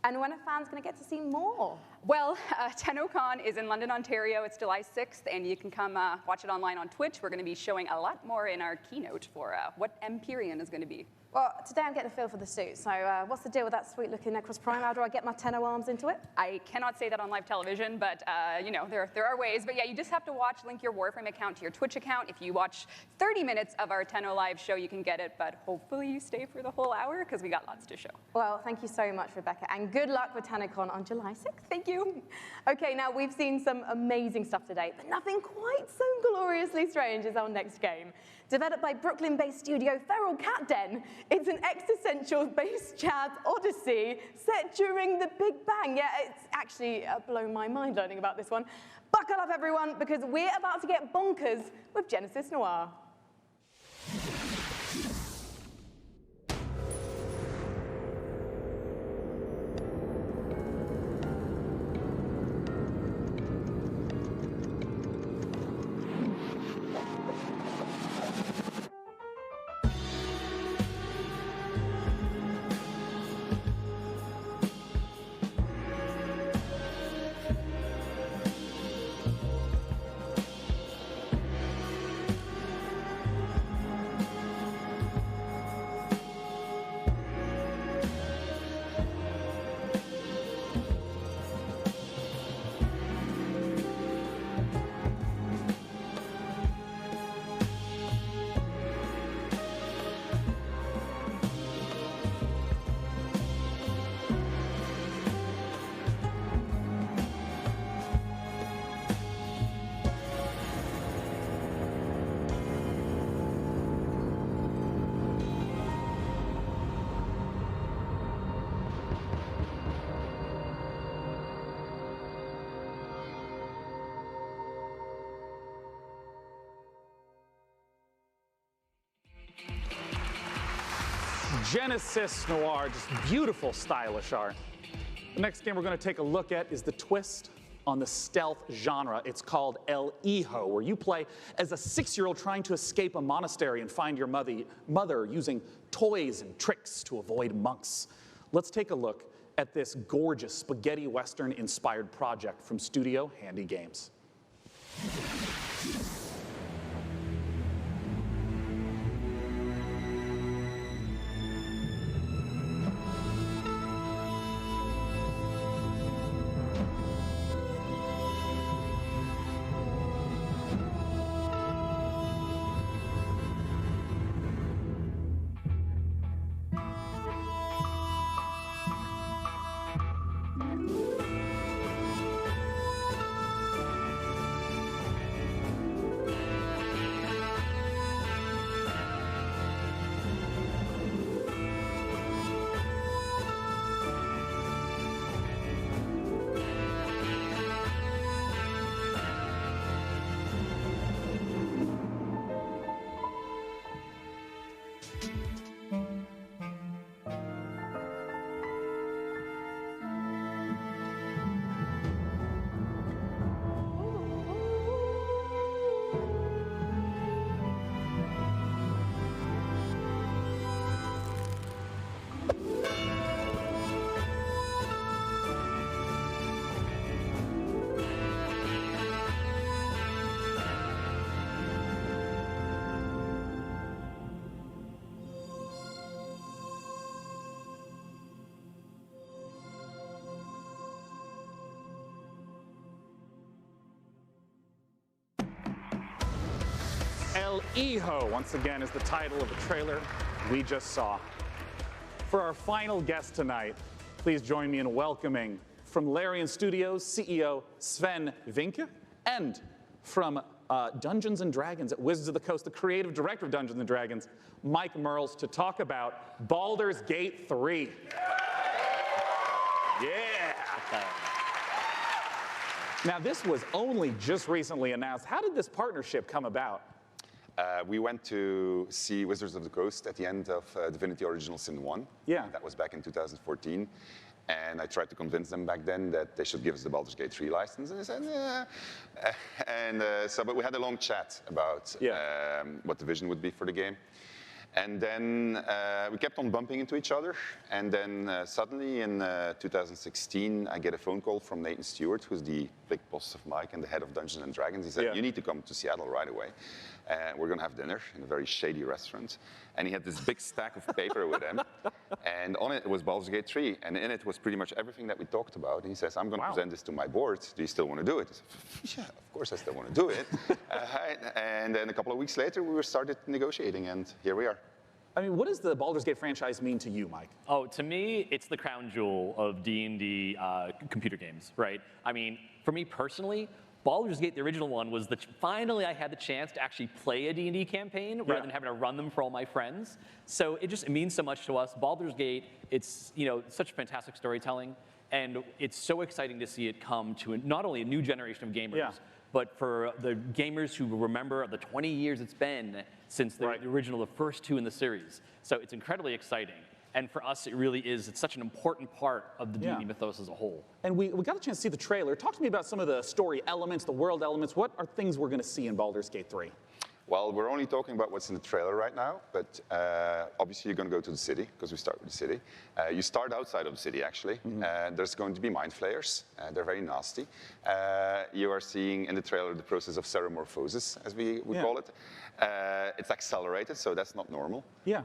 And when are fans going to get to see more? Well, TennoCon is in London, Ontario. It's July 6th, and you can come watch it online on Twitch. We're going to be showing a lot more in our keynote for what Empyrean is going to be. Well, today I'm getting a feel for the suit, so what's the deal with that sweet-looking Necros Prime? How do I get my Tenno arms into it? I cannot say that on live television, but you know, there are ways. But yeah, you just have to link your Warframe account to your Twitch account. If you watch 30 minutes of our Tenno live show, you can get it, but hopefully you stay for the whole hour, because we got lots to show. Well, thank you so much, Rebecca, and good luck with TennoCon on July 6th. Thank you. Okay, now we've seen some amazing stuff today, but nothing quite so gloriously strange as our next game. Developed by Brooklyn-based studio Feral Cat Den, it's an existential-based jazz odyssey set during the Big Bang. Yeah, it's actually blown my mind learning about this one. Buckle up, everyone, because we're about to get bonkers with Genesis Noir. Genesis Noir, just beautiful, stylish art. The next game we're going to take a look at is the twist on the stealth genre. It's called El Hijo, where you play as a 6-year-old trying to escape a monastery and find your mother using toys and tricks to avoid monks. Let's take a look at this gorgeous spaghetti western-inspired project from Studio Handy Games. El Hijo, once again, is the title of the trailer we just saw. For our final guest tonight, please join me in welcoming from Larian Studios CEO Sven Vinke, and from Dungeons & Dragons at Wizards of the Coast, the creative director of Dungeons & Dragons, Mike Merles, to talk about Baldur's Gate 3. Yeah! Now, this was only just recently announced. How did this partnership come about? We went to see Wizards of the Coast at the end of Divinity Original Sin 1. Yeah. That was back in 2014. And I tried to convince them back then that they should give us the Baldur's Gate 3 license. And they said, yeah. But we had a long chat about what the vision would be for the game. And then we kept on bumping into each other. And then suddenly in 2016, I get a phone call from Nathan Stewart, who's the big boss of Mike and the head of Dungeons and Dragons. He said, you need to come to Seattle right away. We're going to have dinner in a very shady restaurant. And he had this big stack of paper with him. And on it was Baldur's Gate 3. And in it was pretty much everything that we talked about. And he says, I'm going to present this to my board. Do you still want to do it? I said, yeah, of course I still want to do it. And then a couple of weeks later, we started negotiating. And here we are. I mean, what does the Baldur's Gate franchise mean to you, Mike? Oh, to me, it's the crown jewel of D&D computer games, right? I mean, for me personally, Baldur's Gate, the original one, was finally I had the chance to actually play a D&D campaign rather than having to run them for all my friends. So it means so much to us. Baldur's Gate, it's such fantastic storytelling, and it's so exciting to see it come to not only a new generation of gamers, but for the gamers who remember the 20 years it's been since the original, the first two in the series. So it's incredibly exciting. And for us, it really is. It's such an important part of the D&D mythos as a whole. And we got a chance to see the trailer. Talk to me about some of the story elements, the world elements. What are things we're going to see in Baldur's Gate 3? Well, we're only talking about what's in the trailer right now, but obviously you're going to go to the city, because we start with the city. You start outside of the city, actually. There's going to be mind flayers. They're very nasty. You are seeing in the trailer the process of ceremorphosis, as we call it. It's accelerated, so that's not normal. Yeah.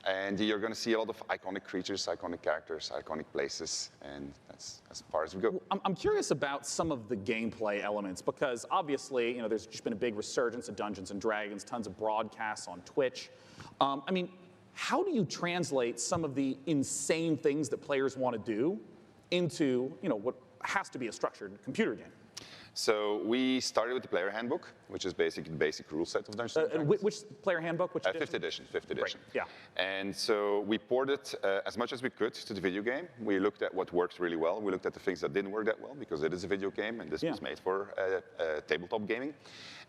And you're going to see a lot of iconic creatures, iconic characters, iconic places, and that's as far as we go. I'm curious about some of the gameplay elements, because obviously, there's just been a big resurgence of Dungeons and Dragons, tons of broadcasts on Twitch. I mean, how do you translate some of the insane things that players want to do into, what has to be a structured computer game? So we started with the player handbook, which is basically the basic rule set of Dungeons and Dragons. Which player handbook? Which edition? Fifth edition. Right. Yeah. And so we ported as much as we could to the video game. We looked at what worked really well. We looked at the things that didn't work that well, because it is a video game, and this was made for tabletop gaming.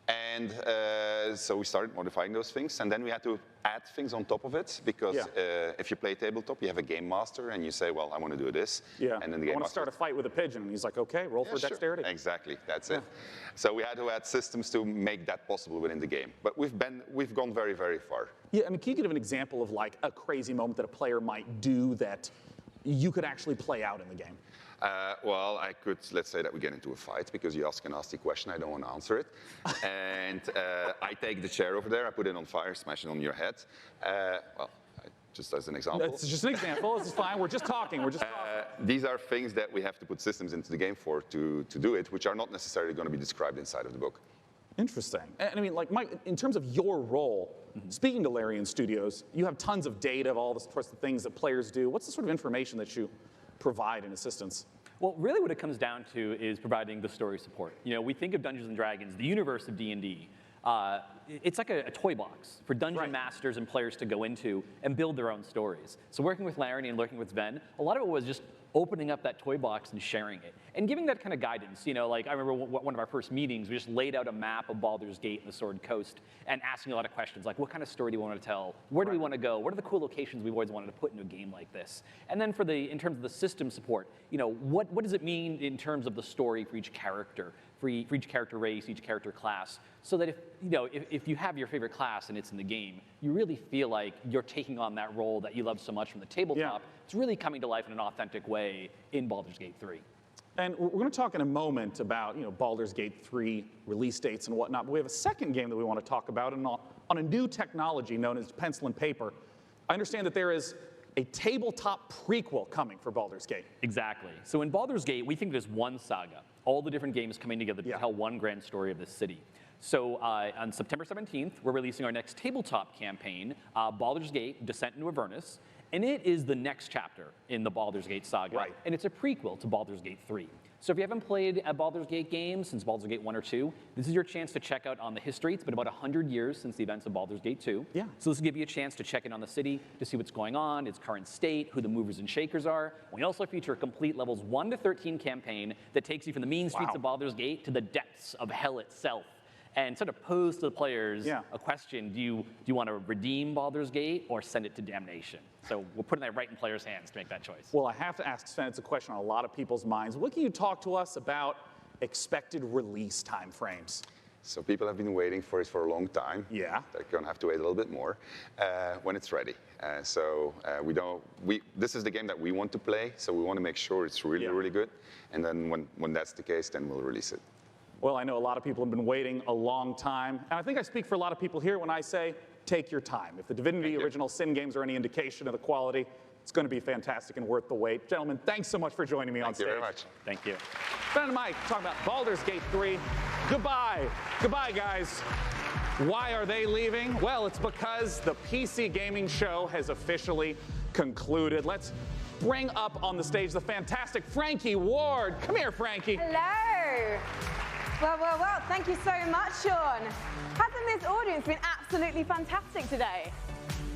And so we started modifying those things, and then we had to add things on top of it, because if you play tabletop, you have a game master, and you say, well, I want to do this. Yeah. And then the game I want to start a fight with a pigeon, and he's like, okay, roll for dexterity. Exactly, that's it. So we had to add systems to make that possible within the game. But we've gone very, very far. Yeah, I mean, can you give an example of like a crazy moment that a player might do that you could actually play out in the game? Well, let's say that we get into a fight because you ask a nasty question, I don't want to answer it. And I take the chair over there, I put it on fire, smash it on your head. Just as an example. It's just an example, this is fine, we're just talking, These are things that we have to put systems into the game for to do it, which are not necessarily going to be described inside of the book. Interesting. And I mean, like, Mike, in terms of your role, speaking to Larian Studios, you have tons of data of all the sorts of things that players do. What's the sort of information that you provide in assistance? Well, really what it comes down to is providing the story support. We think of Dungeons & Dragons, the universe of D&D. It's like a toy box for dungeon masters and players to go into and build their own stories. So working with Larry and working with Sven, a lot of it was just opening up that toy box and sharing it and giving that kind of guidance. Like I remember one of our first meetings, we just laid out a map of Baldur's Gate and the Sword Coast and asking a lot of questions like, what kind of story do we want to tell? Where do we want to go? What are the cool locations we've always wanted to put into a game like this? And then in terms of the system support, what does it mean in terms of the story for each character? For each character race, each character class, so that if you have your favorite class and it's in the game, you really feel like you're taking on that role that you love so much from the tabletop. It's really coming to life in an authentic way in Baldur's Gate 3. And we're going to talk in a moment about Baldur's Gate 3 release dates and whatnot, but we have a second game that we want to talk about on a new technology known as pencil and paper. I understand that there is a tabletop prequel coming for Baldur's Gate. Exactly. So in Baldur's Gate, we think there's one saga, all the different games coming together to tell one grand story of this city. So on September 17th, we're releasing our next tabletop campaign, Baldur's Gate: Descent into Avernus, and it is the next chapter in the Baldur's Gate saga, and it's a prequel to Baldur's Gate 3. So if you haven't played a Baldur's Gate game since Baldur's Gate 1 or 2, this is your chance to check out on the history. It's been about 100 years since the events of Baldur's Gate 2. Yeah. So this will give you a chance to check in on the city, to see what's going on, its current state, who the movers and shakers are. We also feature a complete levels 1 to 13 campaign that takes you from the mean streets of Baldur's Gate to the depths of hell itself. And sort of pose to the players a question: do you want to redeem Baldur's Gate or send it to damnation? So we're putting that right in players' hands to make that choice. Well, I have to ask Sven, it's a question on a lot of people's minds. What can you talk to us about expected release timeframes? So people have been waiting for it for a long time. Yeah. They're going to have to wait a little bit more when it's ready. This is the game that we want to play, so we want to make sure it's really, really good. And then when that's the case, then we'll release it. Well, I know a lot of people have been waiting a long time. And I think I speak for a lot of people here when I say, take your time. If the Divinity Original Sin games are any indication of the quality, it's going to be fantastic and worth the wait. Gentlemen, thanks so much for joining me on stage. Thank you very much. Thank you. Ben and Mike talking about Baldur's Gate 3. Goodbye. Goodbye, guys. Why are they leaving? Well, it's because the PC gaming show has officially concluded. Let's bring up on the stage the fantastic Frankie Ward. Come here, Frankie. Hello. Well, thank you so much, Sean. Hasn't this audience been absolutely fantastic today?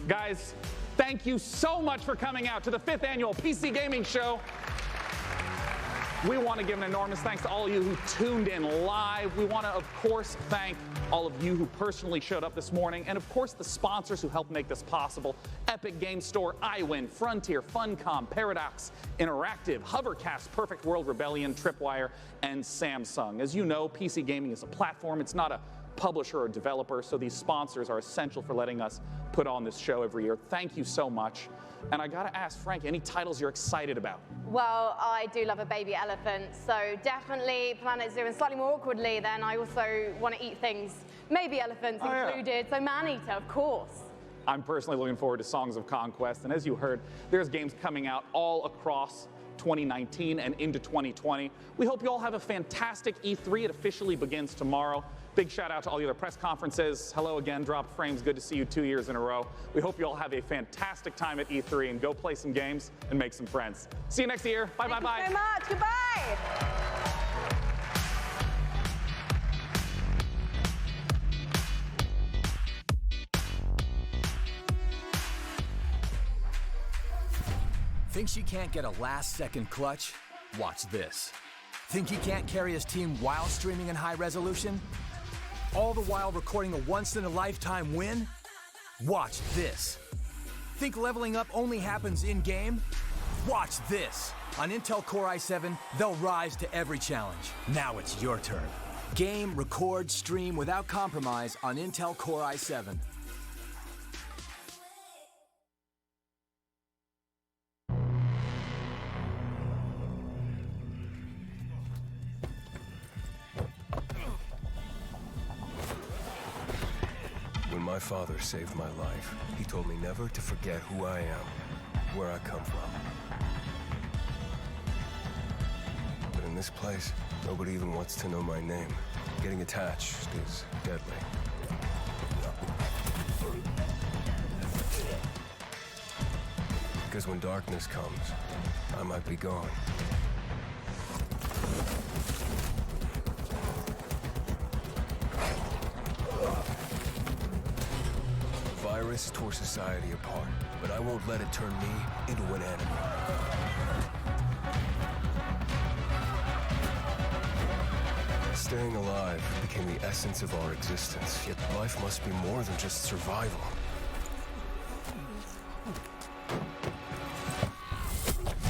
Guys, thank you so much for coming out to the 5th annual PC Gaming Show. We want to give an enormous thanks to all of you who tuned in live. We want to, of course, thank all of you who personally showed up this morning, and of course the sponsors who helped make this possible: Epic Game Store, iWin, Frontier, Funcom, Paradox Interactive, Hovercast, Perfect World, Rebellion, Tripwire, and Samsung. As you know, PC gaming is a platform. It's not a publisher or developer, so these sponsors are essential for letting us put on this show every year. Thank you so much. And I gotta ask, Frank, any titles you're excited about? Well, I do love a baby elephant, so definitely Planet Zoo, and slightly more awkwardly, then I also want to eat things, maybe elephants included, so Man-Eater, of course. I'm personally looking forward to Songs of Conquest, and as you heard, there's games coming out all across 2019 and into 2020. We hope you all have a fantastic E3. It officially begins tomorrow. Big shout out to all the other press conferences. Hello again, Drop Frames. Good to see you 2 years in a row. We hope you all have a fantastic time at E3 and go play some games and make some friends. See you next year. Bye, bye, bye. Thank you so much. Goodbye. Think she can't get a last-second clutch? Watch this. Think he can't carry his team while streaming in high resolution? All the while recording a once-in-a-lifetime win? Watch this. Think leveling up only happens in-game? Watch this. On Intel Core i7, they'll rise to every challenge. Now it's your turn. Game, record, stream without compromise on Intel Core i7. When my father saved my life, he told me never to forget who I am, where I come from. But in this place, nobody even wants to know my name. Getting attached is deadly. Because when darkness comes, I might be gone. Virus tore society apart, but I won't let it turn me into an enemy. Staying alive became the essence of our existence, yet life must be more than just survival.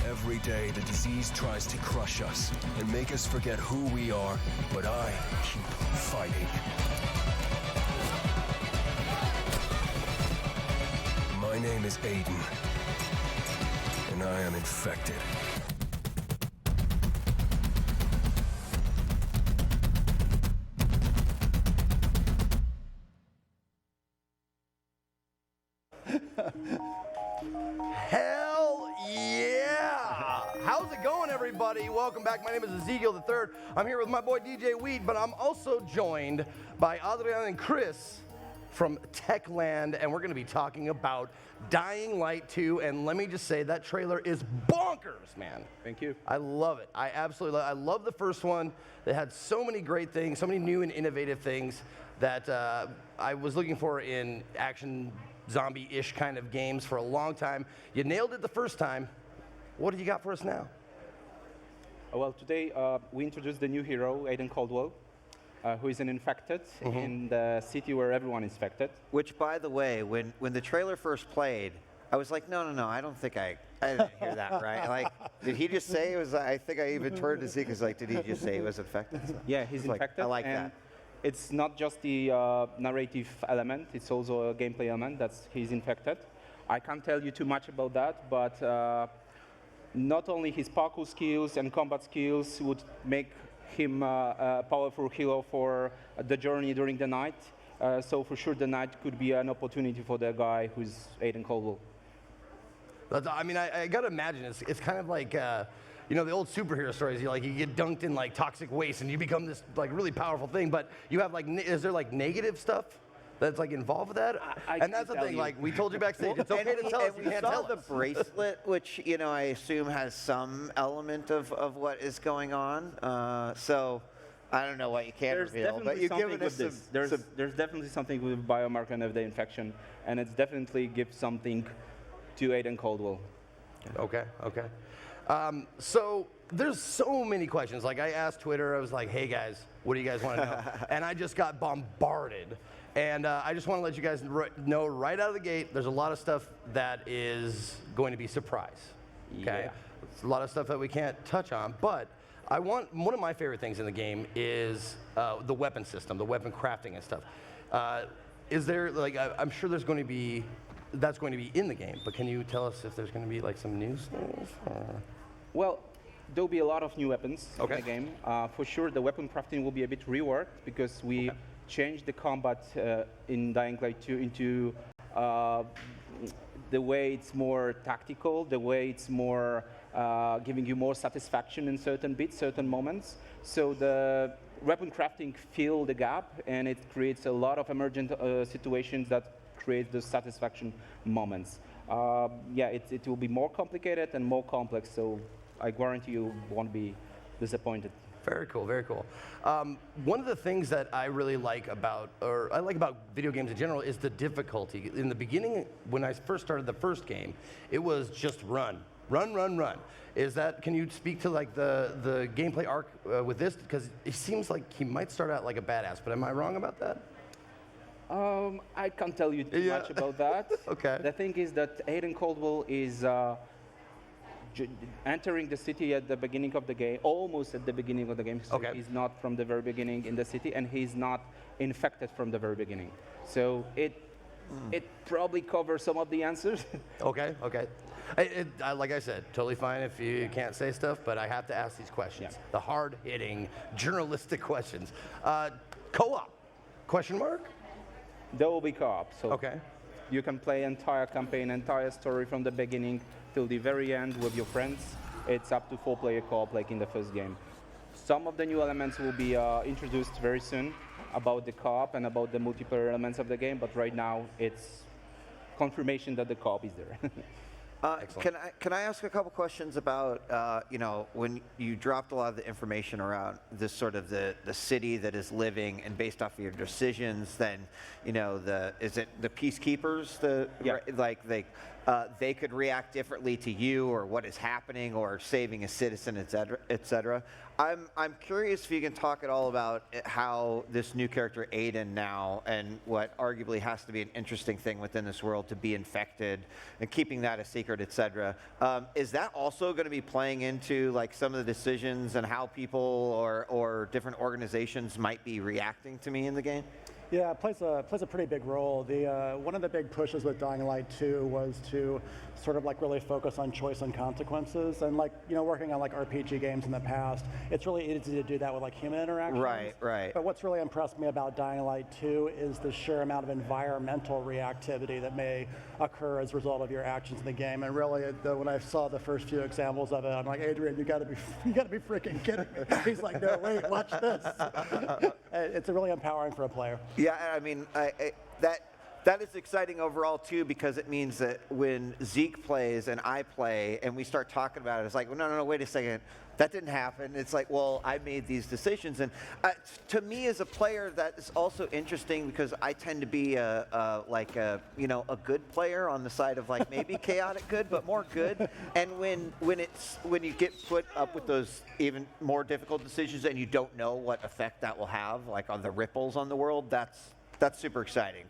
Every day, the disease tries to crush us and make us forget who we are, but I keep fighting. My name is Aiden, and I am infected. Hell yeah! How's it going, everybody? Welcome back. My name is Ezekiel III. I'm here with my boy DJ Weed, but I'm also joined by Adrian and Chris from Techland, and we're going to be talking about Dying Light 2, and let me just say, that trailer is bonkers, man. Thank you. I love it. I absolutely love it. I love the first one. It had so many great things, so many new and innovative things that I was looking for in action zombie-ish kind of games for a long time. You nailed it the first time. What do you got for us now? Well, today we introduced the new hero, Aiden Caldwell, who is an infected in the city where everyone is infected. Which, by the way, when the trailer first played, I was like, no, I don't think I didn't hear that right. Like, did he just say it was? I think I even turned to see because, like, did he just say he was infected? So, Yeah, he's infected. I like that. it's not just the narrative element, it's also a gameplay element. He's infected. I can't tell you too much about that, but not only his parkour skills and combat skills would make him a powerful hero for the journey during the night. So for sure, the night could be an opportunity for the guy who's Aiden Caldwell. I mean, I gotta imagine it's kind of like you know, the old superhero stories. You get dunked in like toxic waste and you become this like really powerful thing. But you have like, is there like negative stuff that's like involved with that? And that's the thing. Like we told you backstage, it's okay to tell us. You can't tell the bracelet, which I assume has some element of what is going on. So I don't know what you can reveal, but you've given us There's definitely something with biomarker of the infection, and it's definitely gives something to Aiden Caldwell. Okay. So there's so many questions. Like I asked Twitter, I was like, hey guys, what do you guys want to know? And I just got bombarded. And I just want to let you guys know right out of the gate, there's a lot of stuff that is going to be surprise. Okay? Yeah. It's a lot of stuff that we can't touch on, but one of my favorite things in the game is the weapon system, the weapon crafting and stuff. Is there, like, I'm sure that's going to be in the game, but can you tell us if there's going to be like some new stuff? Well, there'll be a lot of new weapons in the game. For sure, the weapon crafting will be a bit reworked because we changed the combat in Dying Light 2 into the way it's more tactical, the way it's more giving you more satisfaction in certain bits, certain moments. So the weapon crafting fills the gap, and it creates a lot of emergent situations that create the satisfaction moments. It will be more complicated and more complex, so I guarantee you won't be disappointed. Very cool, very cool. One of the things that I really like about video games in general is the difficulty. In the beginning, when I first started the first game, it was just run. Can you speak to like the gameplay arc with this? Because it seems like he might start out like a badass, but am I wrong about that? I can't tell you too much about that. Okay. The thing is that Aiden Caldwell is entering the city at the beginning of the game, almost at the beginning of the game. So he's not from the very beginning in the city, and he's not infected from the very beginning. So it probably covers some of the answers. Okay. Like I said, totally fine if you can't say stuff, but I have to ask these questions. Yeah. The hard-hitting, journalistic questions. Co-op? Question mark? There will be co-op. So okay. You can play entire campaign, entire story from the beginning till the very end with your friends. It's up to 4-player co-op like in the first game. Some of the new elements will be introduced very soon about the co-op and about the multiplayer elements of the game, but right now it's confirmation that the co-op is there. Can I ask a couple questions about when you dropped a lot of the information around this sort of the city that is living and based off of your decisions, then is it the peacekeepers they could react differently to you or what is happening or saving a citizen, et cetera. I'm curious if you can talk at all about how this new character Aiden now, and what arguably has to be an interesting thing within this world to be infected and keeping that a secret, et cetera. Is that also going to be playing into like some of the decisions and how people or different organizations might be reacting to me in the game? Yeah, it plays a pretty big role. One of the big pushes with Dying Light 2 was to sort of like really focus on choice and consequences, and like working on like RPG games in the past, it's really easy to do that with like human interactions. Right. But what's really impressed me about Dying Light 2 is the sheer amount of environmental reactivity that may occur as a result of your actions in the game. And really, when I saw the first few examples of it, I'm like, Adrian, you got to be freaking kidding me. He's like, no, wait, watch this. It's really empowering for a player. Yeah, I mean, that is exciting overall too, because it means that when Zeke plays and I play and we start talking about it, it's like, well, no, wait a second, that didn't happen. It's like, well, I made these decisions, and to me as a player, that is also interesting because I tend to be a good player on the side of like maybe chaotic good, but more good. And when you get put up with those even more difficult decisions and you don't know what effect that will have, like on the ripples on the world, that's that's super exciting.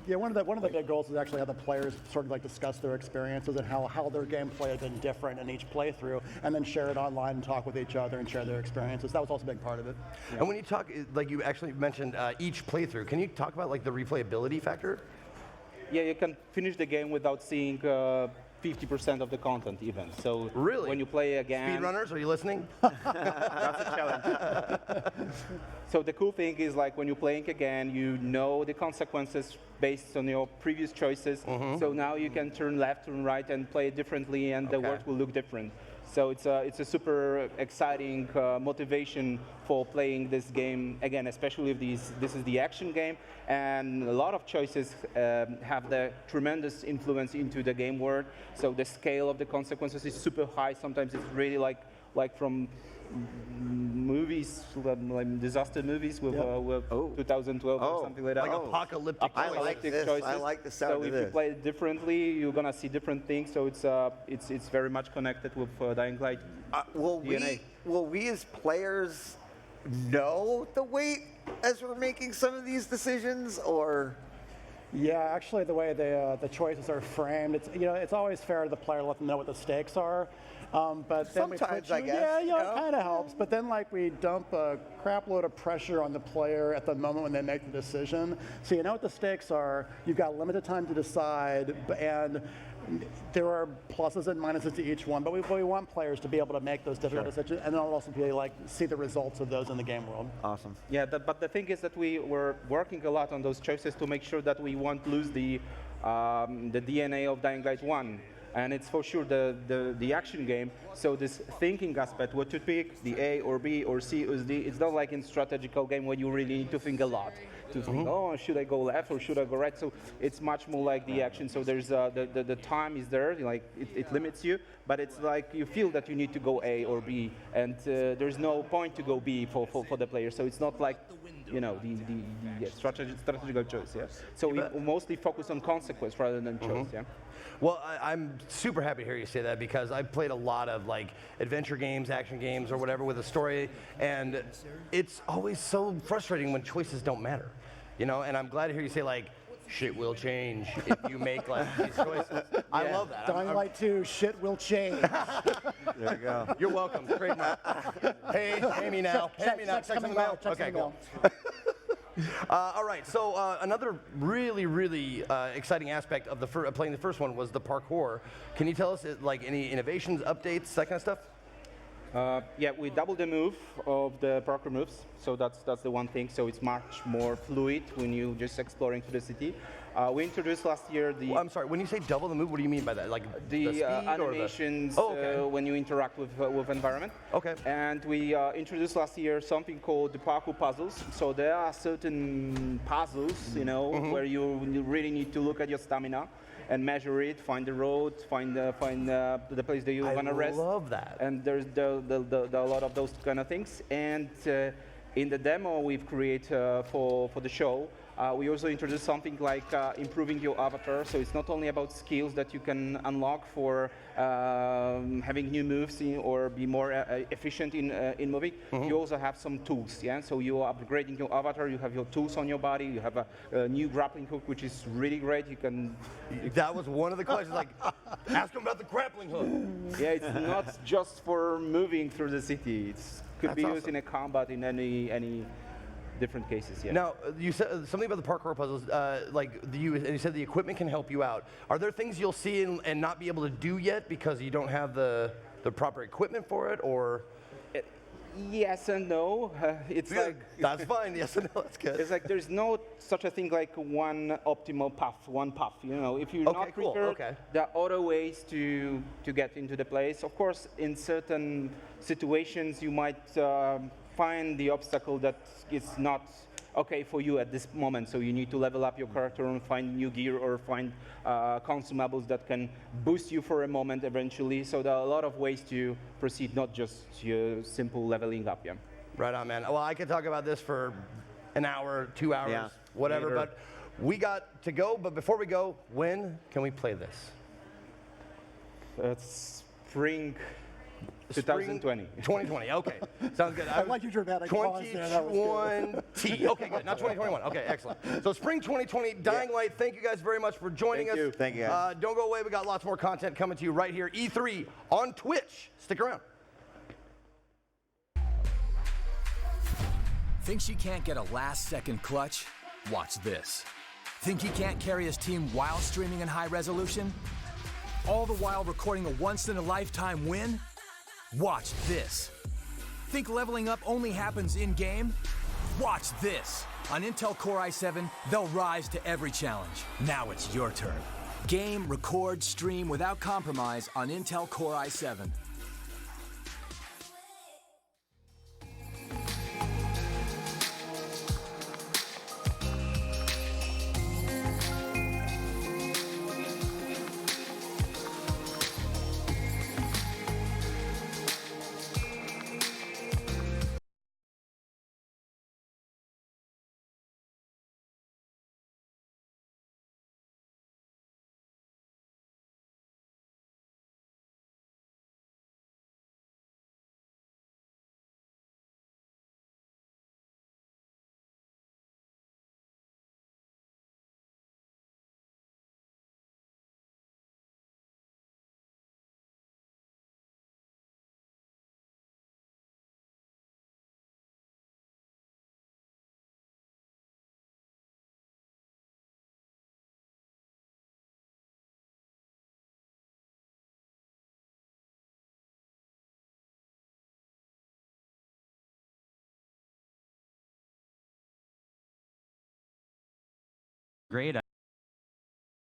Yeah, one of the big goals is actually have the players sort of like discuss their experiences and how their gameplay has been different in each playthrough, and then share it online and talk with each other and share their experiences. That was also a big part of it. And when you talk, like you actually mentioned each playthrough, can you talk about like the replayability factor? Yeah, you can finish the game without seeing 50% of the content even. So really, when you play again, speedrunners, are you listening? That's a challenge. So the cool thing is, like, when you're playing again, you know the consequences based on your previous choices. So now you can turn left, turn right, and play it differently, and the world will look different. So it's a super exciting motivation for playing this game again, especially if this is the action game, and a lot of choices have the tremendous influence into the game world. So the scale of the consequences is super high. Sometimes it's really like from movies, like disaster movies with 2012 or something like that. Like apocalyptic I like this. choices. I like the sound So of if this. you play it differently, you're gonna see different things. So it's very much connected with Dying Light. Will we as players know the weight as we're making some of these decisions, or? Yeah, actually, the way the choices are framed, it's always fair to the player to let them know what the stakes are. But then sometimes, I guess. Yeah, it kind of helps. But then, like, we dump a crap load of pressure on the player at the moment when they make the decision. So you know what the stakes are. You've got limited time to decide, and there are pluses and minuses to each one. But we want players to be able to make those difficult decisions, and then also be like see the results of those in the game world. Awesome. Yeah, but the thing is that we were working a lot on those choices to make sure that we won't lose the DNA of Dying Light 1. And it's for sure the action game. So this thinking aspect, what to pick, the A or B or C or D, it's not like in strategical game where you really need to think a lot. To think, oh, should I go left or should I go right? So it's much more like the action. So there's the time is there, like it limits you, but it's like you feel that you need to go A or B, and there's no point to go B for the player. So it's not like, you know, the strategical choice. Yeah. So we mostly focus on consequence rather than choice. Yeah. Well, I'm super happy to hear you say that, because I've played a lot of like adventure games, action games, or whatever with a story, and it's always so frustrating when choices don't matter, you know. And I'm glad to hear you say like, shit will change if you make like these choices. I love that. Dying Light 2, shit will change. There you go. You're welcome. Trademark. Pay me now. Pay me now. Check in the mail. Okay, cool. All right, so another really exciting aspect of playing the first one was the parkour. Can you tell us like any innovations, updates, that kind of stuff? Yeah, we doubled the move of the parkour moves, so that's the one thing. So it's much more fluid when you just exploring to the city. We introduced last year the. I'm sorry. When you say double the move, what do you mean by that? Like the speed animations or the... when you interact with environment. Okay. And we introduced last year something called the parkour puzzles. So there are certain puzzles, you know, where you really need to look at your stamina and measure it, find the road, find the place that you want to rest. I love that. And there's a lot of those kind of things. And in the demo we've created for the show, we also introduced something like improving your avatar. So it's not only about skills that you can unlock for having new moves or be more efficient in moving. You also have some tools. Yeah. So you are upgrading your avatar. You have your tools on your body. You have a new grappling hook, which is really great. You can. That was one of the questions. Like, ask him about the grappling hook. Yeah, it's not just for moving through the city. It could be used awesome. in a combat in any different cases. Yeah. Now, you said something about the parkour puzzles. You said the equipment can help you out. Are there things you'll see and not be able to do yet because you don't have the proper equipment for it, or? Yes and no. It's yeah, like that's fine. Yes and no. That's good. It's like there's no such a thing like one optimal path, one path. You know, if you're not prepared, there are other ways to get into the place. Of course, in certain situations, you might find the obstacle that is not okay for you at this moment. So you need to level up your character and find new gear or find consumables that can boost you for a moment eventually. So there are a lot of ways to proceed, not just your simple leveling up. Yeah. Right on, man. Well, I could talk about this for an hour, 2 hours, whatever, but we got to go. But before we go, when can we play this? Spring 2020. 2020, okay. Sounds good. I like your dramatic pause there. That was good. 2020. Okay, good. Not 2021. Okay, excellent. So spring 2020, Dying Light, thank you guys very much for joining us. Thank you, guys. Don't go away. We got lots more content coming to you right here. E3 on Twitch. Stick around. Think she can't get a last-second clutch? Watch this. Think he can't carry his team while streaming in high resolution? All the while recording a once-in-a-lifetime win? Watch this. Think leveling up only happens in-game? Watch this. On Intel Core i7, they'll rise to every challenge. Now it's your turn. Game, record, stream without compromise on Intel Core i7. Great.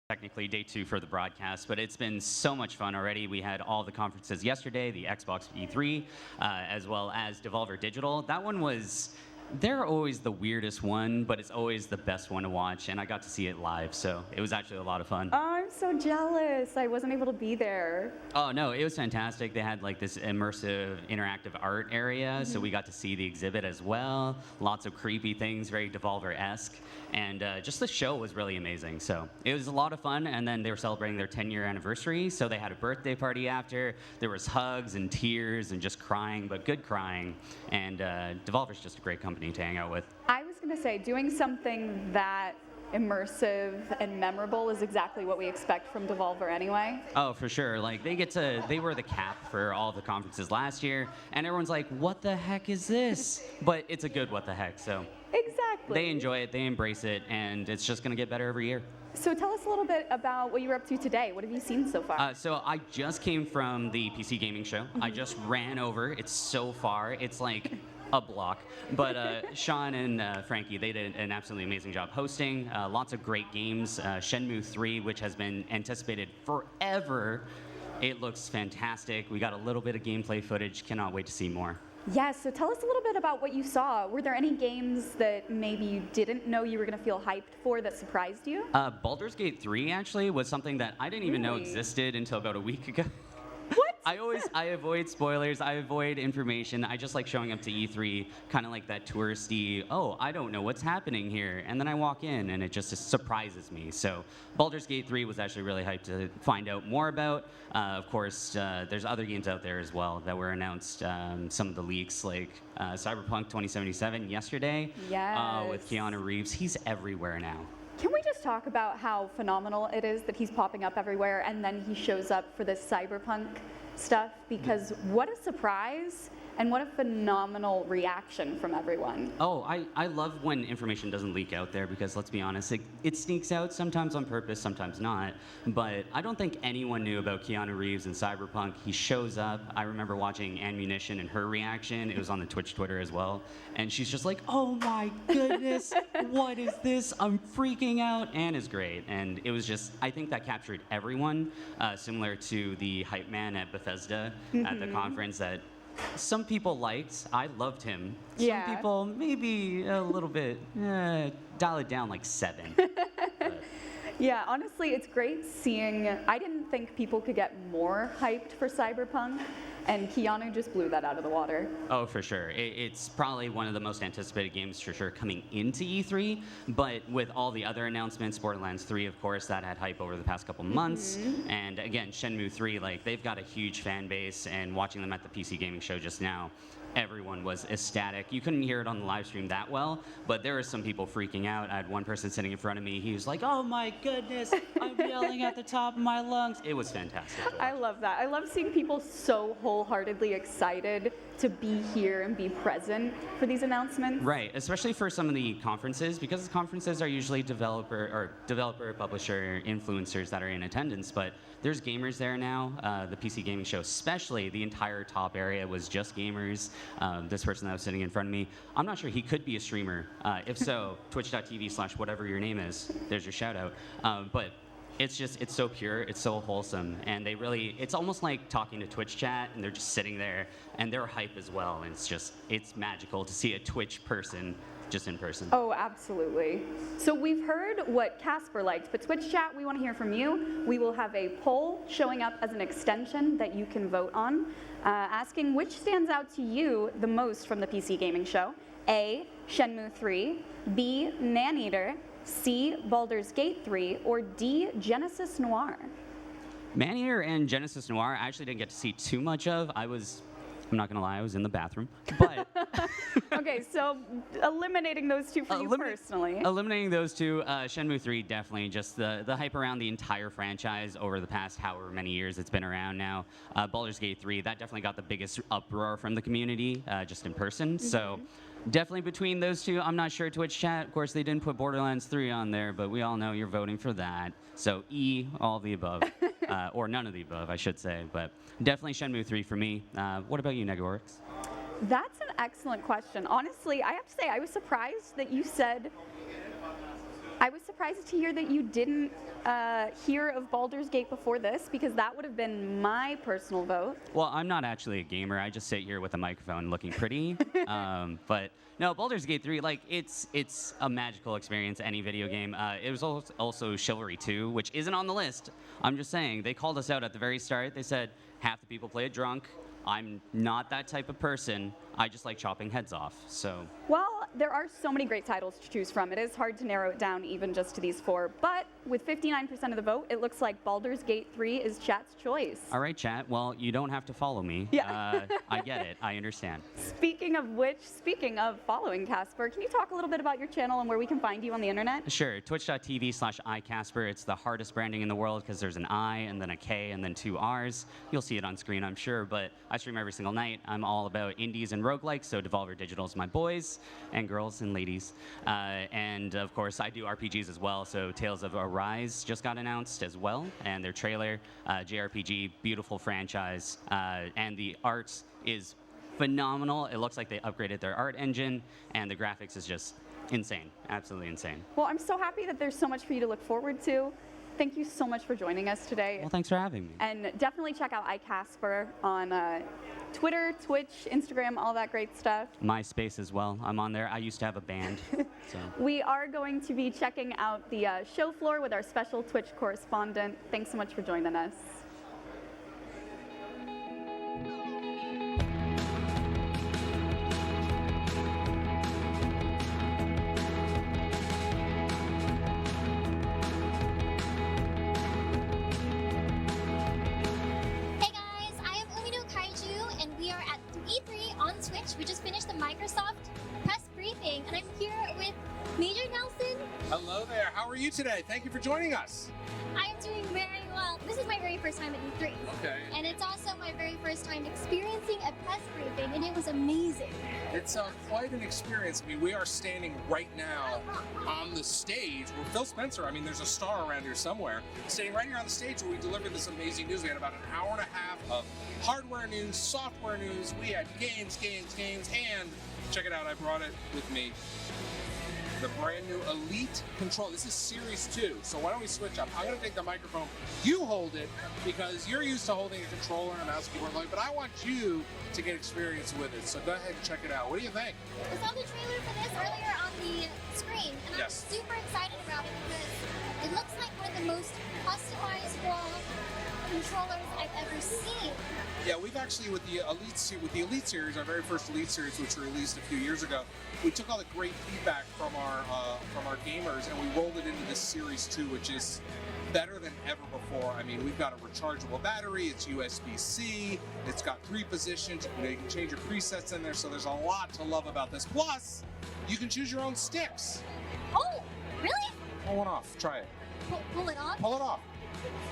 Technically day 2 for the broadcast, but it's been so much fun already. We had all the conferences yesterday, the Xbox E3, as well as Devolver Digital. That one was, they're always the weirdest one, but it's always the best one to watch, and I got to see it live, so it was actually a lot of fun. Oh, I'm so jealous. I wasn't able to be there. Oh, no, it was fantastic. They had like this immersive interactive art area, so we got to see the exhibit as well. Lots of creepy things, very Devolver-esque. And just the show was really amazing. So it was a lot of fun. And then they were celebrating their 10-year anniversary. So they had a birthday party after. There was hugs and tears and just crying, but good crying. And Devolver's just a great company to hang out with. I was going to say, doing something that immersive and memorable is exactly what we expect from Devolver anyway. Oh, for sure. Like they were the cap for all the conferences last year, and everyone's like, what the heck is this? But it's a good what the heck, so. Exactly. They enjoy it, they embrace it, and it's just gonna get better every year. So tell us a little bit about what you were up to today. What have you seen so far? So I just came from the PC gaming show. I just ran over. It's so far. It's like a block. But Sean and Frankie, they did an absolutely amazing job hosting. Lots of great games. Shenmue 3, which has been anticipated forever. It looks fantastic. We got a little bit of gameplay footage. Cannot wait to see more. Yeah, so tell us a little bit about what you saw. Were there any games that maybe you didn't know you were going to feel hyped for that surprised you? Baldur's Gate 3 actually was something that I didn't even know existed until about a week ago. What? I avoid spoilers, I avoid information. I just like showing up to E3, kind of like that touristy, oh, I don't know what's happening here. And then I walk in and it just surprises me. So Baldur's Gate 3 was actually really hyped to find out more about. Of course, there's other games out there as well that were announced. Some of the leaks, like Cyberpunk 2077 yesterday. Yes. With Keanu Reeves. He's everywhere now. Can we just talk about how phenomenal it is that he's popping up everywhere and then he shows up for this Cyberpunk stuff? Because what a surprise and what a phenomenal reaction from everyone. Oh, I love when information doesn't leak out there because, let's be honest, it sneaks out sometimes on purpose, sometimes not. But I don't think anyone knew about Keanu Reeves and Cyberpunk. He shows up. I remember watching Ammunition and her reaction. It was on the Twitch Twitter as well. And she's just like, oh my goodness, what is this? I'm freaking out. And is great. And it was just, I think that captured everyone, similar to the hype man at Bethesda at the conference that some people liked. I loved him. Yeah. Some people maybe a little bit, dial it down like 7. Yeah, honestly, it's great seeing, I didn't think people could get more hyped for Cyberpunk. and Keanu just blew that out of the water. Oh, for sure. It's probably one of the most anticipated games for sure coming into E3, but with all the other announcements, Borderlands 3, of course, that had hype over the past couple months, and again, Shenmue 3, like, they've got a huge fan base, and watching them at the PC Gaming Show just now, everyone was ecstatic. You couldn't hear it on the live stream that well, but there were some people freaking out. I had one person sitting in front of me. He was like, "Oh my goodness, I'm yelling at the top of my lungs." It was fantastic. I love that. I love seeing people so wholeheartedly excited to be here and be present for these announcements. Right, especially for some of the conferences, because the conferences are usually developer, publisher, influencers that are in attendance, but there's gamers there now. The PC Gaming Show, especially, the entire top area was just gamers. This person that was sitting in front of me, I'm not sure, he could be a streamer. If so, twitch.tv/whatever your name is, there's your shout out. But it's so pure, it's so wholesome, and it's almost like talking to Twitch chat, and they're just sitting there, and they're hype as well, and it's magical to see a Twitch person just in person. Oh, absolutely. So we've heard what Casper liked, but Twitch chat, we want to hear from you. We will have a poll showing up as an extension that you can vote on, asking which stands out to you the most from the PC Gaming Show. A, Shenmue 3, B, Maneater, C, Baldur's Gate 3, or D, Genesis Noir? Maneater and Genesis Noir, I actually didn't get to see too much of. I'm not gonna lie, I was in the bathroom, but. Okay, so eliminating those two for you personally. Eliminating those two, Shenmue 3 definitely, just the hype around the entire franchise over the past however many years it's been around now. Baldur's Gate 3, that definitely got the biggest uproar from the community, just in person, so. Definitely between those two. I'm not sure Twitch chat. Of course, they didn't put Borderlands 3 on there, but we all know you're voting for that. So E, all of the above. Or none of the above, I should say. But definitely Shenmue 3 for me. What about you, Negorix? That's an excellent question. Honestly, I have to say, I was surprised that you said... I was surprised to hear that you didn't hear of Baldur's Gate before this, because that would have been my personal vote. Well, I'm not actually a gamer. I just sit here with a microphone looking pretty. But no, Baldur's Gate 3, like, it's a magical experience, any video game. It was also Chivalry 2, which isn't on the list. I'm just saying, they called us out at the very start. They said, half the people play it drunk. I'm not that type of person. I just like chopping heads off, so. Well, there are so many great titles to choose from. It is hard to narrow it down even just to these four, but with 59% of the vote, it looks like Baldur's Gate 3 is chat's choice. All right, chat. Well, you don't have to follow me. Yeah. I get it. I understand. Speaking of following Casper, can you talk a little bit about your channel and where we can find you on the internet? Sure. Twitch.tv/iCasper. It's the hardest branding in the world because there's an I and then a K and then two R's. You'll see it on screen, I'm sure, but I stream every single night. I'm all about indies and roguelikes, so Devolver Digital's my boys and girls and ladies. And of course, I do RPGs as well, so Tales of Arise just got announced as well, and their trailer, JRPG, beautiful franchise, and the art is phenomenal. It looks like they upgraded their art engine, and the graphics is just insane, absolutely insane. Well, I'm so happy that there's so much for you to look forward to. Thank you so much for joining us today. Well, thanks for having me. And definitely check out iCasper on Twitter, Twitch, Instagram, all that great stuff. MySpace as well. I'm on there. I used to have a band. So. We are going to be checking out the show floor with our special Twitch correspondent. Thanks so much for joining us. We just finished the Microsoft press briefing, and I'm here with Major Nelson. Hello there. How are you today? Thank you for joining us. I am doing very well. This is my very first time at E3. Okay. And it's also my very first time experiencing a press briefing, and it was amazing. It's quite an experience. I mean, we are standing right now on the stage where Phil Spencer, I mean, there's a star around here somewhere, standing right here on the stage where we delivered this amazing news. We had about an hour and a half of hardware news, software news. We had games, and check it out, I brought it with me. The brand new Elite controller. This is Series 2, so why don't we switch up? I'm going to take the microphone. You hold it, because you're used to holding a controller and a mouse keyboard, but I want you to get experience with it, so go ahead and check it out. What do you think? I saw the trailer for this earlier on the screen, and yes. I'm super excited about it because it looks like one of the most customizable controllers I've ever seen. Yeah, we've actually, with the Elite Series, our very first Elite Series, which we released a few years ago, we took all the great feedback from our gamers and we rolled it into this Series 2, which is better than ever before. I mean, we've got a rechargeable battery, it's USB-C, it's got 3 positions, you can change your presets in there, so there's a lot to love about this. Plus, you can choose your own sticks. Oh, really? Pull one off, try it. Pull it off? Pull it off.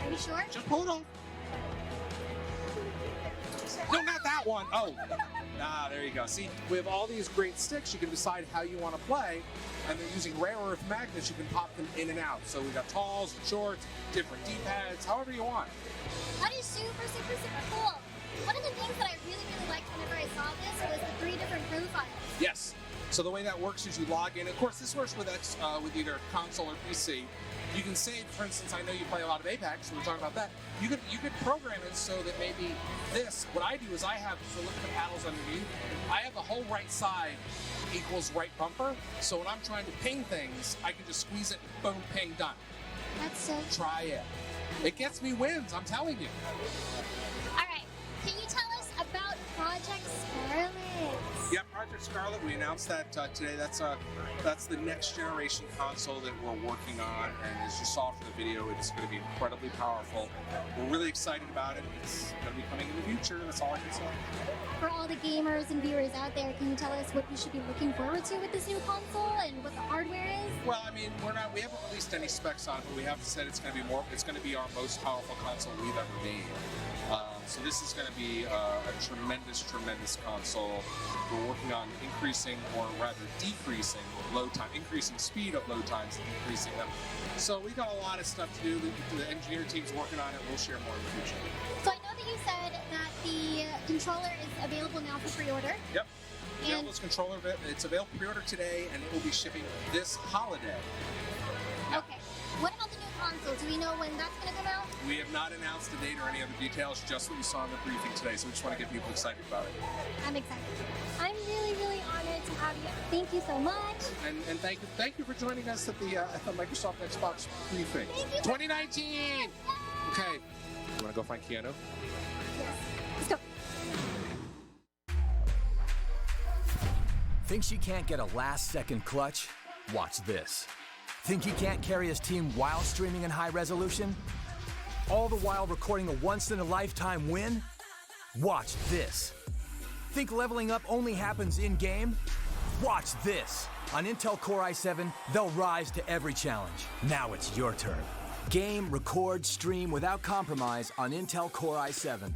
Are you sure? Just pull it off. No, not that one. Oh. There you go. See, we have all these great sticks. You can decide how you want to play, and they're using rare earth magnets. You can pop them in and out. So we got talls and shorts, different D-pads, however you want. That is super, super, super cool. One of the things that I really, really liked whenever I saw this was the 3 different profiles. Yes. So the way that works is you log in. Of course, this works with either console or PC. You can save, for instance, I know you play a lot of Apex, so we're talking about that. You could program it so that maybe what I do is I have, so look at the paddles underneath, I have the whole right side equals right bumper, so when I'm trying to ping things, I can just squeeze it, boom, ping, done. That's so cool. Try it. It gets me wins, I'm telling you. All right, can you tell us about Project Scarlet? Yeah, Project Scarlet, we announced that today. That's the next generation console that we're working on, and as you saw from the video, it's going to be incredibly powerful. We're really excited about it. It's going to be coming in the future, that's all I can say. For all the gamers and viewers out there, can you tell us what we should be looking forward to with this new console and what the hardware is? Well, I mean, we haven't released any specs on it, but we have said it's going to be our most powerful console we've ever made. So this is going to be a tremendous, tremendous console. We're working on increasing, or rather decreasing, load time, increasing speed of load times, decreasing them. So we got a lot of stuff to do. The engineer team's working on it. We'll share more in the future. So I know that you said that the controller is available now for pre-order. Yep. It's available for pre-order today, and it will be shipping this holiday. Okay. What about the new console? Do we know when that's going to come out? We have not announced the date or any other details, just what you saw in the briefing today, so we just want to get people excited about it. I'm excited. I'm really, really honored to have you. Thank you so much. And thank you for joining us at the Microsoft Xbox briefing. Thank you. 2019! Yes. Okay. You want to go find Keanu? Yes. Let's go. Think she can't get a last-second clutch? Watch this. Think he can't carry his team while streaming in high resolution? All the while recording a once-in-a-lifetime win? Watch this. Think leveling up only happens in-game? Watch this. On Intel Core i7, they'll rise to every challenge. Now it's your turn. Game, record, stream without compromise on Intel Core i7.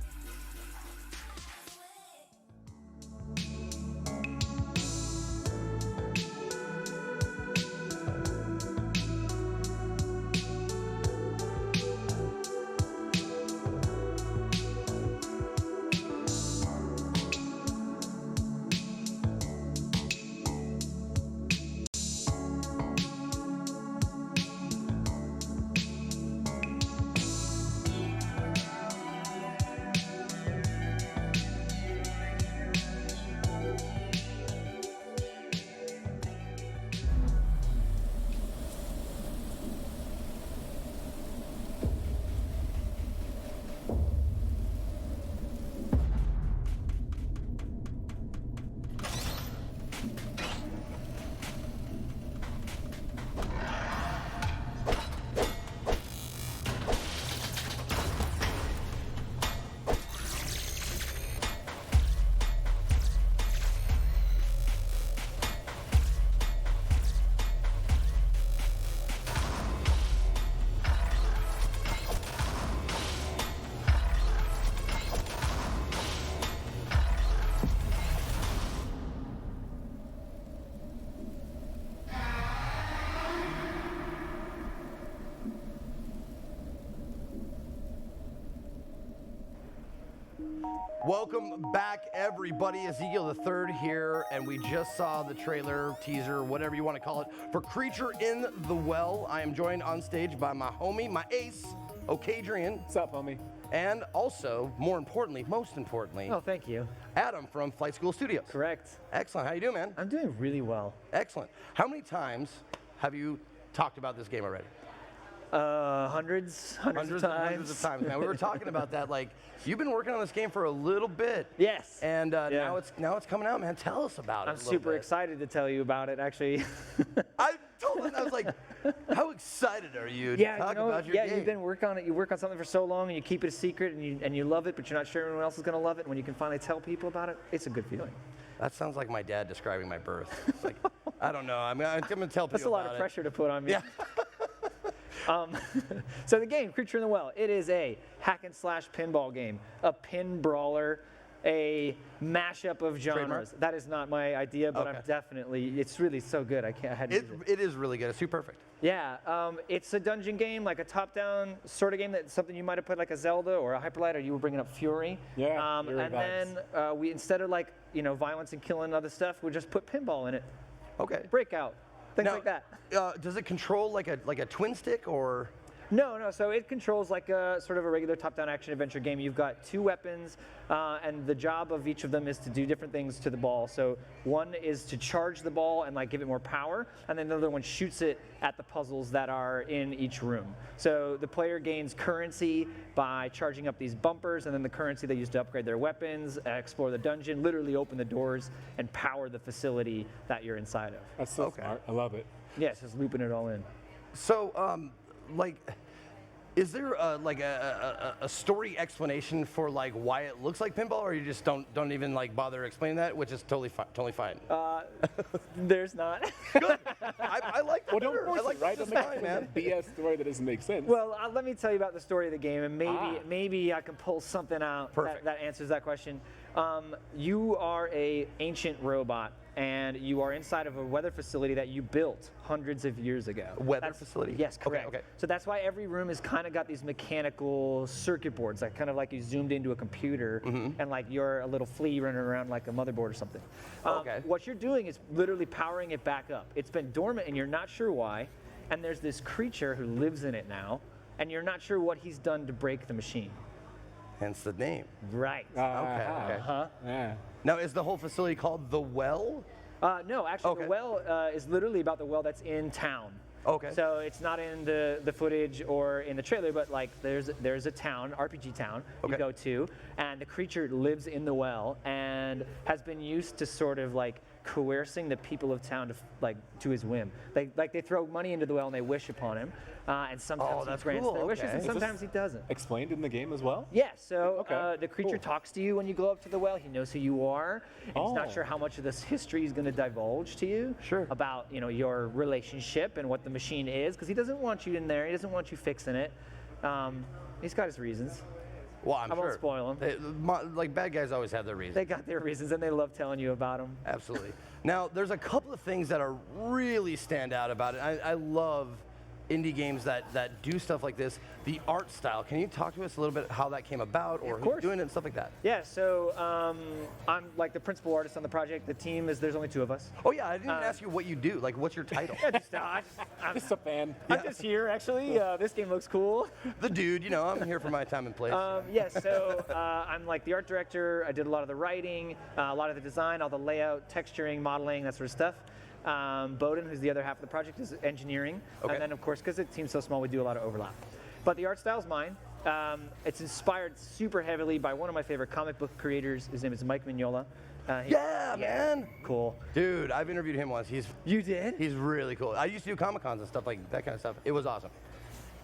Welcome back, everybody. Ezekiel the Third here, and we just saw the trailer, teaser, whatever you want to call it, for Creature in the Well. I am joined on stage by my homie, my ace, Okadrian. What's up, homie? And also, most importantly, oh, thank you, Adam from Flight School Studios. Correct. Excellent. How you doing, man? I'm doing really well. Excellent. How many times have you talked about this game already? Hundreds of times, man. We were talking about that. Like, you've been working on this game for a little bit. Yes. And now it's coming out, man. Tell us about it. I'm super excited to tell you about it, actually. I told him, I was like, how excited are you to talk about your game? You've been working on it. You work on something for so long, and you keep it a secret, and you love it, but you're not sure anyone else is going to love it. And when you can finally tell people about it, it's a good feeling. That sounds like my dad describing my birth. It's like, I don't know. I'm going to tell people That's a lot of about pressure to put on me. Yeah. So the game, Creature in the Well, it is a hack and slash pinball game, a pin brawler, a mashup of genres. Trademark? That is not my idea, but Okay. I'm definitely, it's really so good. I had to use it. It is really good. It's too perfect. Yeah, it's a dungeon game, like a top-down sort of game. That's something you might have put like a Zelda or a Hyperlight, or you were bringing up Fury. Yeah, Fury and vibes. then we, instead of like, violence and killing other stuff, we just put pinball in it. Okay. Breakout, things Now, like that. Does it control like a twin stick or? No. So it controls like a sort of a regular top-down action adventure game. You've got 2 weapons, and the job of each of them is to do different things to the ball. So one is to charge the ball and like give it more power, and then the other one shoots it at the puzzles that are in each room. So the player gains currency by charging up these bumpers, and then the currency they use to upgrade their weapons, explore the dungeon, literally open the doors, and power the facility that you're inside of. That's so smart. I love it. Yes, just looping it all in. So, like, is there like a story explanation for like why it looks like pinball, or you just don't even like bother explaining that, which is totally fine. There's not. Good. I like that. Well, don't better. force I like it, right? this Don't make fine, it man. a BS story that doesn't make sense. Well, let me tell you about the story of the game, and maybe I can pull something out that answers that question. You are a ancient robot, and you are inside of a weather facility that you built hundreds of years ago. Weather facility? Yes, correct. Okay. So that's why every room has kind of got these mechanical circuit boards, like kind of like you zoomed into a computer, and like you're a little flea running around like a motherboard or something. What you're doing is literally powering it back up. It's been dormant, and you're not sure why. And there's this creature who lives in it now, and you're not sure what he's done to break the machine. Hence the name. Right. Okay. Yeah. Now, is the whole facility called the Well? No, actually, the well is literally about the well that's in town. Okay. So it's not in the footage or in the trailer, but like there's a town, RPG town, you go to, and the creature lives in the well and has been used to sort of like coercing the people of town to his whim. They throw money into the well and they wish upon him, and sometimes he grants their wishes, and sometimes he doesn't. Explained in the game as well? Yeah, so the creature talks to you when you go up to the well. He knows who you are. And he's not sure how much of this history he's going to divulge to you about your relationship and what the machine is, because he doesn't want you in there. He doesn't want you fixing it. He's got his reasons. Well, I won't spoil them. Like bad guys always have their reasons. They got their reasons, and they love telling you about them. Absolutely. Now, there's a couple of things that are really stand out about it. I love indie games that do stuff like this. The art style. Can you talk to us a little bit how that came about, or who's doing it and stuff like that? Yeah, so I'm like the principal artist on the project. The team there's only 2 of us. Oh yeah, I didn't even ask you what you do. Like, what's your title? I'm just a fan. I'm just here, actually. This game looks cool. The dude, I'm here for my time and place. So I'm like the art director. I did a lot of the writing, a lot of the design, all the layout, texturing, modeling, that sort of stuff. Bowden, who's the other half of the project, is engineering. And then, of course, because the team's so small, we do a lot of overlap. But the art style's mine. It's inspired super heavily by one of my favorite comic book creators. His name is Mike Mignola. Man. Cool. Dude, I've interviewed him once. You did? He's really cool. I used to do Comic-Cons and stuff like that kind of stuff. It was awesome.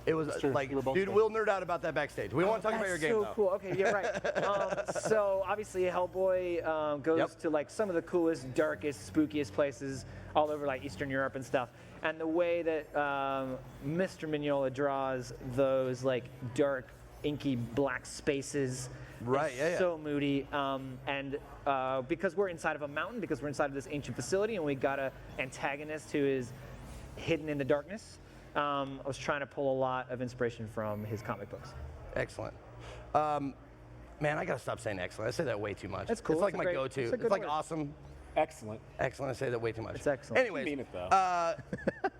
It was like, dude, we'll nerd out about that backstage. We want to talk about your game, so though. Cool. Okay, yeah, right. So obviously, Hellboy goes to like some of the coolest, darkest, spookiest places all over like Eastern Europe and stuff. And the way that Mr. Mignola draws those like dark, inky black spaces, so moody. And because we're inside of a mountain, because we're inside of this ancient facility, and we got an antagonist who is hidden in the darkness. I was trying to pull a lot of inspiration from his comic books. Excellent. Man, I gotta stop saying excellent. I say that way too much. That's cool. It's like It's my go-to. It's like word. awesome. Excellent. Excellent. I say that way too much. It's excellent. Anyways, you mean it though.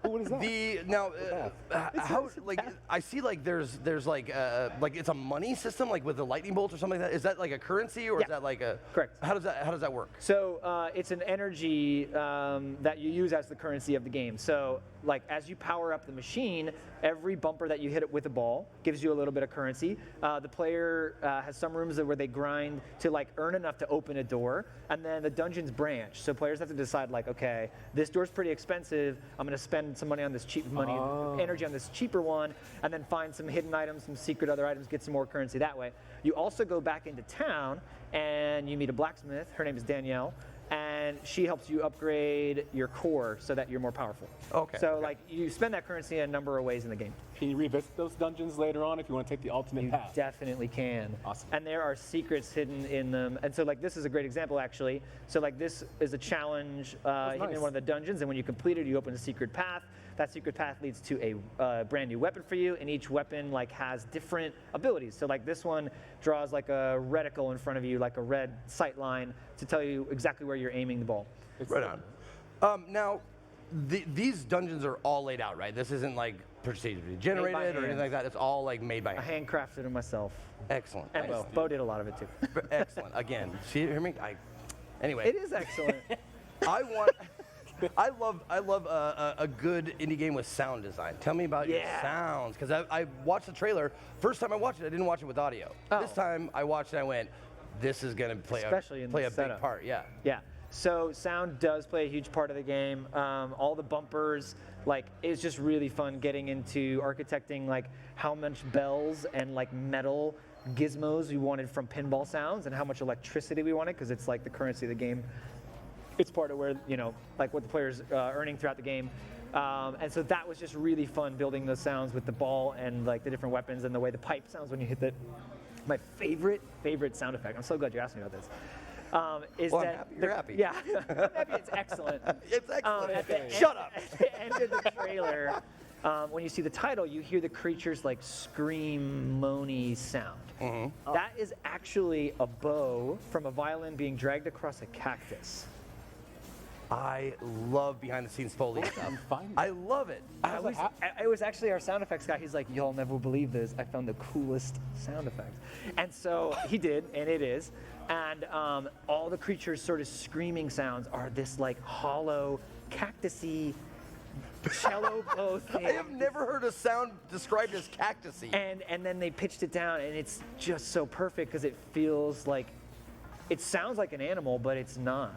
What is that? How like I see like there's like it's a money system like with the lightning bolts or something like that. Is that like a currency or is that like a correct? How does that work? So it's an energy that you use as the currency of the game. So like as you power up the machine, every bumper that you hit it with a ball gives you a little bit of currency. The player has some rooms where they grind to like earn enough to open a door, and then the dungeons branch. So players have to decide like, okay, this door's pretty expensive. I'm going to spend some money on this energy on this cheaper one, and then find some hidden items, some secret other items, get some more currency that way. You also go back into town and you meet a blacksmith. Her name is Danielle. And she helps you upgrade your core so that you're more powerful. Okay. So like you spend that currency in a number of ways in the game. Can you revisit those dungeons later on if you want to take the ultimate path? Definitely can. Awesome. And there are secrets hidden in them. And so like this is a great example actually. So like this is a challenge hidden in one of the dungeons, and when you complete it, you open a secret path. That secret path leads to a brand new weapon for you, and each weapon like has different abilities. So like this one draws like a reticle in front of you, like a red sight line to tell you exactly where you're aiming the ball. Right on. Now, these dungeons are all laid out, right? This isn't like procedurally generated or anything like that. It's all like made by hand. I handcrafted it myself. Excellent. And Bo did a lot of it too. Excellent. Again, see, hear me? Anyway. It is excellent. I love a good indie game with sound design. Tell me about your sounds, because I watched the trailer. First time I watched it, I didn't watch it with audio. This time I watched it, I went, this is going to play a big part. Yeah. Yeah. So sound does play a huge part of the game. All the bumpers, like it's just really fun getting into architecting like how much bells and like metal gizmos we wanted from pinball sounds and how much electricity we wanted, because it's like the currency of the game. It's part of where, like what the player's earning throughout the game. And so that was just really fun building those sounds with the ball and like the different weapons and the way the pipe sounds when you hit it. My favorite sound effect, I'm so glad you asked me about this, is that... You're happy. Yeah, I'm happy. It's excellent. It's excellent. Shut up. At the end of the trailer, when you see the title, you hear the creatures like scream, moany sound. Mm-hmm. That is actually a bow from a violin being dragged across a cactus. I love behind-the-scenes Foley stuff. I love it. It was actually our sound effects guy. He's like, "You'll never believe this. I found the coolest sound effects." And so he did, and it is. And all the creatures' sort of screaming sounds are this like hollow, cactusy cello bow thing. I have never heard a sound described as cactusy. And then they pitched it down, and it's just so perfect because it feels like, it sounds like an animal, but it's not.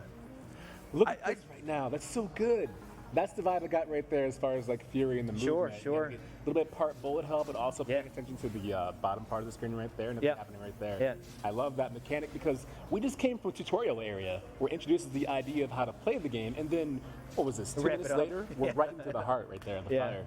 Look at this right now. That's so good. That's the vibe I got right there as far as like Fury and the movement. Sure. A little bit part bullet hell, but also paying attention to the bottom part of the screen right there and what's happening right there. Yeah. I love that mechanic because we just came from a tutorial area where it introduces the idea of how to play the game, and then, what was this, 2 minutes later? We're right into the heart right there in the fire.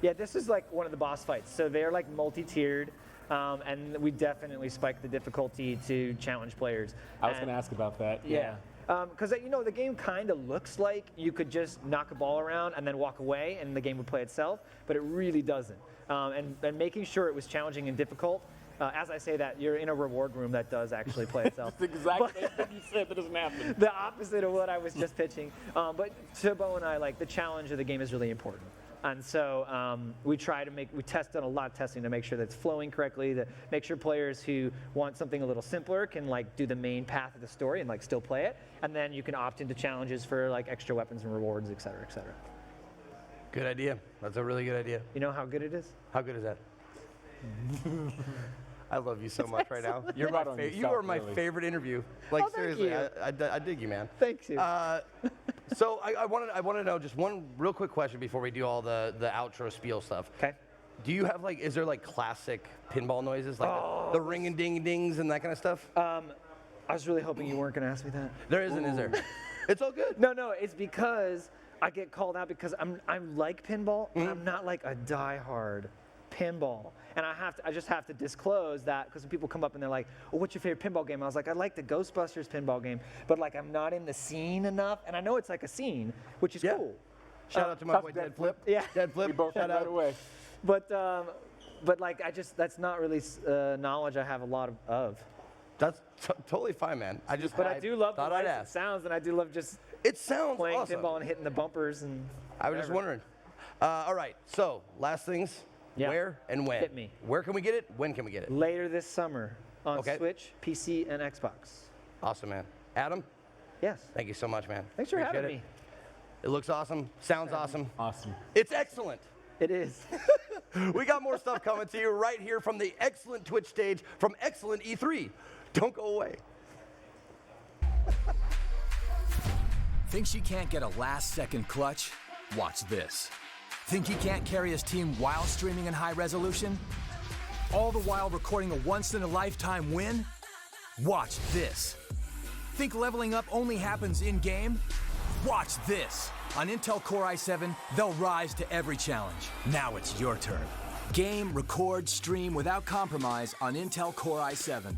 Yeah, this is like one of the boss fights. So they're like multi-tiered. And we definitely spiked the difficulty to challenge players. I was going to ask about that. Yeah. Because the game kind of looks like you could just knock a ball around and then walk away and the game would play itself, but it really doesn't. And making sure it was challenging and difficult, as I say that, you're in a reward room that does actually play itself. That's exactly what you said, that doesn't happen. The opposite of what I was just pitching. But to Bo and I, like, the challenge of the game is really important. And so we test on a lot of testing to make sure that it's flowing correctly, to make sure players who want something a little simpler can like do the main path of the story and like still play it. And then you can opt into challenges for like extra weapons and rewards, et cetera, et cetera. Good idea. That's a really good idea. You know how good it is? How good is that? I love you so much right now. You are my favorite interview. Like seriously, I dig you, man. Thank you. So I want to know just one real quick question before we do all the outro spiel stuff. Okay. Do you have is there like classic pinball noises, like the ring and ding dings and that kind of stuff? I was really hoping you weren't going to ask me that. There isn't, is there? It's all good. No, it's because I get called out because I'm like pinball, but I'm not like a diehard pinball. And I just have to disclose that because when people come up and they're like, "Oh, what's your favorite pinball game?" I was like, "I like the Ghostbusters pinball game, but like I'm not in the scene enough." And I know it's like a scene, which is cool. Shout out to my boy Dead Flip. Yeah, Dead Flip. We both shout right out. away. But like that's not really knowledge I have a lot of. That's totally fine, man. I do love the way it sounds, and I do love just it sounds playing awesome. pinball and hitting the bumpers and. I was just wondering. All right, so last things. Yeah. Where and when? Hit me. Where can we get it? When can we get it? Later this summer on Switch, PC, and Xbox. Awesome, man. Adam? Yes. Thank you so much, man. Thanks for Appreciate having me. It looks awesome. Sounds awesome. Awesome. It's excellent. It is. We got more stuff coming to you right here from the excellent Twitch stage from Excellent E3. Don't go away. Think she can't get a last-second clutch? Watch this. Think he can't carry his team while streaming in high resolution? All the while recording a once-in-a-lifetime win? Watch this. Think leveling up only happens in-game? Watch this. On Intel Core i7, they'll rise to every challenge. Now it's your turn. Game, record, stream without compromise on Intel Core i7.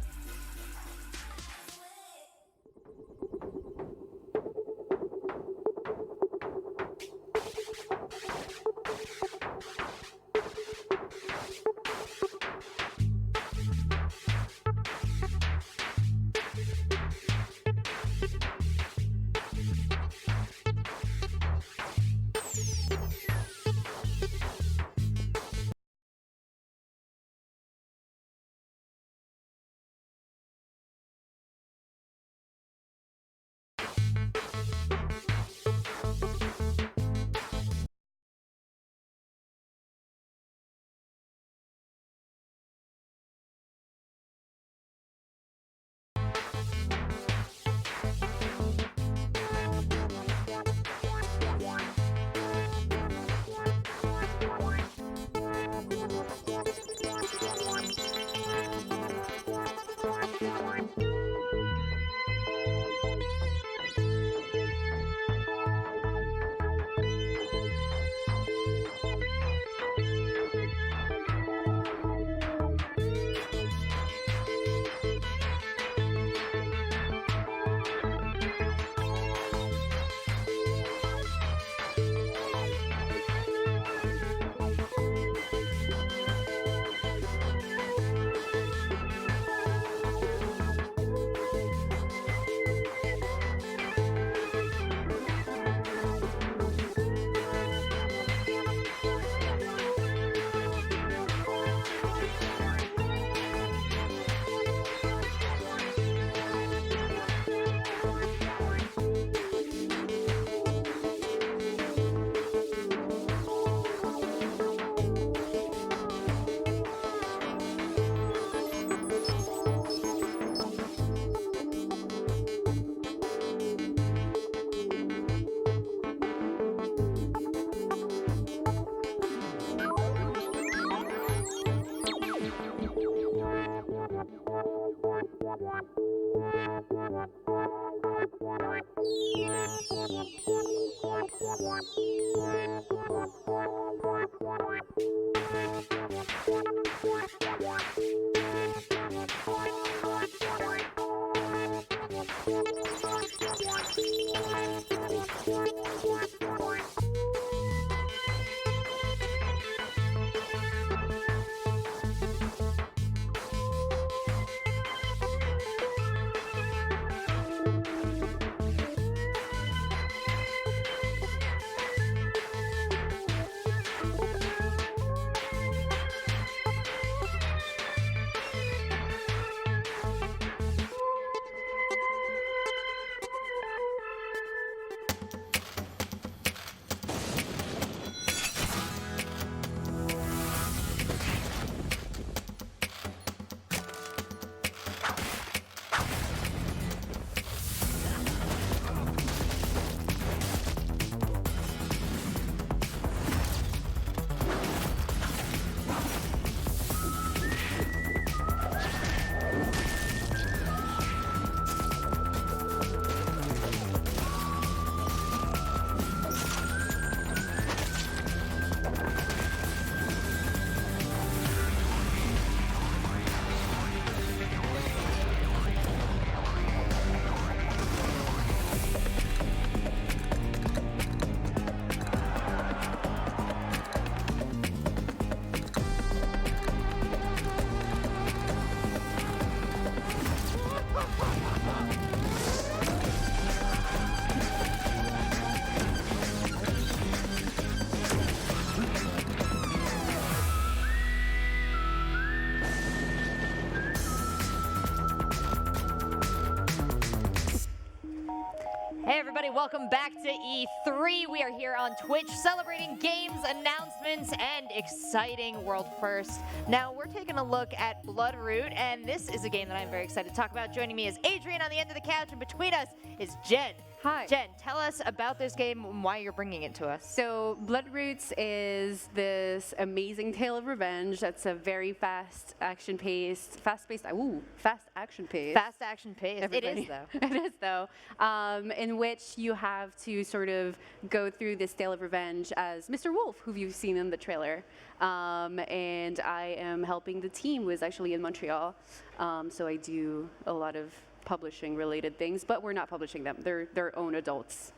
welcome back to E3. We are here on Twitch celebrating games, announcements, and exciting world firsts. Now, we're taking a look at Bloodroot, and this is a game that I'm very excited to talk about. Joining me is Adrian on the end of the couch, and between us is Jen. Hi. Jen, tell us about this game and why you're bringing it to us. So Bloodroots is this amazing tale of revenge that's a very fast action paced. Fast action paced. Fast action paced. Everybody. It is, though. It is, though. In which you have to sort of go through this tale of revenge as Mr. Wolf, who you've seen in the trailer. And I am helping the team who is actually in Montreal. So I do a lot of publishing related things, but we're not publishing them. They're their own adults.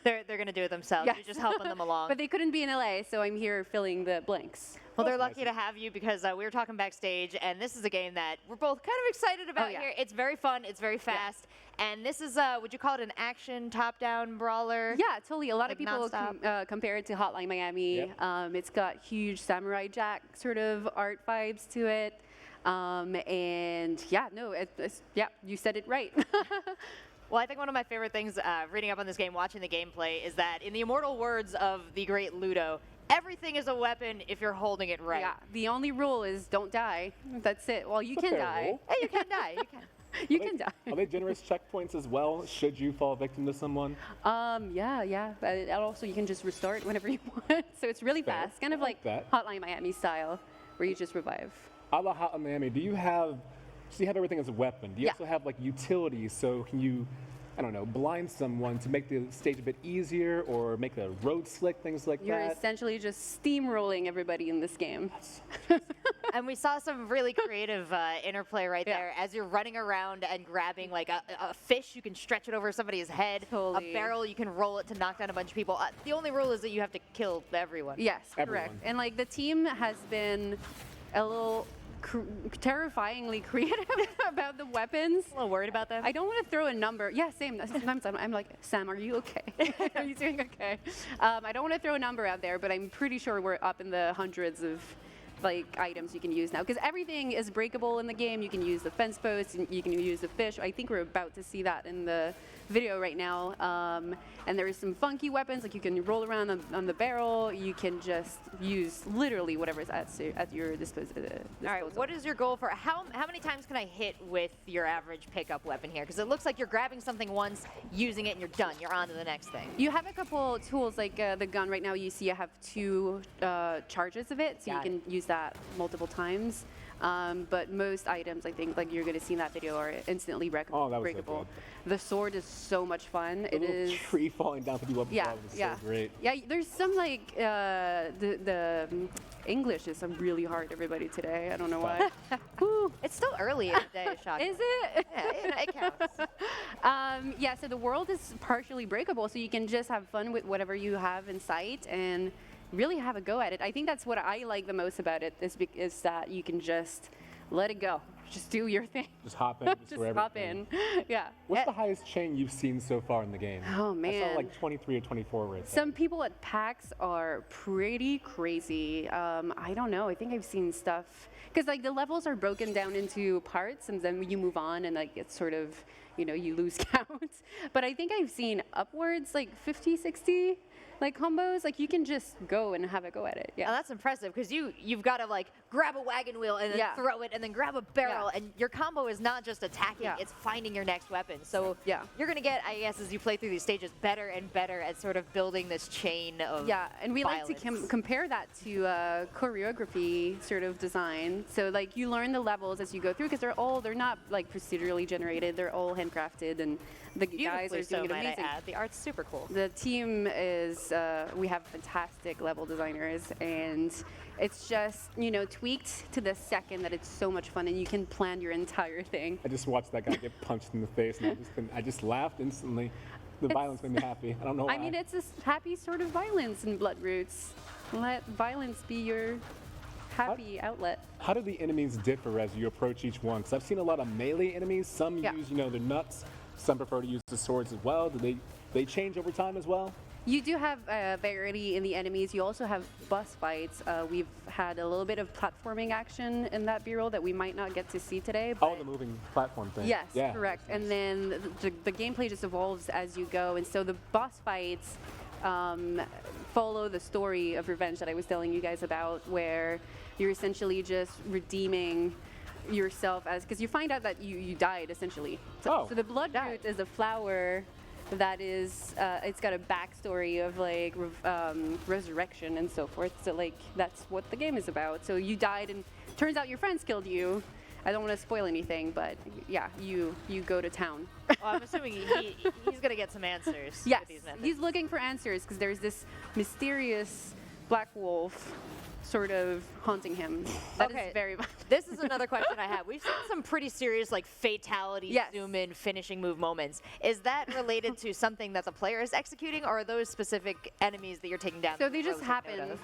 They're going to do it themselves. Yes. You're just helping them along. But they couldn't be in LA, so I'm here filling the blanks. Well, they're lucky to have you because we were talking backstage, and this is a game that we're both kind of excited about here. It's very fun. It's very fast. And this is, would you call it an action top-down brawler? Yeah, totally. A lot of Like people compare it to Hotline Miami. It's got huge Samurai Jack sort of art vibes to it. And yeah, no, you said it right. Well, I think one of my favorite things reading up on this game, watching the gameplay, is that in the immortal words of the great Ludo, everything is a weapon if you're holding it right. Yeah, the only rule is don't die. That's it. Well, you can die. Hey, you can die. You can. You can die. Are they generous checkpoints as well? Should you fall victim to someone? Yeah. And also, you can just restart whenever you want. So it's really fast, kind of like Hotline Miami style, where you just revive. A la Hotline Miami, do you have everything as a weapon? Do you also have like utilities? So can you, I don't know, blind someone to make the stage a bit easier or make the road slick, things like You're that? essentially just steamrolling everybody in this game. And we saw some really creative interplay right there. As you're running around and grabbing like a fish, you can stretch it over somebody's head. Totally. A barrel, you can roll it to knock down a bunch of people. The only rule is that you have to kill everyone. Yes, correct. And like the team has been a little terrifyingly creative about the weapons. A little worried about them. I don't want to throw a number. Yeah, same. Sometimes I'm like, Sam, are you okay? Are you doing okay? I don't want to throw a number out there, but I'm pretty sure we're up in the hundreds of like items you can use now, because everything is breakable in the game. You can use the fence posts, and you can use the fish. I think we're about to see that in the video right now. And there is some funky weapons, like you can roll around on the barrel. You can just use literally whatever's at your disposal. All right, what is your goal for, how many times can I hit with your average pickup weapon here? Because it looks like you're grabbing something once, using it, and you're done. You're on to the next thing. You have a couple tools, like the gun right now, you see I have 2 charges of it, so you can use that multiple times. But most items, I think, like you're going to see in that video, are instantly breakable. So the sword is so much fun. The little tree falling down to people up above is so great. Yeah, there's some like the English is some really hard, everybody, today. I don't know why. It's still early in the day, shocking. Is it? Yeah, it counts. Yeah, so the world is partially breakable, so you can just have fun with whatever you have in sight and really have a go at it. I think that's what I like the most about it, is that you can just let it go. Just do your thing. Just hop in. Just hop in. Yeah. What's the highest chain you've seen so far in the game? Oh, man. I saw like 23 or 24 right there. Some people at PAX are pretty crazy. I don't know. I think I've seen stuff, because like the levels are broken down into parts, and then you move on, and like it's sort of, you lose count. But I think I've seen upwards like 50, 60 like combos. Like you can just go and have a go at it. Yeah. Oh, that's impressive, because you've got to like grab a wagon wheel and then throw it and then grab a barrel, and your combo is not just attacking, it's finding your next weapon. So you're going to get, I guess, as you play through these stages, better and better at sort of building this chain of and we violence. like to compare that to choreography sort of design. So like you learn the levels as you go through, because they're not like procedurally generated, they're all handcrafted, and the guys are doing it amazing. Might I add. The art's super cool. The team is, we have fantastic level designers, and it's just, tweaked to the second that it's so much fun, and you can plan your entire thing. I just watched that guy get punched in the face, and I just laughed instantly. The violence made me happy. I don't know why. I mean, it's this happy sort of violence in Bloodroots. Let violence be your happy outlet. How do the enemies differ as you approach each one? Because I've seen a lot of melee enemies. Some use, their nuts. Some prefer to use the swords as well. Do they change over time as well? You do have variety in the enemies. You also have boss fights. We've had a little bit of platforming action in that B-roll that we might not get to see today. Oh, the moving platform thing. Yes, yeah. correct. And then the gameplay just evolves as you go. And so the boss fights follow the story of revenge that I was telling you guys about, where you're essentially just redeeming yourself as, because you find out that you died essentially. So the bloodroot is a flower that is, it's got a backstory of like resurrection and so forth. So like that's what the game is about. So you died and turns out your friends killed you. I don't want to spoil anything, but yeah, you go to town. Well, I'm assuming he's going to get some answers. Yes, with these methods. he's looking for answers because there's this mysterious black wolf sort of haunting him. That is very violent. This is another question I have. We've seen some pretty serious like fatality zoom in finishing move moments. Is that related to something that the player is executing, or are those specific enemies that you're taking down? So they just happen,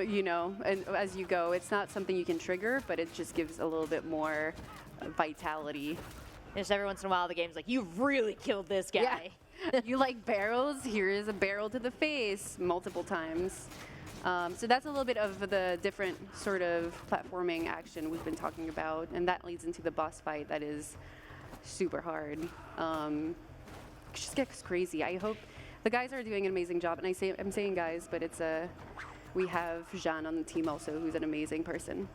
you know, and as you go. It's not something you can trigger, but it just gives a little bit more vitality. Just every once in a while, the game's like, you really killed this guy. Yeah. You like barrels? Here is a barrel to the face multiple times. So that's a little bit of the different sort of platforming action we've been talking about, and that leads into the boss fight that is super hard. It just gets crazy. I hope the guys are doing an amazing job, and I'm saying guys, but it's we have Jeanne on the team also, who's an amazing person.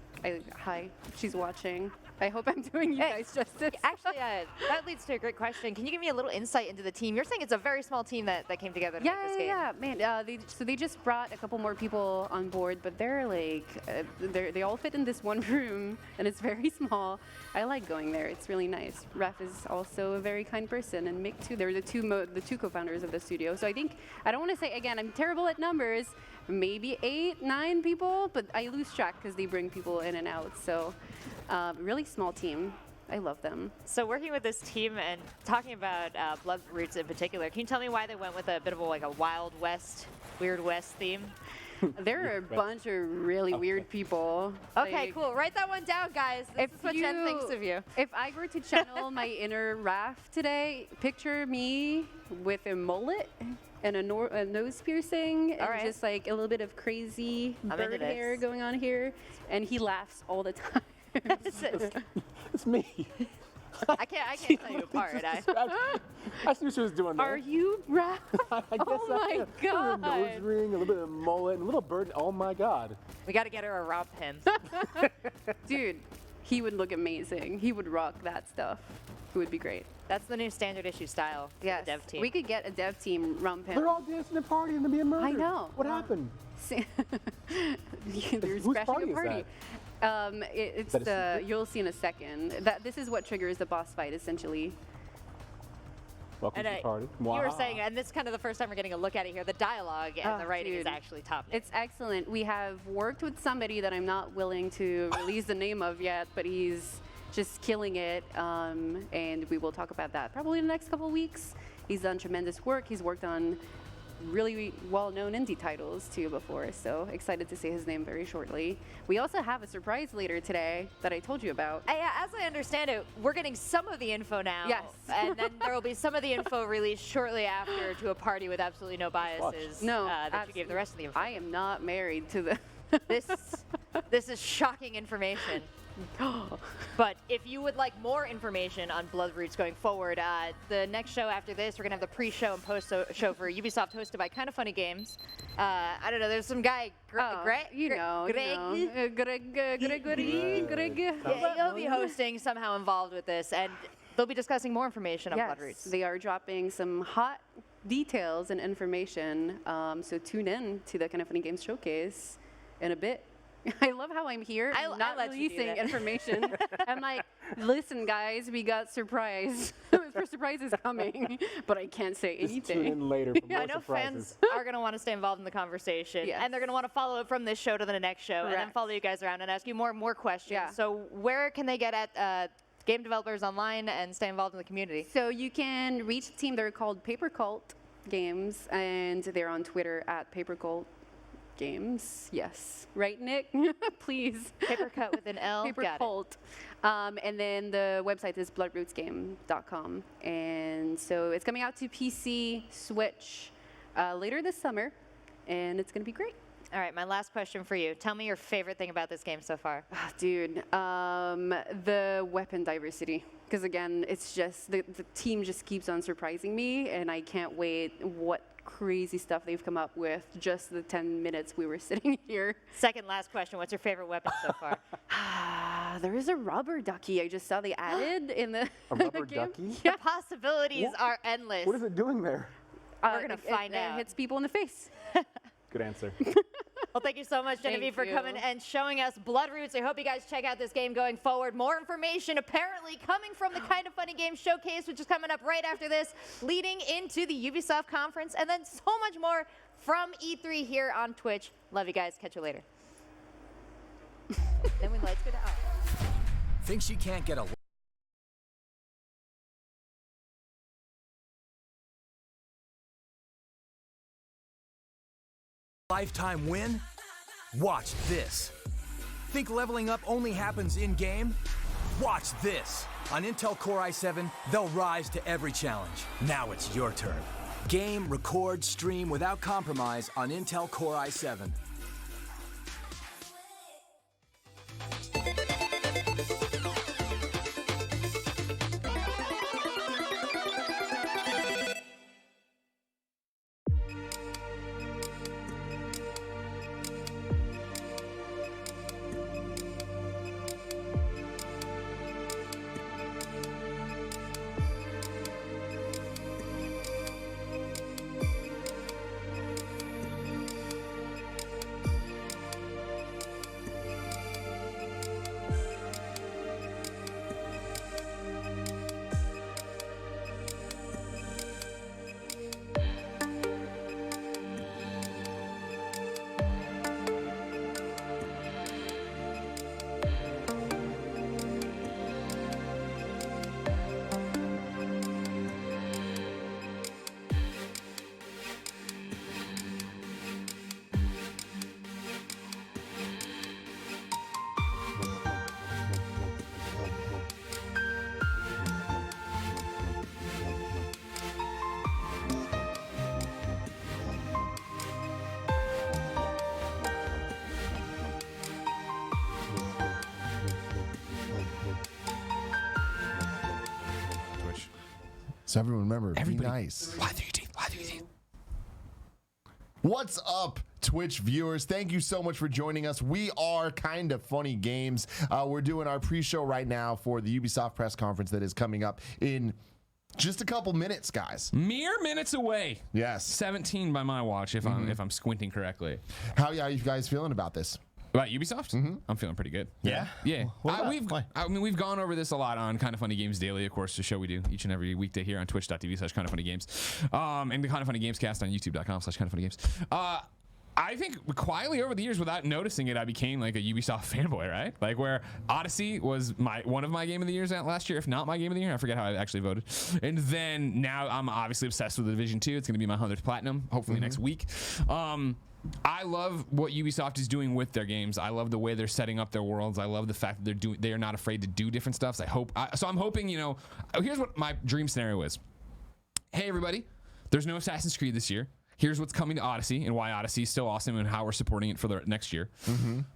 Hi, she's watching. I hope I'm doing you guys justice. Actually, that leads to a great question. Can you give me a little insight into the team? You're saying it's a very small team that came together to make this game. Yeah, man. So they just brought a couple more people on board, but they're like, they all fit in this one room, and it's very small. I like going there. It's really nice. Raf is also a very kind person, and Mick too. They're the two co-founders of the studio. So I don't want to say, again, I'm terrible at numbers, maybe 8, 9 people, but I lose track because they bring people in and out. So really small team. I love them. So working with this team and talking about Bloodroots in particular, can you tell me why they went with a bit of a Wild West, Weird West theme? There are a bunch of really weird people. Okay, cool. Write that one down, guys. This is what Jen thinks of you. If I were to channel my inner Raph today, picture me with a mullet and a nose piercing and just like a little bit of crazy bird hair going on here, and he laughs all the time. It's me. I can't tell you apart. I see what she was doing there. Are you Raph? Oh my God. A nose ring, a little bit of mullet, and a little bird. Oh my God. We got to get her a Rob pin. Dude, he would look amazing. He would rock that stuff. It would be great. That's the new standard issue style for the dev team. We could get a dev team rump him. They're all dancing and partying and being murdered. I know. What happened? They're Whose crashing party a party. It's you'll see in a second. This is what triggers the boss fight, essentially. Welcome to the party. You were saying, and this is kind of the first time we're getting a look at it here, the dialogue and the writing is actually top. It's excellent. We have worked with somebody that I'm not willing to release the name of yet, but he's just killing it, and we will talk about that probably in the next couple of weeks. He's done tremendous work. He's worked on really well-known indie titles too before, so excited to say his name very shortly. We also have a surprise later today that I told you about. As I understand it, we're getting some of the info now. Yes. And then there will be some of the info released shortly after to a party with absolutely no biases. That you gave the rest of the info. I am not married to the... This is shocking information. But if you would like more information on Bloodroots going forward, the next show after this, we're going to have the pre-show and post-show for Ubisoft, hosted by Kinda Funny Games. I don't know, there's some guy, Greg. Greg. He'll be hosting, somehow involved with this, and they'll be discussing more information on Bloodroots. They are dropping some hot details and information, so tune in to the Kinda Funny Games showcase in a bit. I love how I'm here not releasing information. I'm like, listen, guys, we got surprise. Surprise is coming, but I can't say anything. Just tune in later for more I know surprises. fans are going to want to stay involved in the conversation, and they're going to want to follow it from this show to the next show, and then follow you guys around and ask you more and more questions. Yeah. So where can they get at game developers online and stay involved in the community? So you can reach the team. They're called Paper Cult Games, and they're on Twitter at Paper Cult Games. Yes. Right, Nick? Please. Paper Cut with an L. Paper Cult. And then the website is bloodrootsgame.com. And so it's coming out to PC, Switch, later this summer, and it's going to be great. All right, my last question for you. Tell me your favorite thing about this game so far. Dude, the weapon diversity. Because again, it's just, the team just keeps on surprising me, and I can't wait what crazy stuff they've come up with just the 10 minutes we were sitting here. Second last question, what's your favorite weapon so far? There is a rubber ducky I just saw they added in the A rubber ducky? The possibilities are endless. What is it doing there? We're going to find out. It hits people in the face. Good answer. Well, thank you so much, Genevieve, for coming and showing us Bloodroots. I hope you guys check out this game going forward. More information apparently coming from the Kind of Funny Games Showcase, which is coming up right after this, leading into the Ubisoft conference, and then so much more from E3 here on Twitch. Love you guys. Catch you later. Then we lights go to Think she can't get a lifetime win? Watch this. Think leveling up only happens in-game? Watch this. On Intel Core i7, they'll rise to every challenge. Now it's your turn. Game, record, stream without compromise on Intel Core i7. So everyone remember, be nice. Lie through your teeth. Lie through your teeth. What's up, Twitch viewers? Thank you so much for joining us. We are Kind of Funny Games. We're doing our pre-show right now for the Ubisoft press conference that is coming up in just a couple minutes, guys. Mere minutes away. Yes. 17 by my watch, if I'm squinting correctly. How are you guys feeling about this? About Ubisoft? I'm feeling pretty good. Yeah? Yeah. What We've gone over this a lot on Kind of Funny Games Daily, of course, the show we do each and every weekday here on twitch.tv/kindoffunnygames. And the Kind of Funny Games cast on youtube.com/kindoffunnygames. I think quietly over the years, without noticing it, I became like a Ubisoft fanboy, right? Like where Odyssey was one of my game of the years last year, if not my game of the year. I forget how I actually voted. And then now I'm obviously obsessed with the Division 2. It's going to be my 100th platinum, hopefully next week. I love what Ubisoft is doing with their games. I love the way they're setting up their worlds. I love the fact that they are not afraid to do different stuff. So I'm hoping, here's what my dream scenario is. Hey everybody, there's no Assassin's Creed this year. Here's what's coming to Odyssey and why Odyssey is so awesome and how we're supporting it for the next year.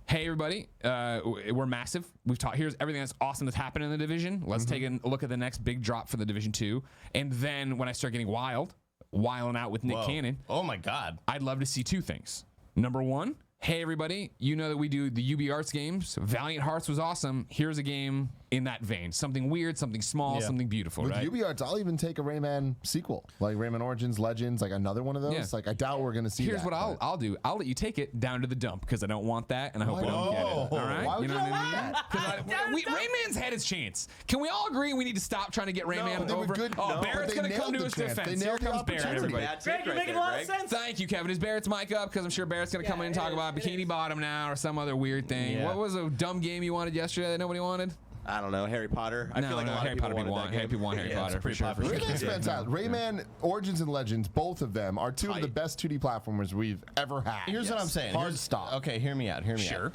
Hey everybody, we're massive. Here's everything that's awesome that's happened in the Division. Let's take a look at the next big drop for the Division 2. And then when I start getting wilding out with Nick Cannon. Oh my God. I'd love to see two things. Number one, hey everybody, you know that we do the UB Arts games. Valiant Hearts was awesome. Here's a game in that vein. Something weird, something small, something beautiful, With right? UB Arts, I'll even take a Rayman sequel, like Rayman Origins, Legends, like another one of those. Yeah. Like I doubt we're gonna see Here's that. what I'll do. I'll let you take it down to the dump because I don't want that, and I hope you don't get it. All right? Why would you know you what want I mean? Rayman's had his chance. Can we all agree we need to stop trying to get Rayman they were over? good. Oh, No, Barrett's but they gonna come to nailed his the chance. defense. They Here nailed the comes Barrett, opportunity. everybody. Greg, you're making a lot of sense. Thank you, Kevin. Is Barrett's mic up? Because I'm sure Barrett's gonna come in and talk about Bikini Bottom now or some other weird thing. Yeah. What was a dumb game you wanted yesterday that nobody wanted? I don't know, Harry Potter. I feel like a lot Harry of people Potter wanted that game. people want Harry Potter for sure. Rayman's fantastic. Rayman Origins and Legends, both of them are two of the best 2D platformers we've ever had. Here's what I'm saying. Hard stop. Okay, hear me out.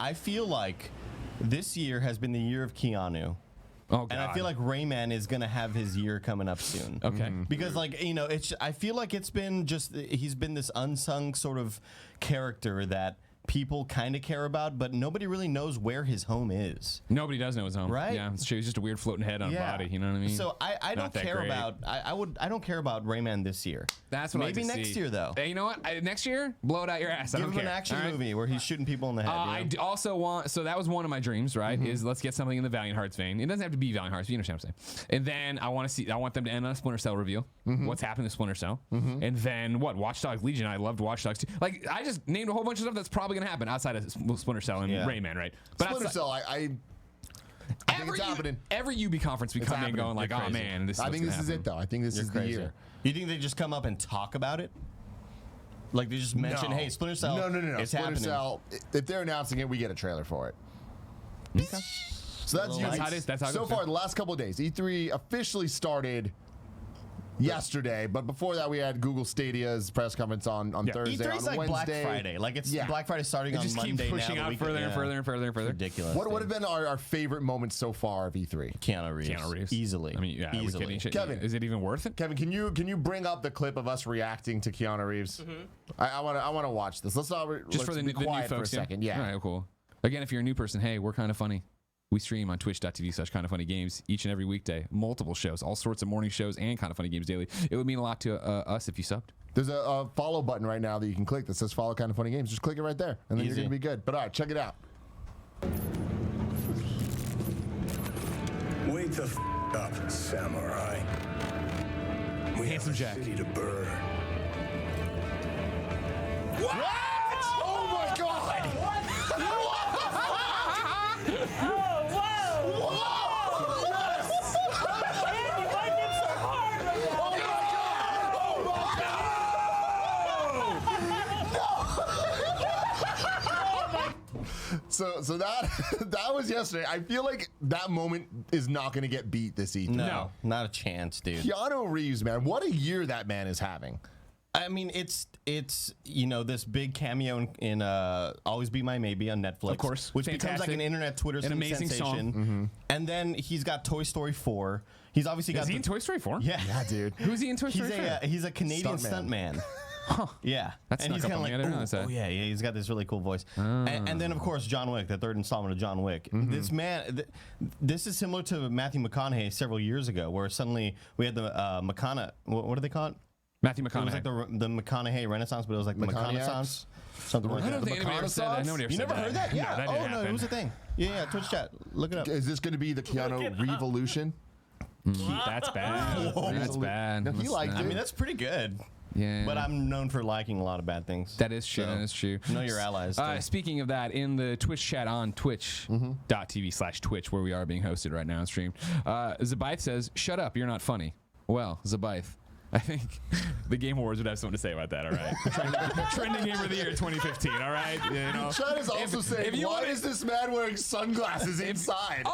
I feel like this year has been the year of Keanu. Oh, and I God. feel like Rayman is gonna have his year coming up soon. Okay. Because like I feel like he's been this unsung sort of character that people kind of care about, but nobody really knows where his home is. Nobody does know his home. Right? Yeah, it's true. He's just a weird floating head on a body. You know what I mean? So I don't care about I don't care about Rayman this year. That's what maybe I like to next see. year though. Hey, you know what? Next year, blow it out your ass. I Give don't him care. an action All right? movie where he's shooting people in the head. I also want, so that was one of my dreams, right? Is let's get something in the Valiant Hearts vein. It doesn't have to be Valiant Hearts, but you understand what I'm saying. And then I want them to end on a Splinter Cell reveal. What's happened to Splinter Cell? And then what? Watch Dogs Legion. I loved Watch Dogs 2. Like, I just named a whole bunch of stuff that's probably gonna happen outside of Splinter Cell and Rayman, right? But Splinter Cell, I think it's happening. Every UB conference we come in going like, oh man, this is I think this is it though. I think this is the year. You think they just come up and talk about it? Like they just mention, hey, Splinter Cell. No. It's Splinter happening. Cell. If they're announcing it, we get a trailer for it. Okay. So that's how it is. That's how it so goes, far, yeah. the last couple of days, E3 officially started yesterday, but before that, we had Google Stadia's press conference on Thursday. E3's on like Black Wednesday. Friday. Like it's Black Friday starting It on just Monday keeps pushing now. out further and further and further and further. Ridiculous. What have been our favorite moments so far of E3? Keanu Reeves. Easily. I mean, yeah, easily. Kevin, is it even worth it? Kevin, can you bring up the clip of us reacting to Keanu Reeves? I want to watch this. Let's for the be new quiet folks for a second. Yeah. All right, cool. Again, if you're a new person, hey, we're kind of funny. We stream on twitch.tv/kindoffunnygames each and every weekday. Multiple shows, all sorts of morning shows and Kind of Funny Games daily. It would mean a lot to us if you subbed. There's a follow button right now that you can click that says follow Kind of Funny Games. Just click it right there, and then you're going to be good. But all right, check it out. Wake the up, samurai. We have a city to burn. What? Oh my God! So that was yesterday. I feel like that moment is not going to get beat this E3. No, not a chance, dude. Keanu Reeves, man, what a year that man is having. I mean, it's this big cameo in Always Be My Maybe on Netflix, of course, which becomes like an internet Twitter an amazing sensation. song. And then he's got Toy Story 4. He's obviously got. Is he in Toy Story 4? Yeah, dude. Who's he in Toy Story 4? He's a Canadian stuntman. Huh. Yeah, That's and not he's kind of like, I didn't realize that. oh yeah, he's got this really cool voice. And then of course John Wick, the third installment of John Wick. This man, this is similar to Matthew McConaughey several years ago, where suddenly we had the what do they call it? Matthew McConaughey. It was like the McConaughey Renaissance, but it was like the McConaughey. Something like I that. don't think anybody ever said that. Nobody ever You said never heard that? No, Yeah. that didn't happen. It was a thing. Yeah, Twitch chat. Look it up. Is this going to be the Keanu Revolution? That's bad. That's bad. No, he liked it. I mean, that's pretty good. Yeah. But I'm known for liking a lot of bad things. That is true. So, that is true. Know your allies. Too. Speaking of that, in the Twitch chat on twitch.tv/Twitch, where we are being hosted right now and streamed, Zabaith says, "Shut up, you're not funny." Well, Zabaith, I think the Game Awards would have something to say about that, all right? Trending Game of the Year 2015, all right? You know? Chad is also saying, why is this man wearing sunglasses inside?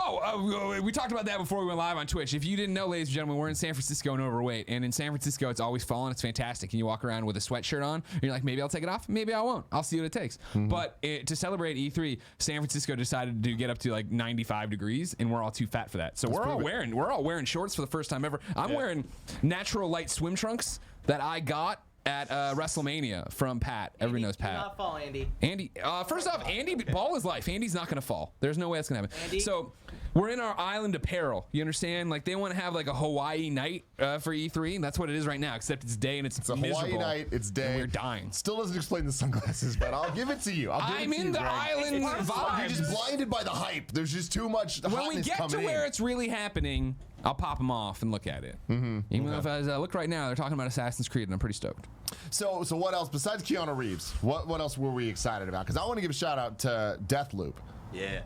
We talked about that before we went live on Twitch. If you didn't know, ladies and gentlemen, we're in San Francisco and overweight. And in San Francisco, it's always falling. It's fantastic. And you walk around with a sweatshirt on, and you're like, maybe I'll take it off. Maybe I won't. I'll see what it takes. But to celebrate E3, San Francisco decided to get up to like 95 degrees, and we're all too fat for that. So we're all wearing shorts for the first time ever. I'm wearing natural light swim trunks that I got at WrestleMania from Pat. Everybody knows Pat. Do not fall, Andy. Andy, first off, Andy, ball is life. Andy's not going to fall. There's no way that's going to happen. Andy? So we're in our island apparel. You understand? Like they want to have like a Hawaii night for E3, and that's what it is right now. Except it's day and it's a miserable. Hawaii night. It's day. And we're dying. Still doesn't explain the sunglasses, but I'll give it to you. I'm in the island vibe. You're just blinded by the hype. There's just too much hotness when we get to where it's really happening, I'll pop them off and look at it. Even though if I look right now, they're talking about Assassin's Creed, and I'm pretty stoked. So what else besides Keanu Reeves? What else were we excited about? Because I want to give a shout out to Deathloop. Yeah.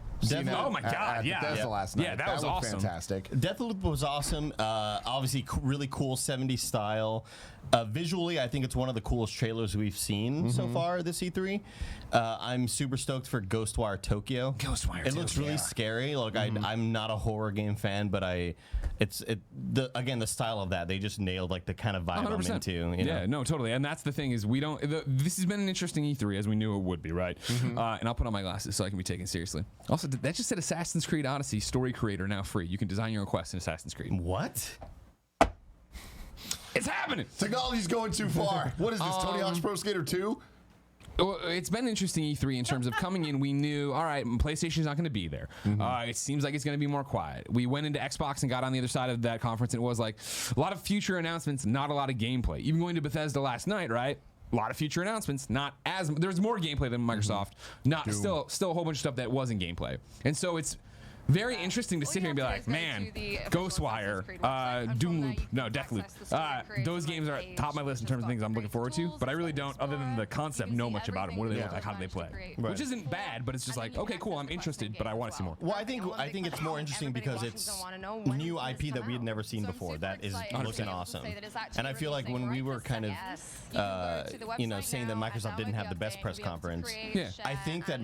Oh my God! Yeah. Bethesda last night. Yeah, that was awesome. Fantastic. Deathloop was awesome. Obviously, really cool 70s style. Visually, I think it's one of the coolest trailers we've seen so far this E3. I'm super stoked for Ghostwire Tokyo. Ghostwire It looks really scary. Like I'm not a horror game fan, but again, the style of that, they just nailed like the kind of vibe 100%. I'm into. You know? Yeah, no, totally. And that's the thing is this has been an interesting E3 as we knew it would be, right? And I'll put on my glasses so I can be taken seriously. Also, that just said Assassin's Creed Odyssey story creator now free. You can design your own quest in Assassin's Creed. What? It's happening. Technology's going too far. What is this, Tony Hawk's Pro Skater 2? Well, it's been an interesting E3 in terms of coming in. We knew, all right, PlayStation's not going to be there. It seems like it's going to be more quiet. We went into Xbox and got on the other side of that conference, and it was like a lot of future announcements, not a lot of gameplay. Even going to Bethesda last night, right? A lot of future announcements, there's more gameplay than Microsoft. Still a whole bunch of stuff that wasn't gameplay. And so it's very interesting to sit here and be like, man, Ghostwire, Doomloop, no, Deathloop. Those games are top of my list in terms of things I'm looking forward to, but I really don't, other than the concept, know much about them. What do they look like? How do they play? Right. Which isn't bad, but it's just like, okay, cool, I'm interested, but I want to see more. Well, I think it's more interesting because it's new IP that we had never seen before. That is looking awesome. And I feel like when we were kind of, saying that Microsoft didn't have the best press conference, I think that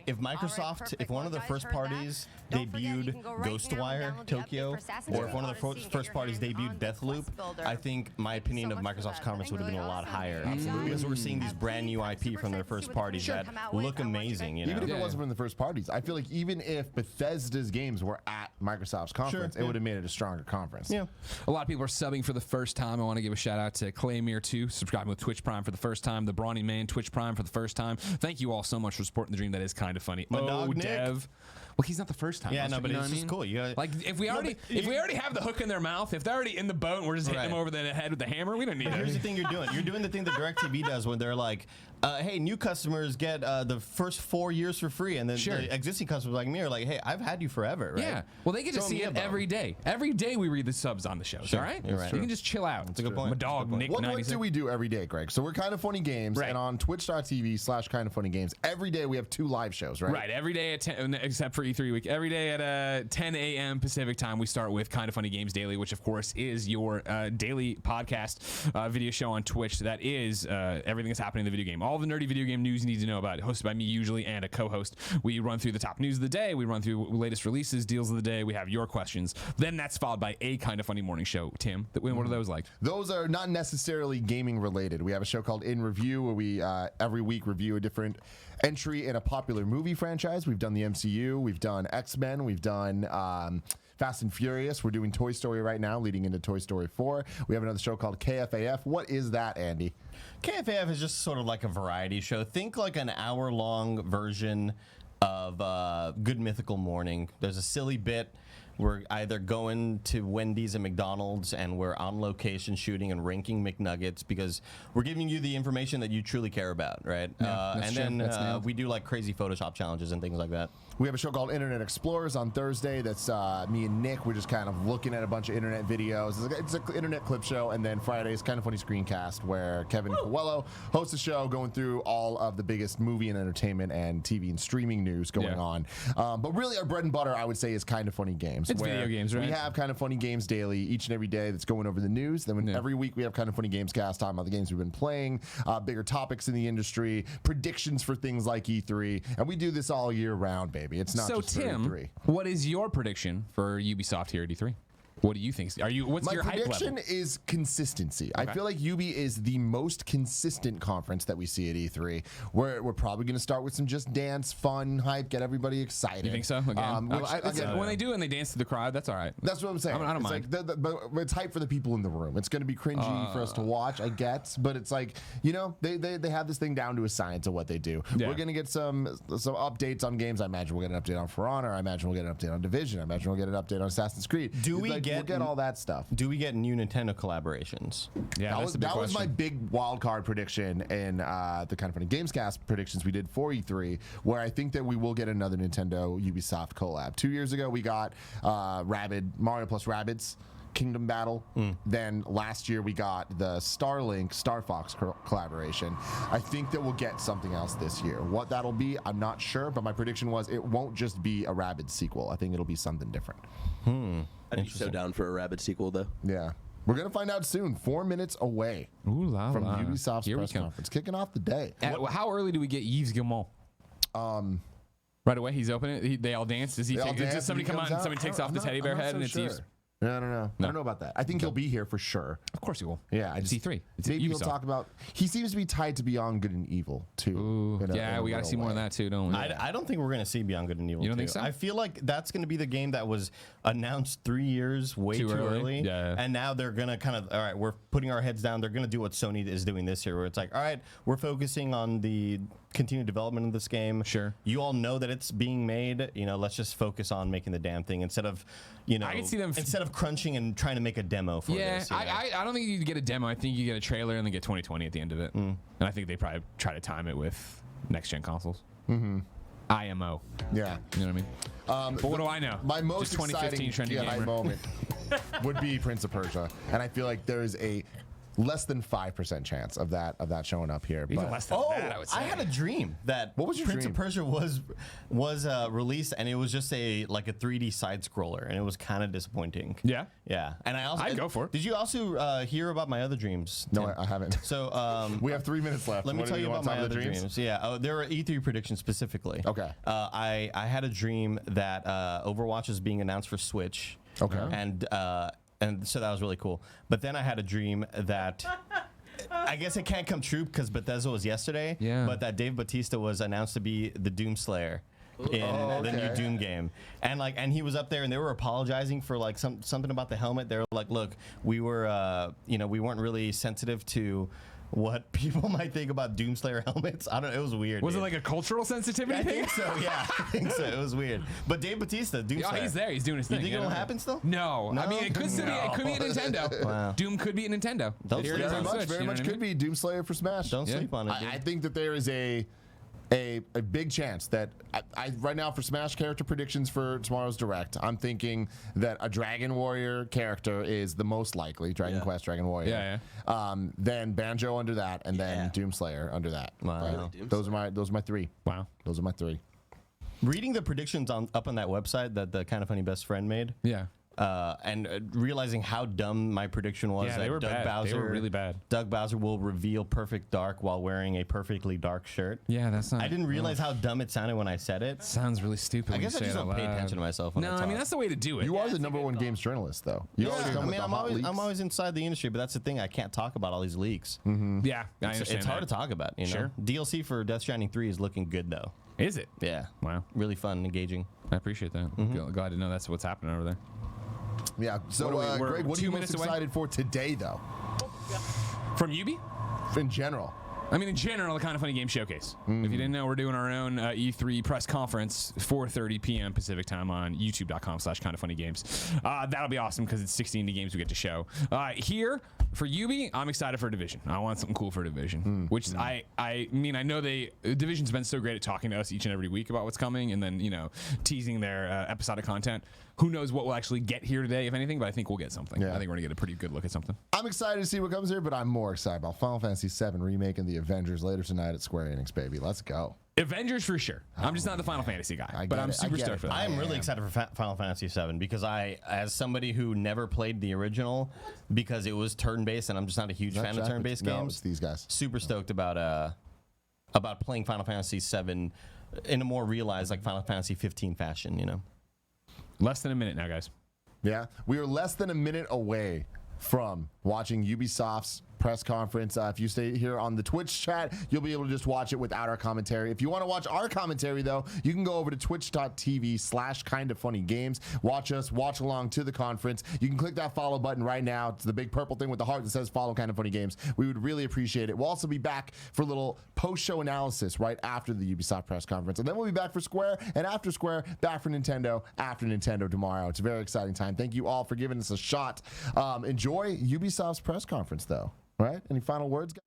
if one of the first parties debuted Ghostwire Tokyo, or if one of the first parties debuted Deathloop, I think my opinion of Microsoft's conference would have been a lot higher. Because we're seeing these brand new IP from their first parties that look amazing. You know? Even if it wasn't from the first parties, I feel like even if Bethesda's games were at Microsoft's conference, it would have made it a stronger conference. Yeah. A lot of people are subbing for the first time. I want to give a shout out to Claymere2, subscribing with Twitch Prime for the first time. The Brawny Man, Twitch Prime for the first time. Thank you all so much for supporting the dream. That is kind of funny. My dog, Nick. Dev. Well, he's not the first time. Yeah, no, but it's just cool. You gotta, like if we already have the hook in their mouth, if they're already in the boat and we're just hitting them over the head with the hammer, we don't need it. Here's the thing you're doing. You're doing the thing that DirecTV does when they're like, hey, new customers get the first 4 years for free, and then the existing customers like me are like, hey, I've had you forever, right? Yeah. Well, they get to see it every day. Every day we read the subs on the show. All right. You're right. You can just chill out. That's a good point. My dog Nick. What do we do every day, Greg? So we're Kind of Funny Games, and on Twitch.tv/Kind of Funny Games, every day we have 2 live shows, right? Right. Every day at 10, except for E3 week. Every day at 10 a.m. Pacific time, we start with Kind of Funny Games Daily, which of course is your daily podcast video show on Twitch. That is everything that's happening in the video game. All the nerdy video game news you need to know about it. Hosted by me usually and a co-host. We run through the top news of the day. We run through latest releases, deals of the day. We have your questions. Then that's followed by a Kind of Funny morning show. Tim, what are those like? Those are not necessarily gaming related. We have a show called In Review where we every week review a different entry in a popular movie franchise. We've done the MCU. We've done X-Men. We've done Fast and Furious. We're doing Toy Story right now, leading into Toy Story 4. We have another show called KFAF. What is that, Andy? KFAF is just sort of like a variety show. Think like an hour-long version of Good Mythical Morning. There's a silly bit. We're either going to Wendy's and McDonald's and we're on location shooting and ranking McNuggets because we're giving you the information that you truly care about, right? Yeah, and then we do like crazy Photoshop challenges and things like that. We have a show called Internet Explorers on Thursday. That's me and Nick. We're just kind of looking at a bunch of internet videos. It's an internet clip show. And then Friday's Kind of Funny Screencast where Kevin Coelho hosts a show going through all of the biggest movie and entertainment and TV and streaming news going on. But really our bread and butter, I would say, is Kind of Funny Games. It's video games, right? We have Kind of Funny Games daily each and every day that's going over the news. Then every week we have Kind of Funny Games cast talking about the games we've been playing, bigger topics in the industry, predictions for things like E3. And we do this all year round, baby. It's not just Tim, E3. what is your prediction for Ubisoft here at E3? What do you think? What's your hype level? My prediction is consistency. Okay. I feel like Ubi is the most consistent conference that we see at E3. We're probably going to start with some just dance, fun, hype, get everybody excited. You think so? Again? When they do and they dance to the crowd, that's all right. That's what I'm saying. I don't mind. But it's hype for the people in the room. It's going to be cringy for us to watch, I guess. But it's like, they have this thing down to a science of what they do. Yeah. We're going to get some updates on games. I imagine we'll get an update on For Honor. I imagine we'll get an update on Division. I imagine we'll get an update on Assassin's Creed. We'll get all that stuff. Do we get new Nintendo collaborations? Yeah, that was my big wild card prediction in the Kind of Funny Gamescast predictions we did for E3, where I think that we will get another Nintendo Ubisoft collab. 2 years ago, we got Mario plus Rabbids Kingdom Battle. Then last year we got the Starlink Star Fox collaboration. I think that we'll get something else this year. What that'll be, I'm not sure, but my prediction was it won't just be a Rabbids sequel. I think it'll be something different. I'd be so down for a Rabbids sequel, though. Yeah. We're going to find out soon. 4 minutes away Ooh la from la. Ubisoft's Here we press come. conference, kicking off the day. How early do we get Yves Guillemot? Right away, he's opening. They all dance. Does he? Does somebody come out and somebody takes off the teddy bear head and it's Yves? No, I don't know about that. I think he'll be here for sure. Of course he will. Yeah, I just E3. It's maybe he'll Ubisoft. talk about. He seems to be tied to Beyond Good and Evil too. Yeah, we got to see more of that too, don't we? I don't think we're going to see Beyond Good and Evil. You don't 2. think so? I feel like that's going to be the game that was announced 3 years way too early. Yeah. And now they're going to kind of, all right, we're putting our heads down. They're going to do what Sony is doing this year, where it's like, all right, we're focusing on the continued development of this game. Sure. You all know that it's being made. Let's just focus on making the damn thing instead of, I can see them instead of crunching and trying to make a demo for this. I don't think you get a demo. I think you get a trailer and then get 2020 at the end of it. And I think they probably try to time it with next-gen consoles. Mm-hmm. IMO. Yeah. You know what I mean? But what do I know? My most Just 2015 exciting trendy gamer. moment would be Prince of Persia, and I feel like there is a less than 5% chance of that showing up here. Even less than that, I would say. I had a dream that What was your Prince dream? of Persia was released, and it was just a 3D side scroller, and it was kind of disappointing. Yeah, yeah. And I also I'd go for it. Did you also hear about my other dreams? No, Tim? I haven't. So we have 3 minutes left. Let me What tell do you want about to my talk other dreams. Yeah, there were E3 predictions specifically. Okay. I had a dream that Overwatch is being announced for Switch. Okay. And so that was really cool. But then I had a dream that. I guess it can't come true because Bethesda was yesterday. Yeah. But that Dave Bautista was announced to be the Doom Slayer in the new Doom game, and he was up there, and they were apologizing for something about the helmet. They were like, "Look, we were we weren't really sensitive to what people might think about Doomslayer helmets." I don't know. It was weird. Was dude. it like a cultural sensitivity I thing? think so. Yeah, I think so. It was weird. But Dave Bautista, Doomslayer. Oh, he's there. He's doing his thing. You think Yeah, it'll no. happen still? No. I No? mean, it could still be. It could be a Nintendo. Wow. Doom could be a Nintendo. Don't Here it is sleep on on it. Switch, Very you know much what I could mean? be Doomslayer for Smash. Don't sleep on it. I think that there is a big chance that I right now for Smash character predictions for tomorrow's Direct, I'm thinking that a Dragon Warrior character is the most likely, Dragon Quest Dragon Warrior. Yeah. Then Banjo under that, and then Doomslayer under that. Wow. Right? Those are my 3. Wow. Those are my 3. Reading the predictions up on that website that the Kind of Funny best friend made. Yeah. And realizing how dumb my prediction was. Yeah, that they were Doug bad. Bowser, They were really bad. Doug Bowser will reveal perfect dark while wearing a perfectly dark shirt. Yeah, that's not. I didn't realize how dumb it sounded when I said it. Sounds really stupid. I when guess you I say just it don't out pay loud. attention to myself when No, I talk. I mean that's the way to do it. You are the #1 games journalist, though. You always come I with mean, the I'm hot always, leaks. I'm always inside the industry, but that's the thing. I can't talk about all these leaks. Yeah, I understand. It's hard that. to talk about. You know, Sure. DLC for Death Stranding 3 is looking good though. Is it? Yeah. Wow. Really fun, and engaging. I appreciate that. Glad to know that's what's happening over there. Yeah. So, What are we- we're Greg, what are 2 you most minutes away? excited for today, though? From Ubi? In general. I mean, in general, the Kind of Funny Game Showcase. If you didn't know, we're doing our own E3 press conference, 4:30 p.m. Pacific time on youtube.com/kindoffunnygames. That'll be awesome because it's 16 games we get to show. Here, for Ubi, I'm excited for Division. I want something cool for Division, which is, I mean, I know Division's been so great at talking to us each and every week about what's coming and then, teasing their episodic content. Who knows what we'll actually get here today, if anything, but I think we'll get something. Yeah. I think we're going to get a pretty good look at something. I'm excited to see what comes here, but I'm more excited about Final Fantasy VII Remake and the Avengers later tonight at Square Enix, baby. Let's go. Avengers for sure. I'm just not the Final Fantasy guy, but I'm super stoked for that. I am really excited for Final Fantasy VII because as somebody who never played the original because it was turn-based, and I'm just not a huge fan of turn-based games. No, it's these guys. Super stoked about playing Final Fantasy VII in a more realized, like Final Fantasy 15 fashion. Less than a minute now, guys. Yeah, we are less than a minute away from watching Ubisoft's press conference. If you stay here on the Twitch chat, you'll be able to just watch it without our commentary. If you want to watch our commentary, though, you can go over to twitch.tv/kindoffunnygames. Watch us, watch along to the conference. You can click that follow button right now. It's the big purple thing with the heart that says follow Kind of Funny Games. We would really appreciate it. We'll also be back for a little post-show analysis right after the Ubisoft press conference. And then we'll be back for Square, and after Square, back for Nintendo, after Nintendo tomorrow. It's a very exciting time. Thank you all for giving us a shot. Enjoy Ubisoft's press conference, though. All right? Any final words, guys?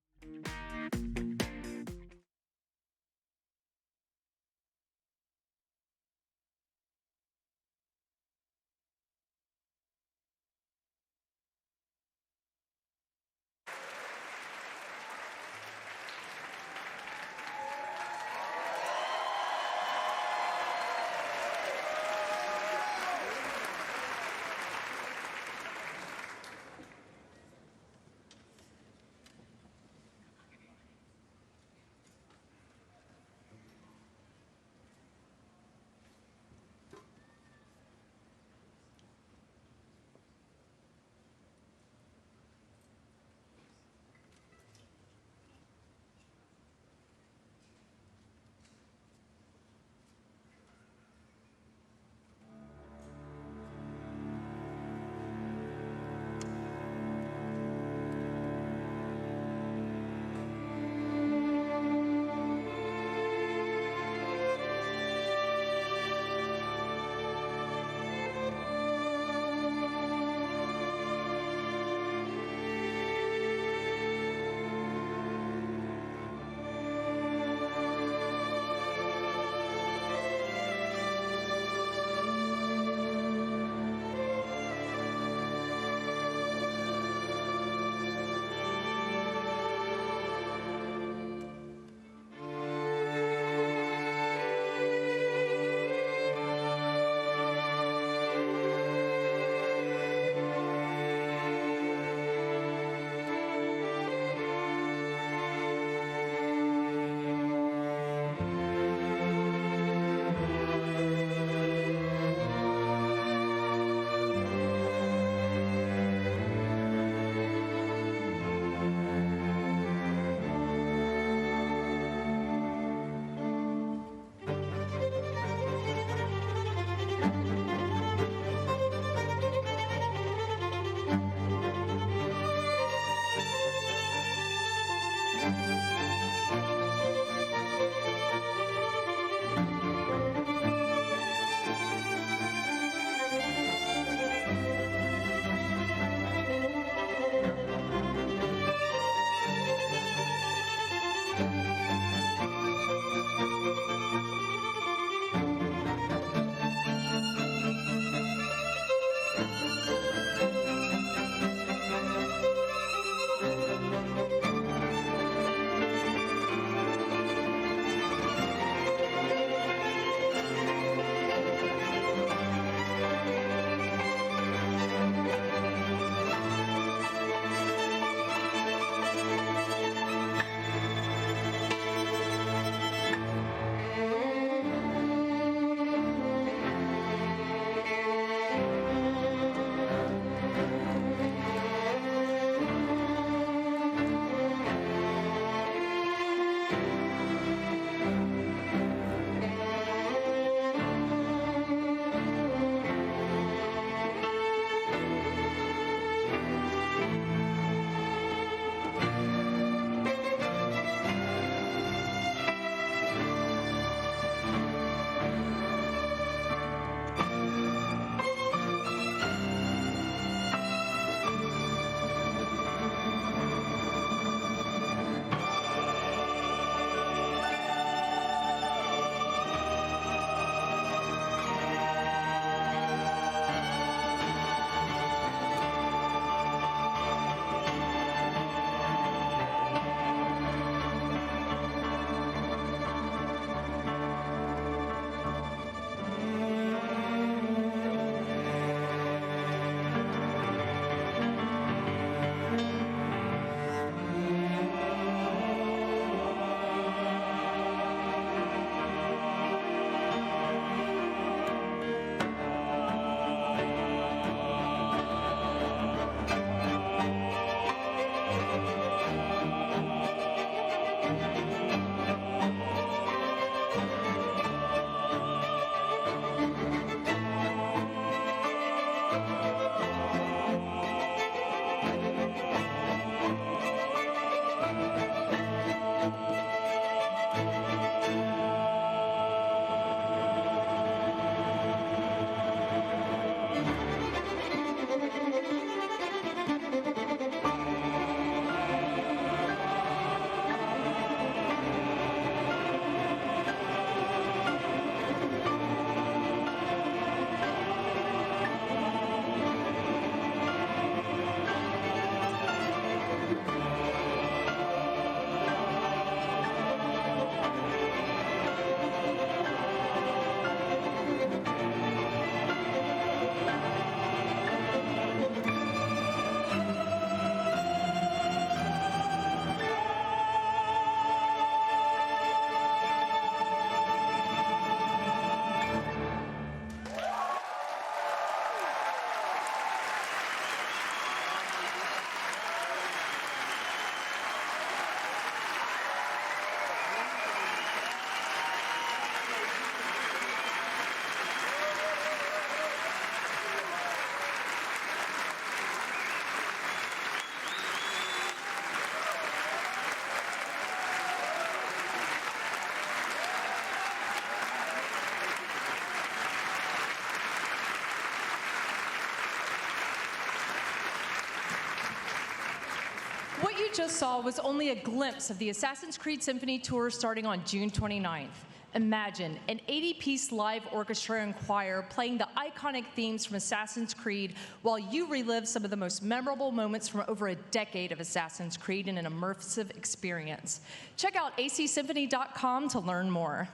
just saw was only a glimpse of the Assassin's Creed Symphony Tour starting on June 29th. Imagine an 80-piece live orchestra and choir playing the iconic themes from Assassin's Creed while you relive some of the most memorable moments from over a decade of Assassin's Creed in an immersive experience. Check out acsymphony.com to learn more.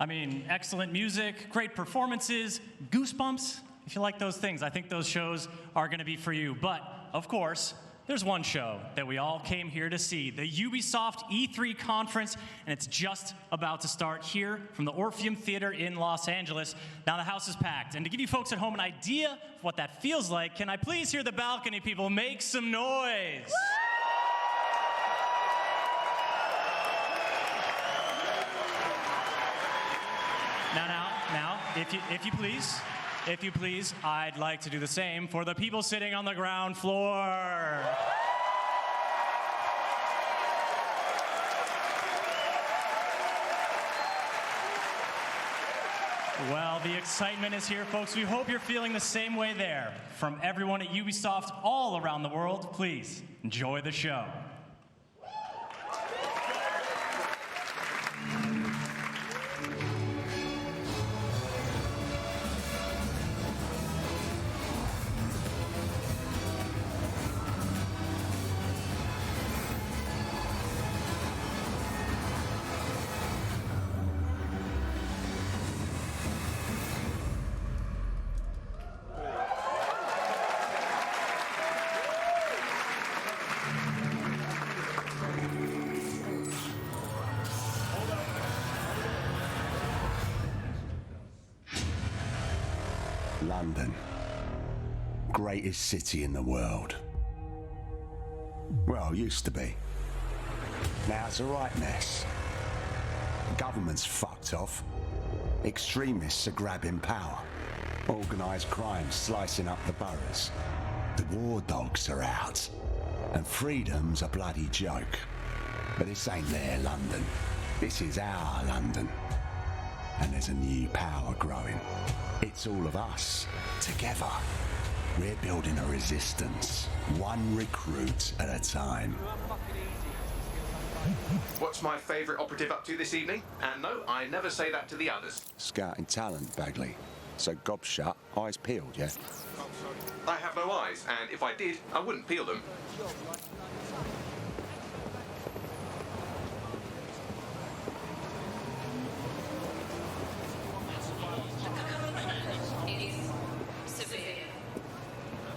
I mean, excellent music, great performances, goosebumps. If you like those things, I think those shows are going to be for you. But, of course, there's one show that we all came here to see, the Ubisoft E3 conference, and it's just about to start here from the Orpheum Theater in Los Angeles. Now the house is packed, and to give you folks at home an idea of what that feels like, can I please hear the balcony people make some noise? Now, if you please, I'd like to do the same for the people sitting on the ground floor. Well, the excitement is here, folks. We hope you're feeling the same way there. From everyone at Ubisoft all around the world, please enjoy the show. London, greatest city in the world. Well, used to be. Now it's a right mess. The government's fucked off. Extremists are grabbing power. Organised crime slicing up the boroughs. The war dogs are out. And freedom's a bloody joke. But this ain't their London. This is our London. And there's a new power growing. It's all of us, together. We're building a resistance, one recruit at a time. What's my favourite operative up to this evening? And no, I never say that to the others. Scouting talent, Bagley. So gob shut, eyes peeled, yeah? I have no eyes, and if I did, I wouldn't peel them.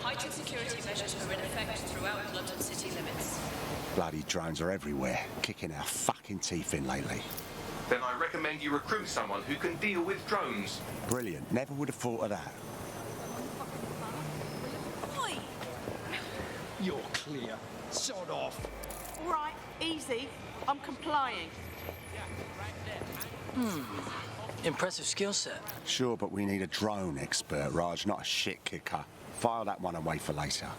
Heightened security measures are in effect throughout London city limits. Bloody drones are everywhere, kicking our fucking teeth in lately. Then I recommend you recruit someone who can deal with drones. Brilliant, never would have thought of that. Oi! You're clear. Sod off. All right, easy. I'm complying. Impressive skill set. Sure, but we need a drone expert, Raj, not a shit kicker. File that one away for later. Are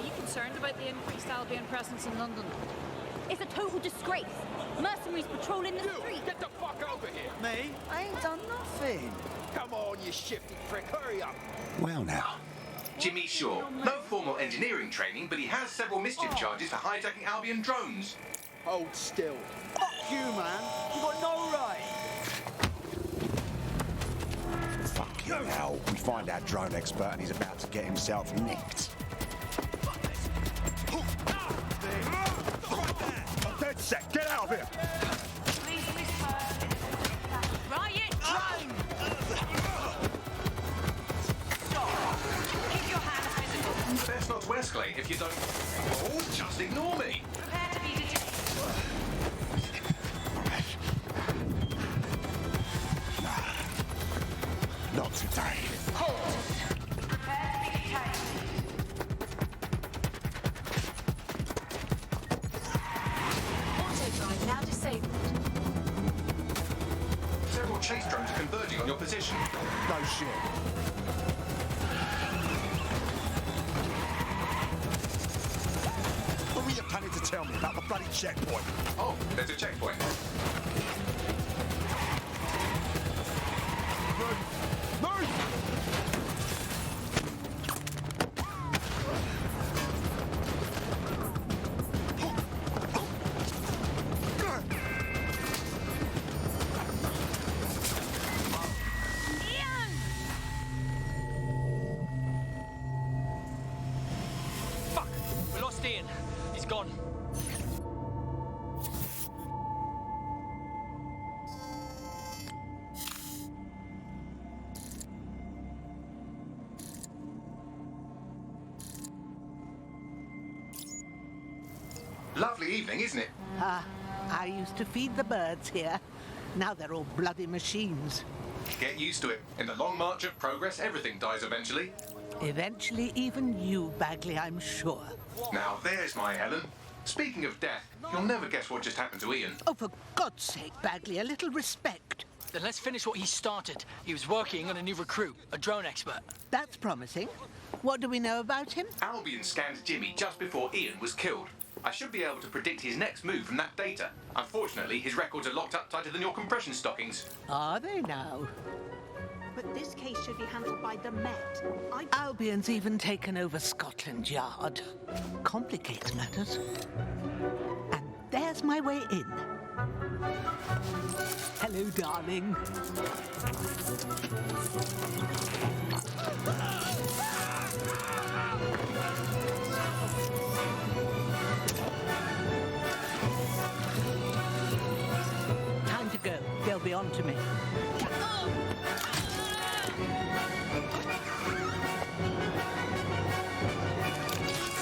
you concerned about the increased Albion presence in London? It's a total disgrace. Mercenaries patrolling the street. Get the fuck over here. Me? I ain't done nothing. Come on, you shifty prick. Hurry up. Well now. Jimmy Shaw. No formal engineering training, but he has several mischief charges for hijacking Albion drones. Hold still. Fuck you, man. You got no right. Fucking hell. We find our drone expert and he's about to get himself nicked. I'm dead set. Get out of here. Riot! Drone! Keep your hands visible. Best not to escalate if you don't... Oh, just ignore me. Prepare to be detected. Not today. Halt! Prepare to be detained. Autodrive now disabled. Several chase drones are converging on your position. No shit. What were you planning to tell me about the bloody checkpoint? Oh, there's a checkpoint. gone. Lovely evening, isn't it? I used to feed the birds here. Now they're all bloody machines. Get used to it. In the long march of progress, everything dies eventually. Eventually, even you, Bagley, I'm sure. Now, there's my Helen. Speaking of death, you'll never guess what just happened to Ian. Oh, for God's sake, Bagley, a little respect. Then let's finish what he started. He was working on a new recruit, a drone expert. That's promising. What do we know about him? Albion scanned Jimmy just before Ian was killed. I should be able to predict his next move from that data. Unfortunately, his records are locked up tighter than your compression stockings. Are they now? But this case should be handled by the Met. Albion's even taken over Scotland Yard. Complicates matters. And there's my way in. Hello, darling. Time to go. They'll be on to me.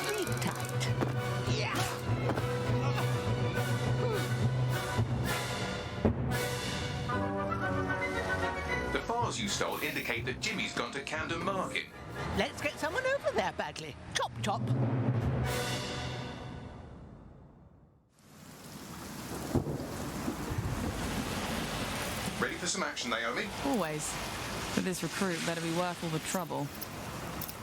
Sleep tight. Yeah. The files you stole indicate that Jimmy's gone to Camden Market. Let's get someone over there, Bagley. Chop, chop. Ready for some action, Naomi? Always. But this recruit better be worth all the trouble.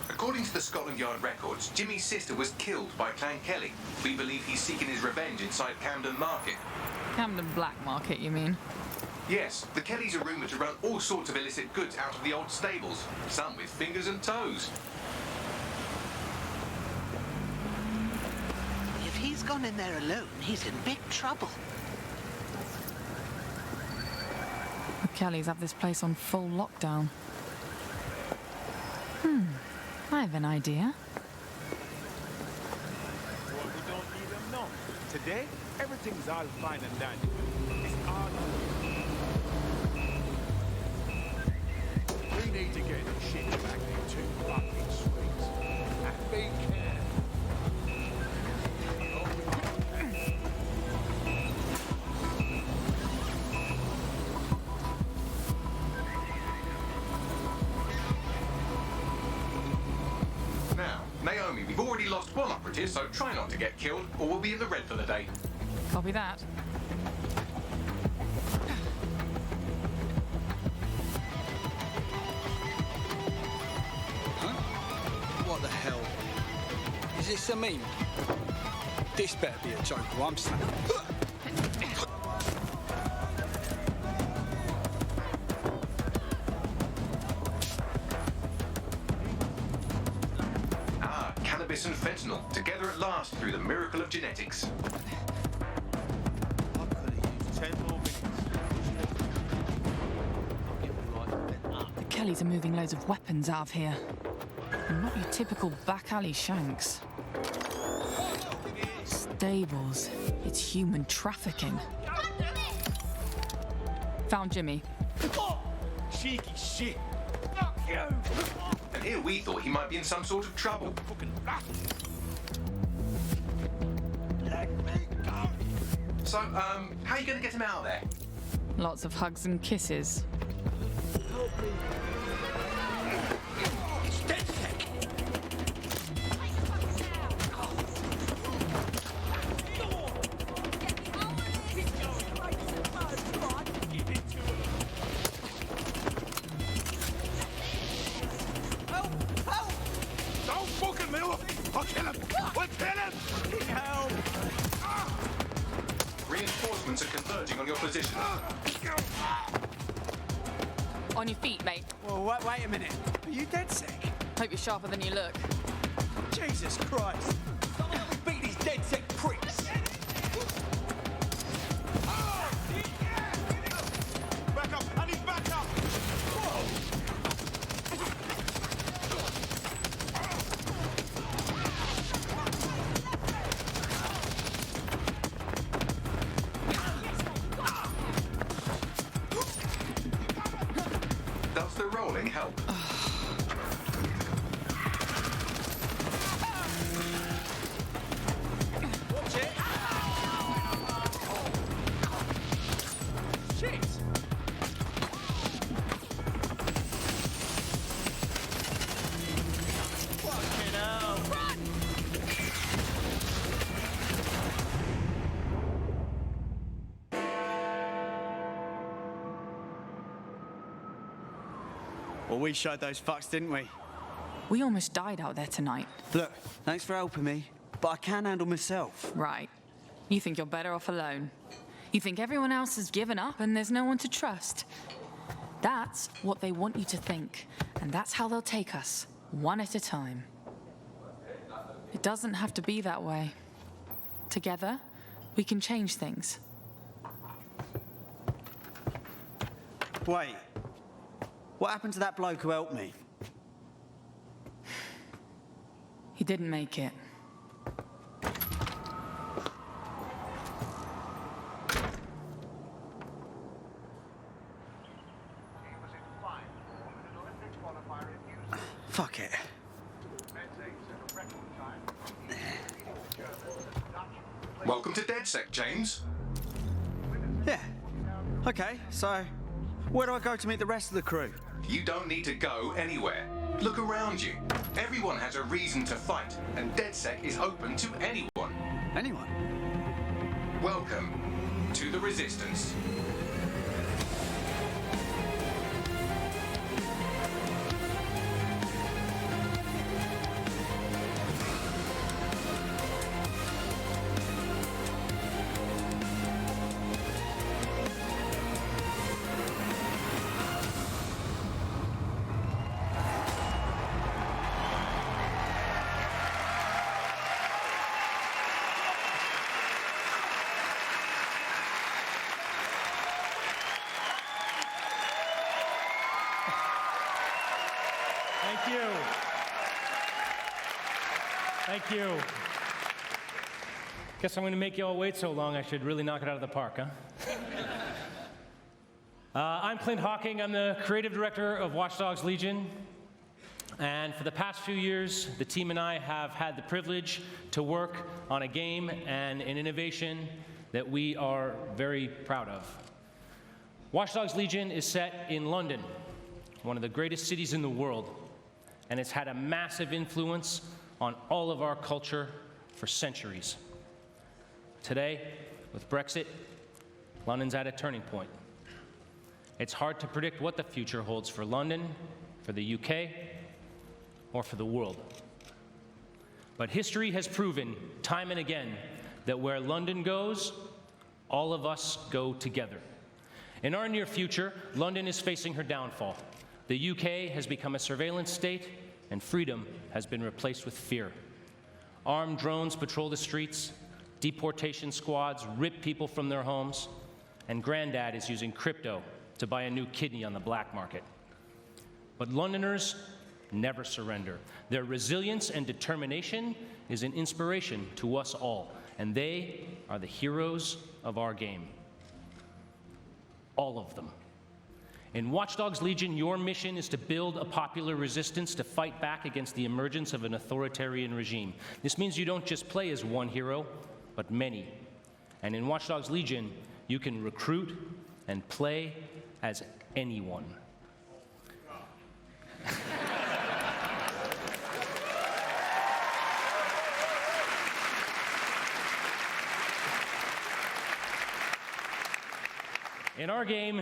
According to the Scotland Yard records, Jimmy's sister was killed by Clan Kelly. We believe he's seeking his revenge inside Camden Market. Camden Black Market, you mean? Yes, the Kellys are rumoured to run all sorts of illicit goods out of the old stables, some with fingers and toes. If he's gone in there alone, he's in big trouble. The Kellys have this place on full lockdown. I have an idea. Well, we don't need them now. Today, everything's all fine and dandy. It's all we need to get the shit back into fucking streets. And be Now, Naomi, we've already lost one operative, so try not to get killed, or we'll be in the red for the day. Copy that. What the hell? Is this a meme? This better be a joke or I'm saying. Cannabis and fentanyl, together at last through the miracle of genetics. The Kellys are moving loads of weapons out of here. And not your typical back alley shanks. Stables. It's human trafficking. Found Jimmy. cheeky shit. Fuck you! And here we thought he might be in some sort of trouble. So, how are you going to get him out of there? Lots of hugs and kisses. Don't fucking me up! I'll kill him! I'll kill him! Help! Reinforcements are converging on your position. On your feet, mate. Well, wait a minute. Are you dead sick? Hope you're sharper than you look. Jesus Christ! Someone help me beat these dead sick pricks! Back up! I need back up! Whoa! Well, we showed those fucks, didn't we? We almost died out there tonight. Look, thanks for helping me, but I can handle myself. Right. You think you're better off alone. You think everyone else has given up and there's no one to trust. That's what they want you to think, and that's how they'll take us, one at a time. It doesn't have to be that way. Together, we can change things. Wait. What happened to that bloke who helped me? He didn't make it. Fuck it. Welcome to DedSec, James. Yeah. Okay, so where do I go to meet the rest of the crew? You don't need to go anywhere. Look around you. Everyone has a reason to fight, and DedSec is open to anyone. Anyone? Welcome to the Resistance. Thank you. Thank you. Guess I'm going to make you all wait so long. I should really knock it out of the park, huh? I'm Clint Hawking. I'm the creative director of Watch Dogs Legion. And for the past few years, the team and I have had the privilege to work on a game and an innovation that we are very proud of. Watch Dogs Legion is set in London, one of the greatest cities in the world, and it's had a massive influence on all of our culture for centuries. Today, with Brexit, London's at a turning point. It's hard to predict what the future holds for London, for the UK, or for the world. But history has proven time and again that where London goes, all of us go together. In our near future, London is facing her downfall. The UK has become a surveillance state, and freedom has been replaced with fear. Armed drones patrol the streets, deportation squads rip people from their homes, and Granddad is using crypto to buy a new kidney on the black market. But Londoners never surrender. Their resilience and determination is an inspiration to us all, and they are the heroes of our game. All of them. In Watch Dogs Legion, your mission is to build a popular resistance to fight back against the emergence of an authoritarian regime. This means you don't just play as one hero, but many. And in Watch Dogs Legion, you can recruit and play as anyone. In our game,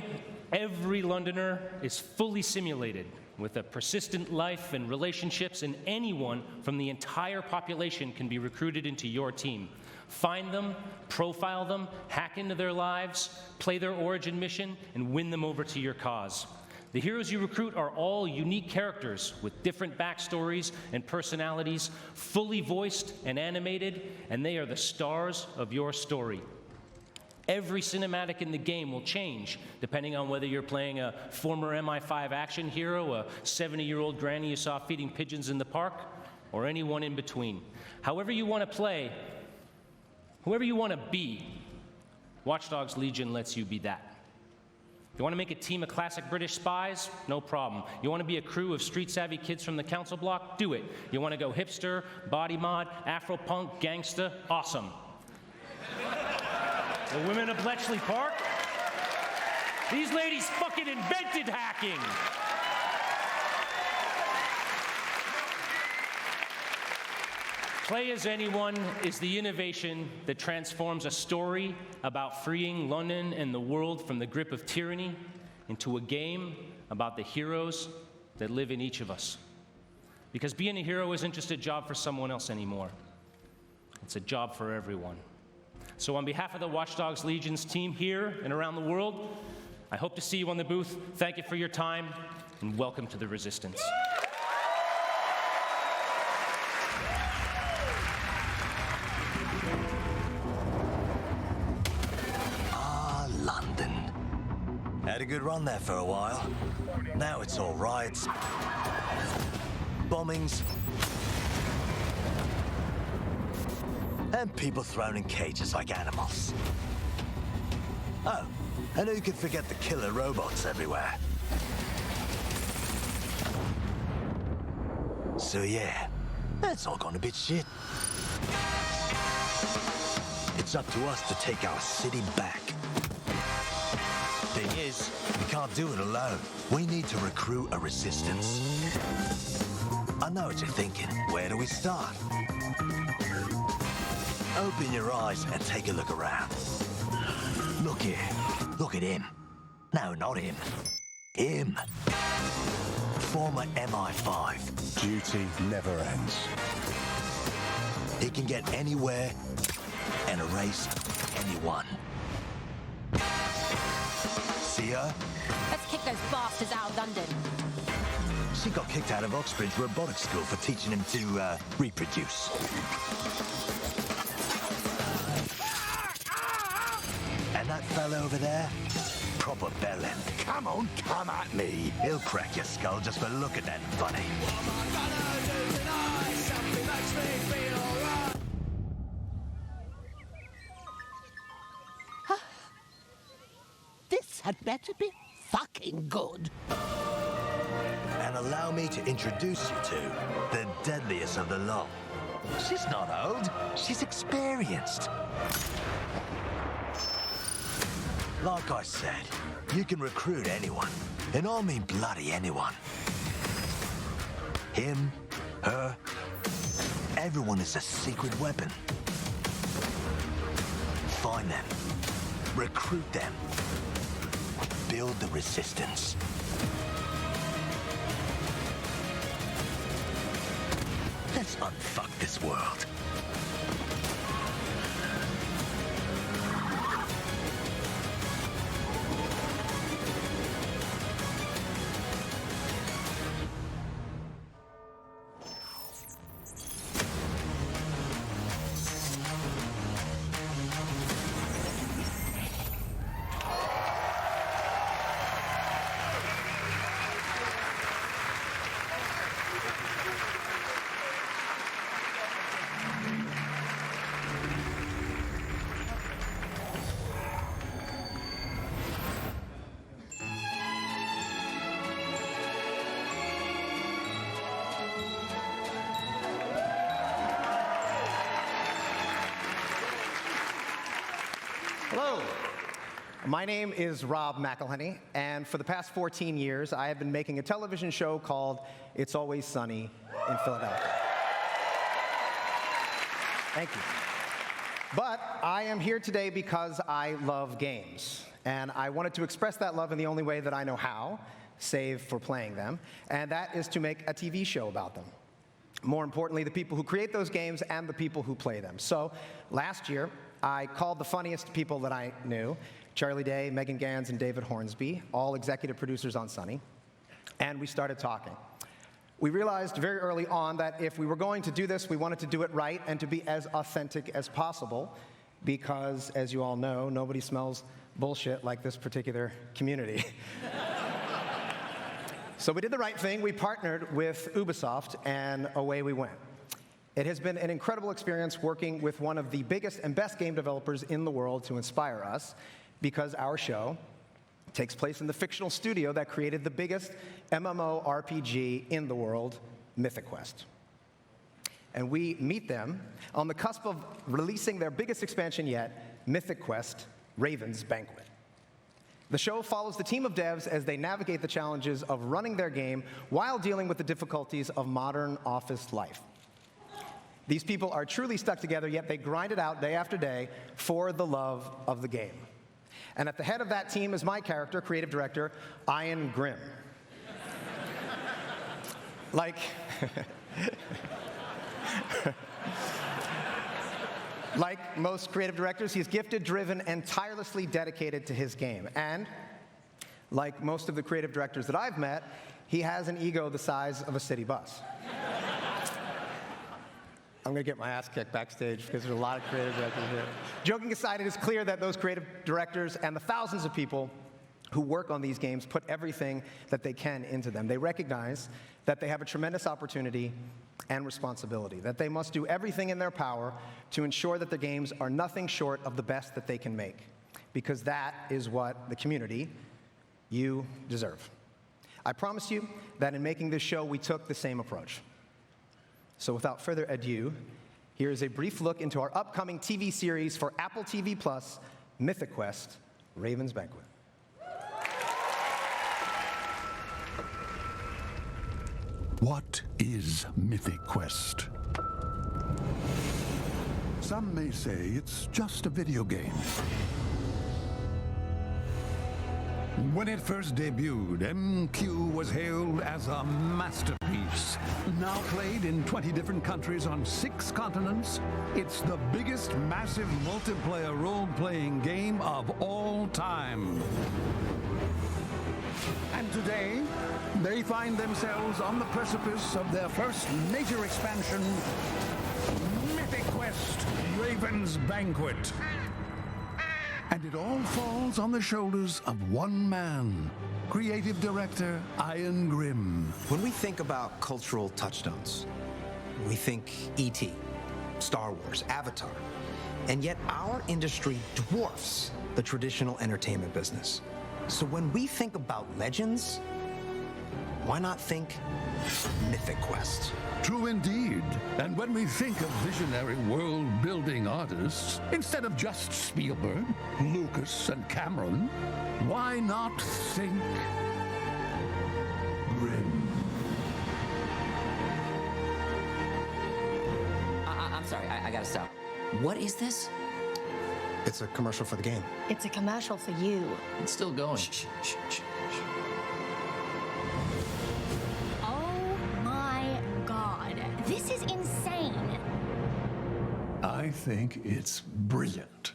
every Londoner is fully simulated with a persistent life and relationships, and anyone from the entire population can be recruited into your team. Find them, profile them, hack into their lives, play their origin mission, and win them over to your cause. The heroes you recruit are all unique characters with different backstories and personalities, fully voiced and animated, and they are the stars of your story. Every cinematic in the game will change depending on whether you're playing a former MI5 action hero, a 70-year-old granny you saw feeding pigeons in the park, or anyone in between. However you want to play, whoever you want to be, Watch Dogs Legion lets you be that. You want to make a team of classic British spies? No problem. You want to be a crew of street-savvy kids from the council block? Do it. You want to go hipster, body mod, Afro-punk, gangsta? Awesome. The women of Bletchley Park? These ladies fucking invented hacking! Play as Anyone is the innovation that transforms a story about freeing London and the world from the grip of tyranny into a game about the heroes that live in each of us. Because being a hero isn't just a job for someone else anymore. It's a job for everyone. So on behalf of the Watch Dogs Legion's team here and around the world, I hope to see you on the booth. Thank you for your time, and welcome to the Resistance. London. Had a good run there for a while. Now it's all riots, bombings, and people thrown in cages like animals. Oh, and who could forget the killer robots everywhere? So yeah, that's all gone a bit shit. It's up to us to take our city back. Thing is, we can't do it alone. We need to recruit a resistance. I know what you're thinking. Where do we start? Open your eyes and take a look around. Look here. Look at him. No, not him. Him. Former MI5. Duty never ends. He can get anywhere and erase anyone. See her? Let's kick those bastards out of London. She got kicked out of Oxbridge Robotics School for teaching him to reproduce. And that fella over there? Proper bellend. Come on, come at me. He'll crack your skull just for looking that funny. This had better be fucking good. And allow me to introduce you to the deadliest of the lot. She's not old, she's experienced. Like I said, you can recruit anyone, and I mean bloody anyone. Him, her, everyone is a secret weapon. Find them, recruit them, build the resistance. Let's unfuck this world. Hello. My name is Rob McElhenney, and for the past 14 years, I have been making a television show called It's Always Sunny in Philadelphia. Thank you. But I am here today because I love games, and I wanted to express that love in the only way that I know how, save for playing them, and that is to make a TV show about them. More importantly, the people who create those games and the people who play them. So last year, I called the funniest people that I knew, Charlie Day, Megan Gans, and David Hornsby, all executive producers on Sunny, and we started talking. We realized very early on that if we were going to do this, we wanted to do it right and to be as authentic as possible, because, as you all know, nobody smells bullshit like this particular community. So we did the right thing. We partnered with Ubisoft, and away we went. It has been an incredible experience working with one of the biggest and best game developers in the world to inspire us, because our show takes place in the fictional studio that created the biggest MMORPG in the world, Mythic Quest. And we meet them on the cusp of releasing their biggest expansion yet, Mythic Quest: Raven's Banquet. The show follows the team of devs as they navigate the challenges of running their game while dealing with the difficulties of modern office life. These people are truly stuck together, yet they grind it out day after day for the love of the game. And at the head of that team is my character, creative director, Ian Grimm. Like, like most creative directors, he's gifted, driven, and tirelessly dedicated to his game. And like most of the creative directors that I've met, he has an ego the size of a city bus. I'm going to get my ass kicked backstage because there's a lot of creative directors here. Joking aside, it is clear that those creative directors and the thousands of people who work on these games put everything that they can into them. They recognize that they have a tremendous opportunity and responsibility, that they must do everything in their power to ensure that the games are nothing short of the best that they can make, because that is what the community, you, deserve. I promise you that in making this show, we took the same approach. So without further ado, here is a brief look into our upcoming TV series for Apple TV+, Mythic Quest, Raven's Banquet. What is Mythic Quest? Some may say it's just a video game. When it first debuted, MQ was hailed as a masterpiece. Now played in 20 different countries on 6 continents, it's the biggest massive multiplayer role-playing game of all time. And today, they find themselves on the precipice of their first major expansion, Mythic Quest, Raven's Banquet. And it all falls on the shoulders of one man, creative director Ian Grimm. When we think about cultural touchstones, we think E.T., Star Wars, Avatar, and yet our industry dwarfs the traditional entertainment business. So when we think about legends, why not think Mythic Quest? True indeed. And when we think of visionary world-building artists, instead of just Spielberg, Lucas, and Cameron, why not think Grimm? I'm sorry, I gotta stop. What is this? It's a commercial for the game. It's a commercial for you. It's still going. Oh my God. This is insane. I think it's brilliant.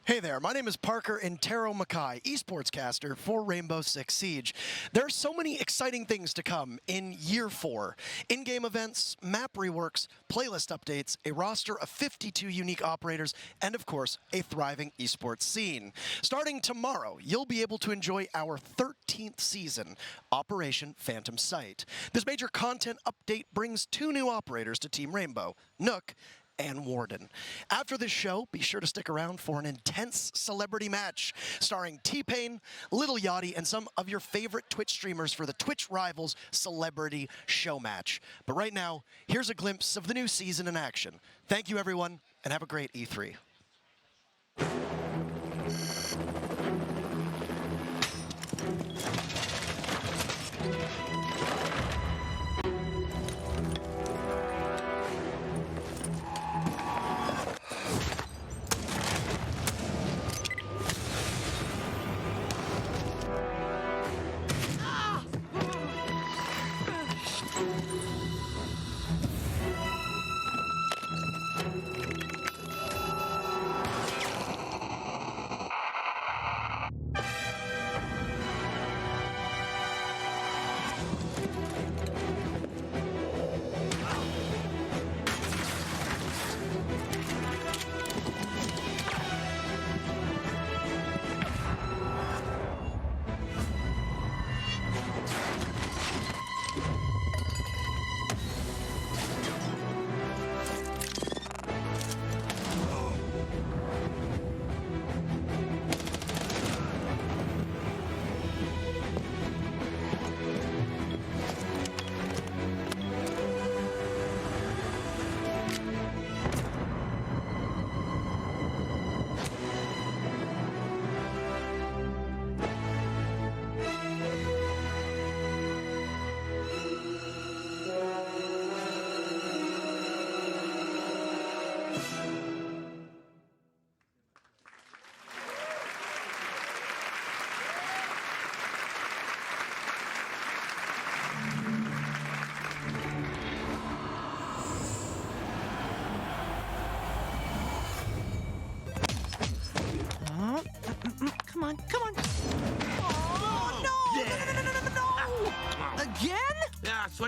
Hey there, my name is Parker Intero Mackay, esports caster for Rainbow Six Siege. There are so many exciting things to come in Year 4. In-game events, map reworks, playlist updates, a roster of 52 unique operators, and of course, a thriving esports scene. Starting tomorrow, you'll be able to enjoy our 13th season, Operation Phantom Sight. This major content update brings 2 new operators to Team Rainbow, Nook and Warden. After this show, be sure to stick around for an intense celebrity match starring T-Pain, Lil Yachty, and some of your favorite Twitch streamers for the Twitch Rivals Celebrity Show Match. But right now, here's a glimpse of the new season in action. Thank you, everyone, and have a great E3.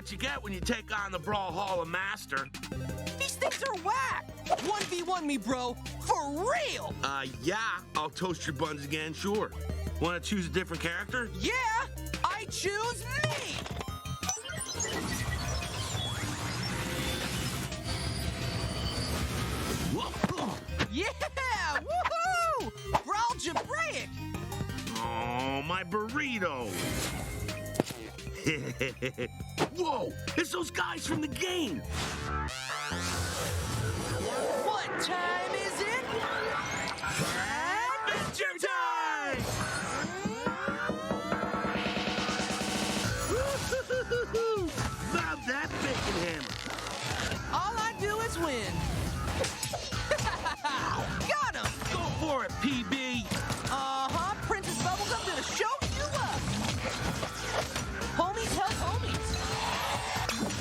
what you get when you take on the Brawlhalla Master. These things are whack! 1v1 me, bro! For real! Yeah, I'll toast your buns again, sure. Want to choose a different character? Yeah! I choose me! Yeah! Woohoo! Brawl Jabraic! Oh, my burrito! Whoa! It's those guys from the game! What time is it? Adventure time! About that bacon hammer! All I do is win. Got him! Go for it, PB! Uh-huh, Princess Bubblegum gonna show you up! Homies help homies!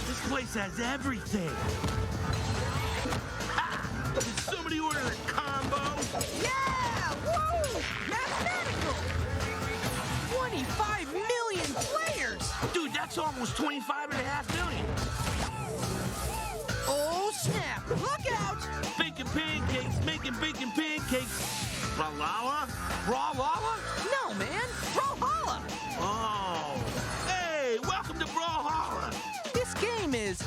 This place has everything! Ha! Did somebody order a combo? Yeah! Woo! Mathematical! 25 million players! Dude, that's almost 25.5 million! Oh, snap! Look out! Baking pancakes, making bacon pancakes! Brawlhalla? Brawlhalla? No, man! Brawlhalla! Oh! Hey, welcome to Brawlhalla! This game is...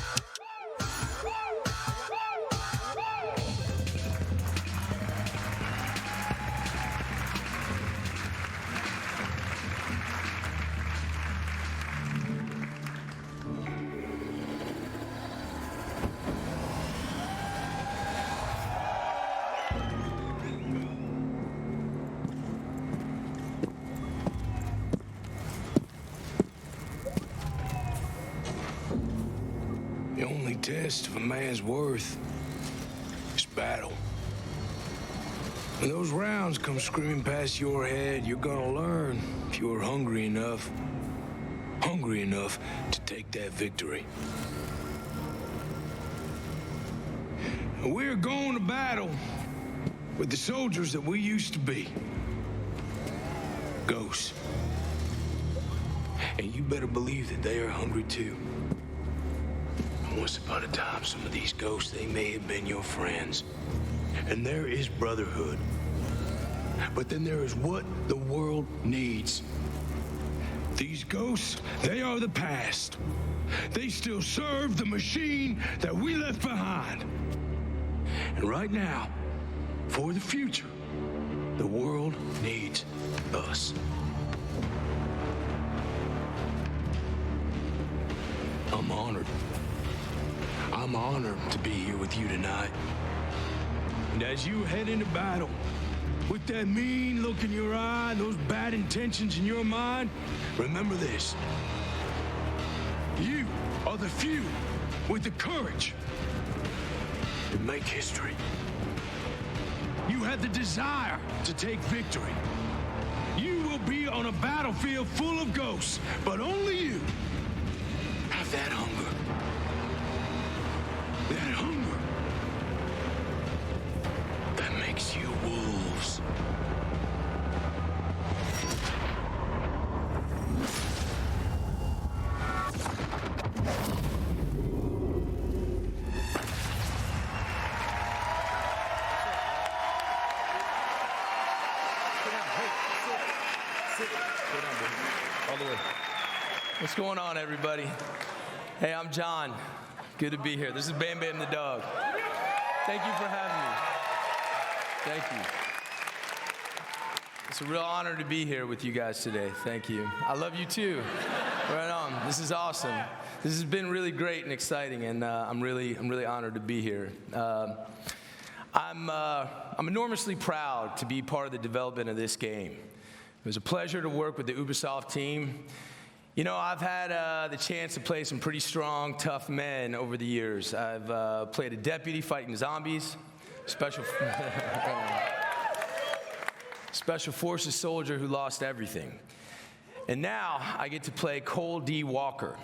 The only test of a man's worth is battle. When those rounds come screaming past your head, you're gonna learn if you're hungry enough to take that victory. And we're going to battle with the soldiers that we used to be. Ghosts. And you better believe that they are hungry too. Once upon a time, some of these ghosts, they may have been your friends. And there is brotherhood. But then there is what the world needs. These ghosts, they are the past. They still serve the machine that we left behind. And right now, for the future, the world needs us. I'm honored. I'm honored to be here with you tonight. And as you head into battle, with that mean look in your eye and those bad intentions in your mind, remember this. You are the few with the courage to make history. You have the desire to take victory. You will be on a battlefield full of ghosts, but only you have that hunger. That hunger that makes you wolves. What's going on, everybody? Hey, I'm John. Good to be here. This is Bam Bam the dog. Thank you for having me. Thank you. It's a real honor to be here with you guys today. Thank you. I love you too. Right on. This is awesome. This has been really great and exciting, and I'm really honored to be here. I'm enormously proud to be part of the development of this game. It was a pleasure to work with the Ubisoft team. You know, I've had the chance to play some pretty strong, tough men over the years. I've played a deputy fighting zombies, special forces soldier who lost everything. And now I get to play Cole D. Walker.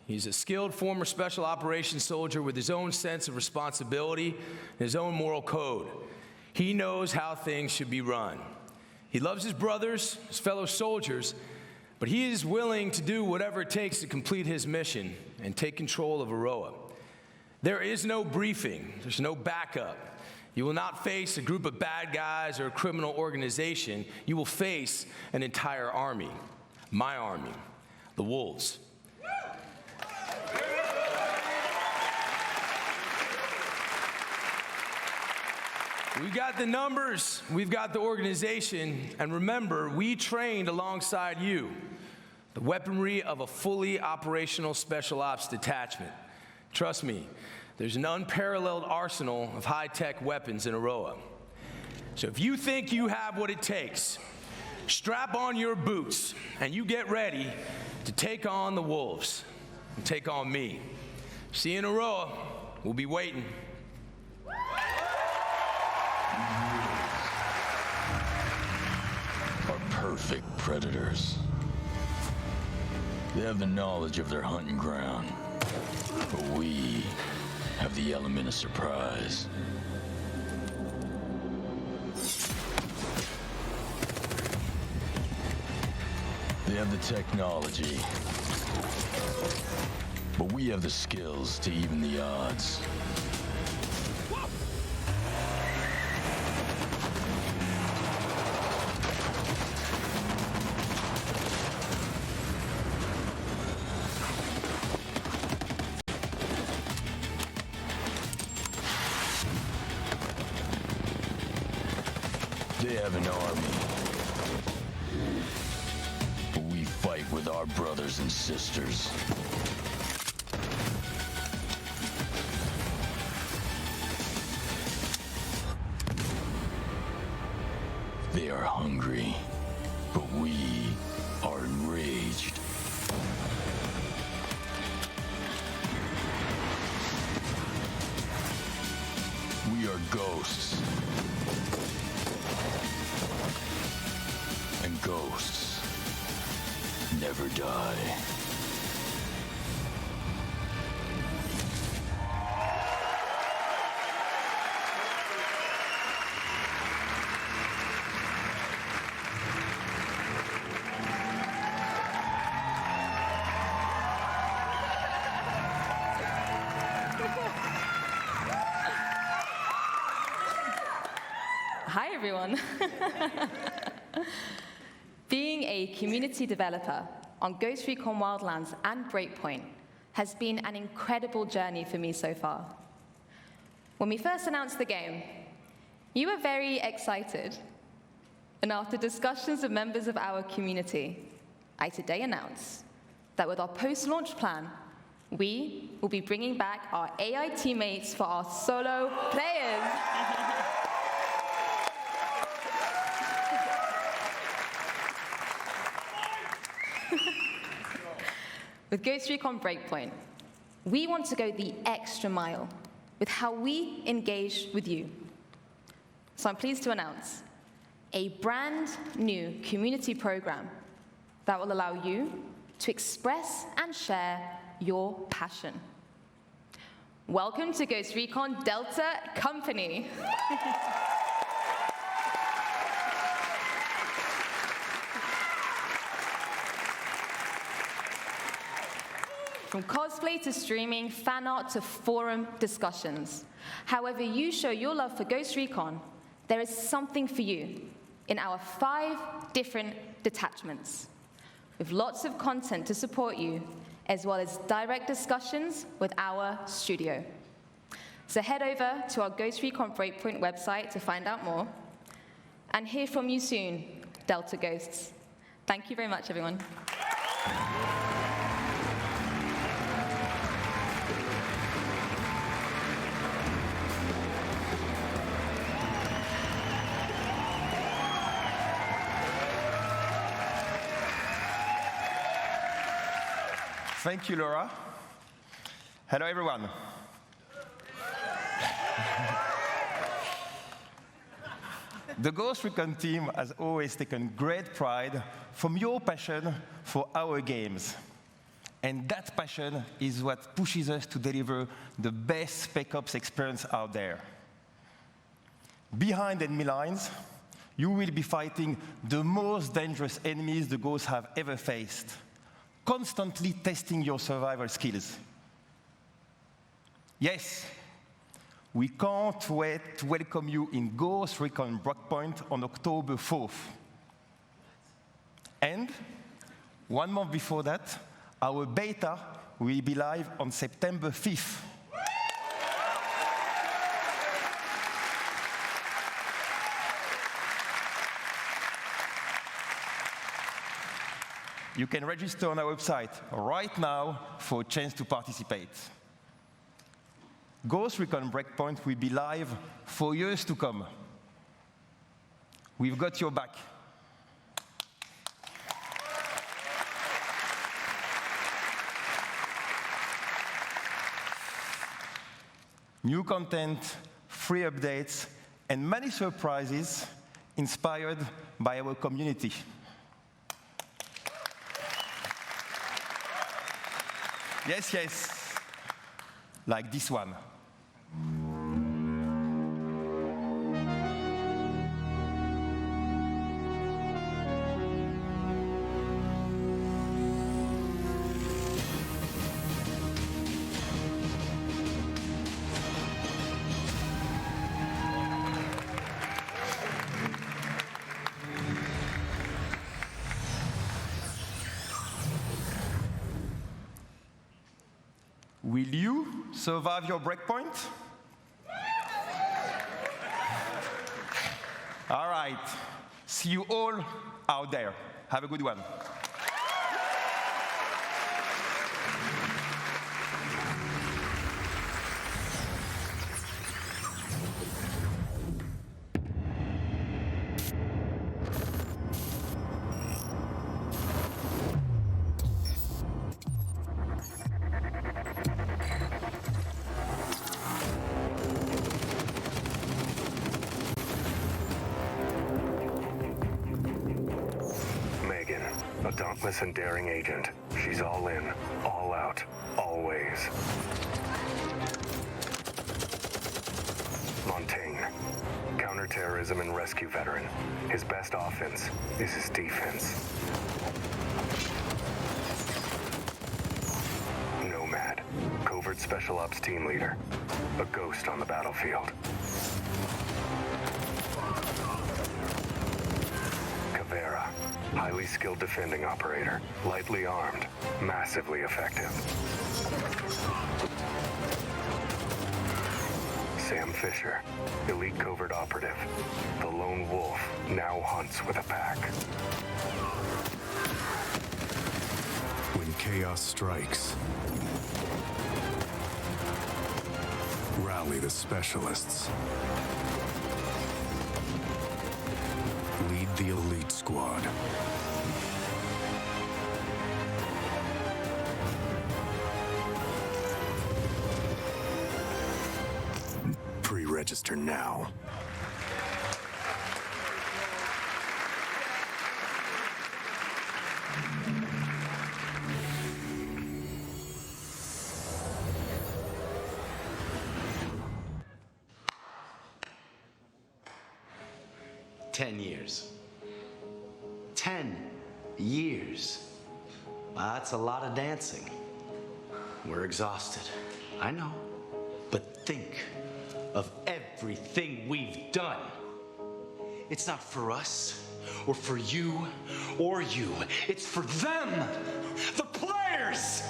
He's a skilled former special operations soldier with his own sense of responsibility and his own moral code. He knows how things should be run. He loves his brothers, his fellow soldiers, but he is willing to do whatever it takes to complete his mission and take control of Aroa. There is no briefing. There's no backup. You will not face a group of bad guys or a criminal organization. You will face an entire army. My army, the Wolves. We've got the numbers, we've got the organization, and remember, we trained alongside you. The weaponry of a fully operational special ops detachment. Trust me, there's an unparalleled arsenal of high-tech weapons in Aroa. So if you think you have what it takes, strap on your boots and you get ready to take on the Wolves and take on me. See you in Aroa. We'll be waiting. Are perfect predators. They have the knowledge of their hunting ground, but we have the element of surprise. They have the technology, but we have the skills to even the odds. They have an army, but we fight with our brothers and sisters. They are hungry, but we are enraged. We are ghosts. And ghosts never die. Hi, everyone. Being a community developer on Ghost Recon Wildlands and Breakpoint has been an incredible journey for me so far. When we first announced the game, you were very excited. And after discussions with members of our community, I today announce that with our post-launch plan, we will be bringing back our AI teammates for our solo players. With Ghost Recon Breakpoint, we want to go the extra mile with how we engage with you. So I'm pleased to announce a brand new community program that will allow you to express and share your passion. Welcome to Ghost Recon Delta Company. From cosplay to streaming, fan art to forum discussions. However you show your love for Ghost Recon, there is something for you in our 5 different detachments, with lots of content to support you, as well as direct discussions with our studio. So head over to our Ghost Recon Breakpoint website to find out more, and hear from you soon, Delta Ghosts. Thank you very much, everyone. Thank you, Laura. Hello, everyone. The Ghost Recon team has always taken great pride from your passion for our games. And that passion is what pushes us to deliver the best Spec Ops experience out there. Behind enemy lines, you will be fighting the most dangerous enemies the ghosts have ever faced, constantly testing your survival skills. Yes, we can't wait to welcome you in Ghost Recon Breakpoint on October 4th. And 1 month before that, our beta will be live on September 5th. You can register on our website right now for a chance to participate. Ghost Recon Breakpoint will be live for years to come. We've got your back. New content, free updates, and many surprises inspired by our community. Yes, yes, like this one. Will you survive your breakpoint? All right. See you all out there. Have a good one. A dauntless and daring agent. She's all in, all out, always. Montaigne, counterterrorism and rescue veteran. His best offense is his defense. Nomad, covert special ops team leader. A ghost on the battlefield. Caveira, highly skilled defending operator, lightly armed, massively effective. Sam Fisher, elite covert operative. The lone wolf now hunts with a pack. When chaos strikes, rally the specialists. Lead the elite squad. Pre-register now. $10 10 years. Wow, that's a lot of dancing. We're exhausted. I know. But think of everything we've done. It's not for us, or for you, or you. It's for them, the players!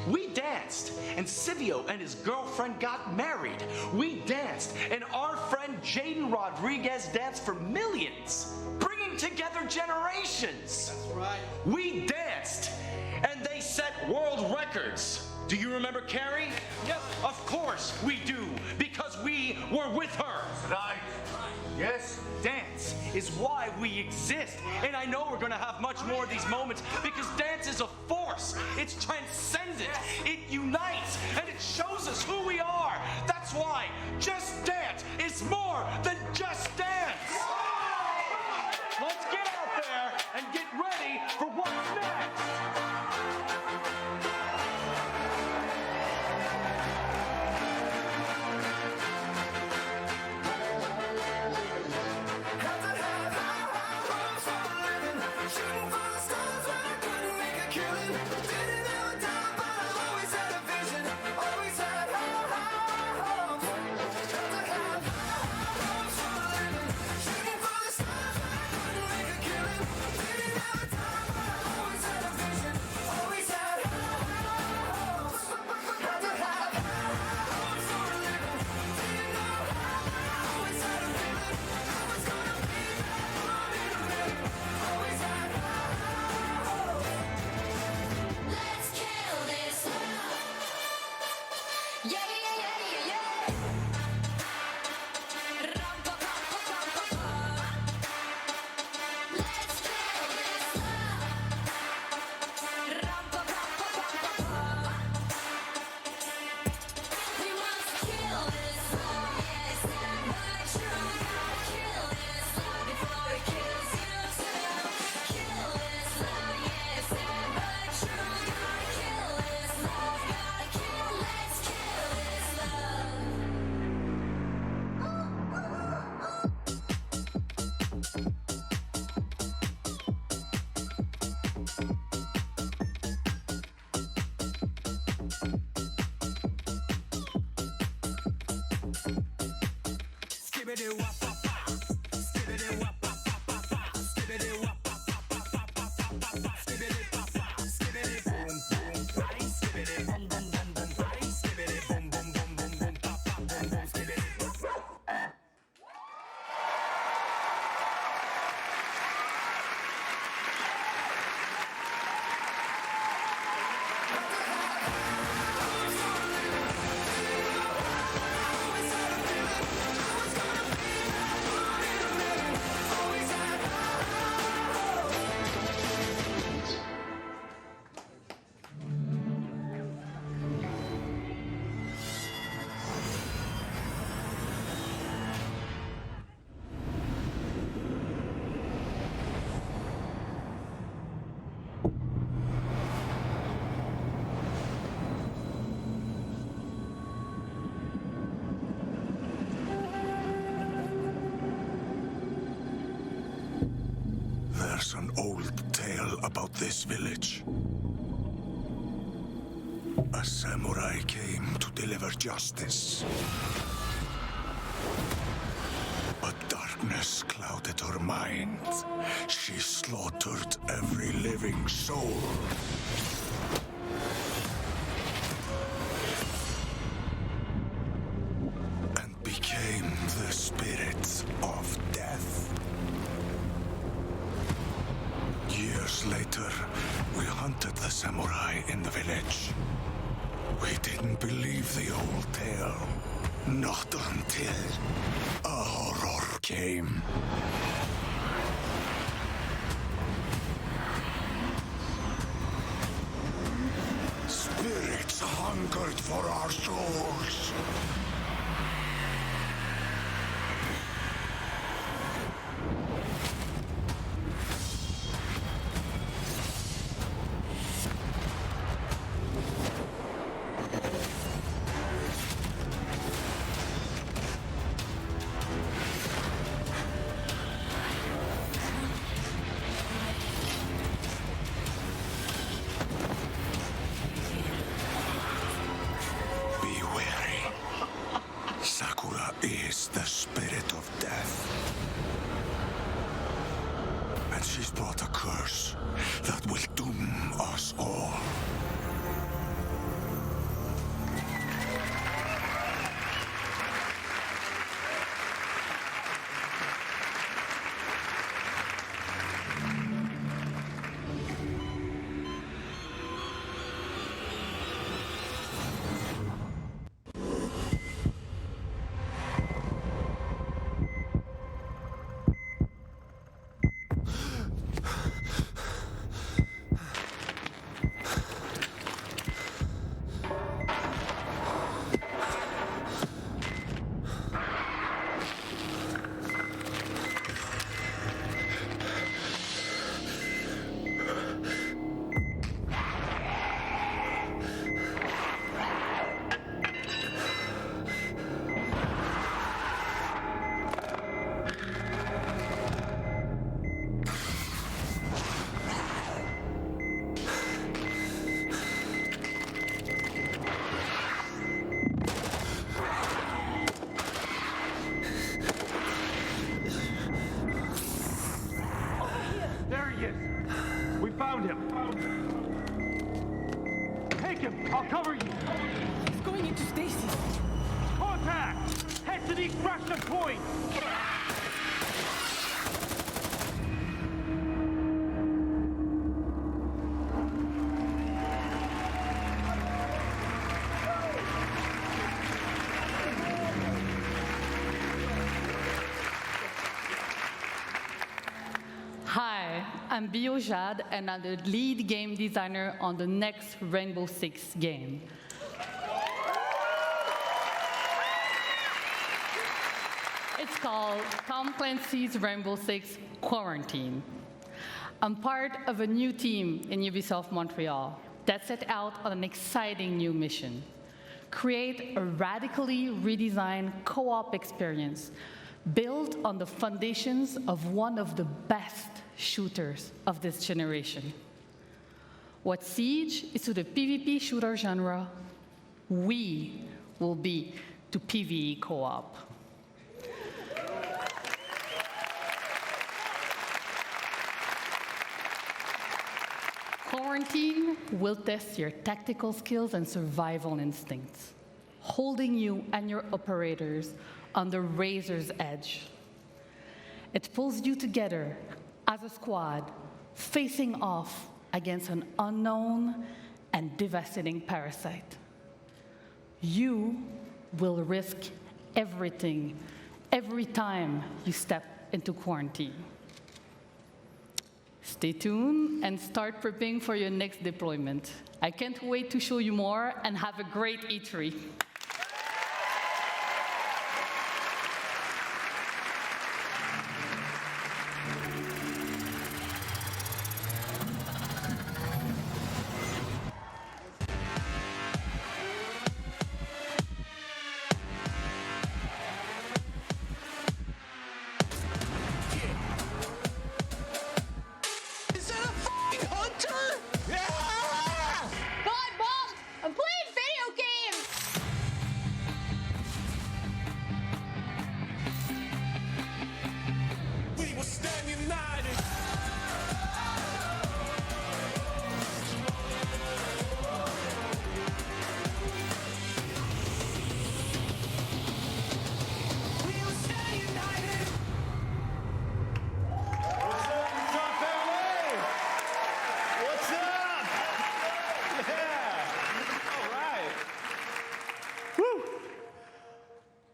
We danced, and Silvio and his girlfriend got married. We danced, and our friend Jaden Rodriguez danced for millions, bringing together generations. That's right. We danced, and they set world records. Do you remember Carrie? Yep. Of course we do, because we were with her. Right. Yes. Dance is why we exist. And I know we're going to have much more of these moments because dance is a force. It's transcendent. It unites and it shows us who we are. That's why Just Dance is more than just dance. Let's get out there and get ready for what's next. There's an old tale about this village. A samurai came to deliver justice. But darkness clouded her mind. She slaughtered every living soul. And became the spirit of death. Years later, we hunted the samurai in the village. We didn't believe the old tale. Not until a horror came. Spirits hungered for our souls. Is the spirit of death. And she's brought a curse that will doom us all. I'll cover you. He's going into stasis. Contact! Head to the extraction point! Hi, I'm Bio Jade, and I'm the lead game designer on the next Rainbow Six game. It's called Tom Clancy's Rainbow Six Quarantine. I'm part of a new team in Ubisoft Montreal that set out on an exciting new mission: create a radically redesigned co-op experience built on the foundations of one of the best shooters of this generation. What Siege is to the PvP shooter genre, we will be to PvE co-op. Quarantine will test your tactical skills and survival instincts, holding you and your operators on the razor's edge. It pulls you together as a squad, facing off against an unknown and devastating parasite. You will risk everything every time you step into quarantine. Stay tuned and start prepping for your next deployment. I can't wait to show you more, and have a great E3. Is that a f***ing hunter? Yeah! God, Mom! I'm playing video games! We will stand united. We will stand united. What's up? Yeah. All right. Woo.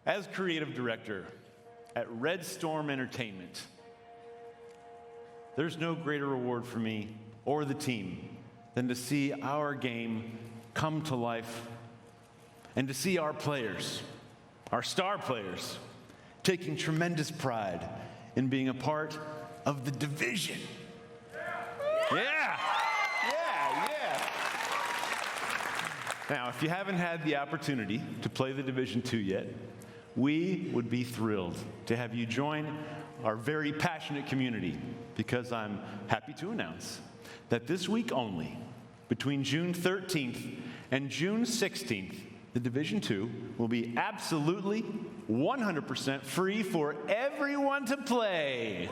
As creative director at Red Storm Entertainment, there's no greater reward for me or the team than to see our game come to life and to see our players, our star players, taking tremendous pride in being a part of the Division. Yeah! Now, if you haven't had the opportunity to play the Division 2 yet, we would be thrilled to have you join our very passionate community, because I'm happy to announce that this week only, between June 13th and June 16th, the Division 2 will be absolutely 100% free for everyone to play.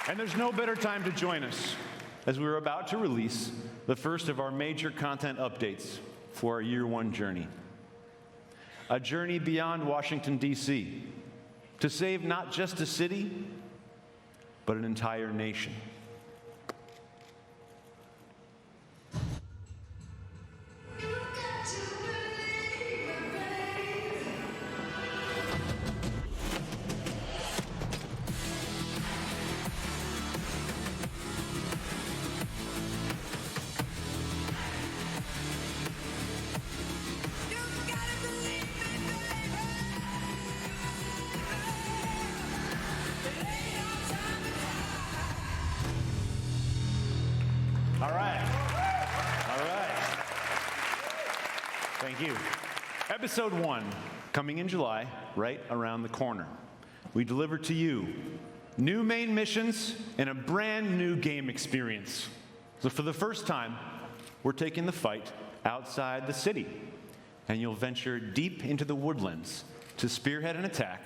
And there's no better time to join us, as we're about to release the first of our major content updates for our year one journey. A journey beyond Washington, D.C., to save not just a city, but an entire nation. All right. Thank you. Episode 1, coming in July, right around the corner. We deliver to you new main missions and a brand new game experience. So for the first time, we're taking the fight outside the city, and you'll venture deep into the woodlands to spearhead an attack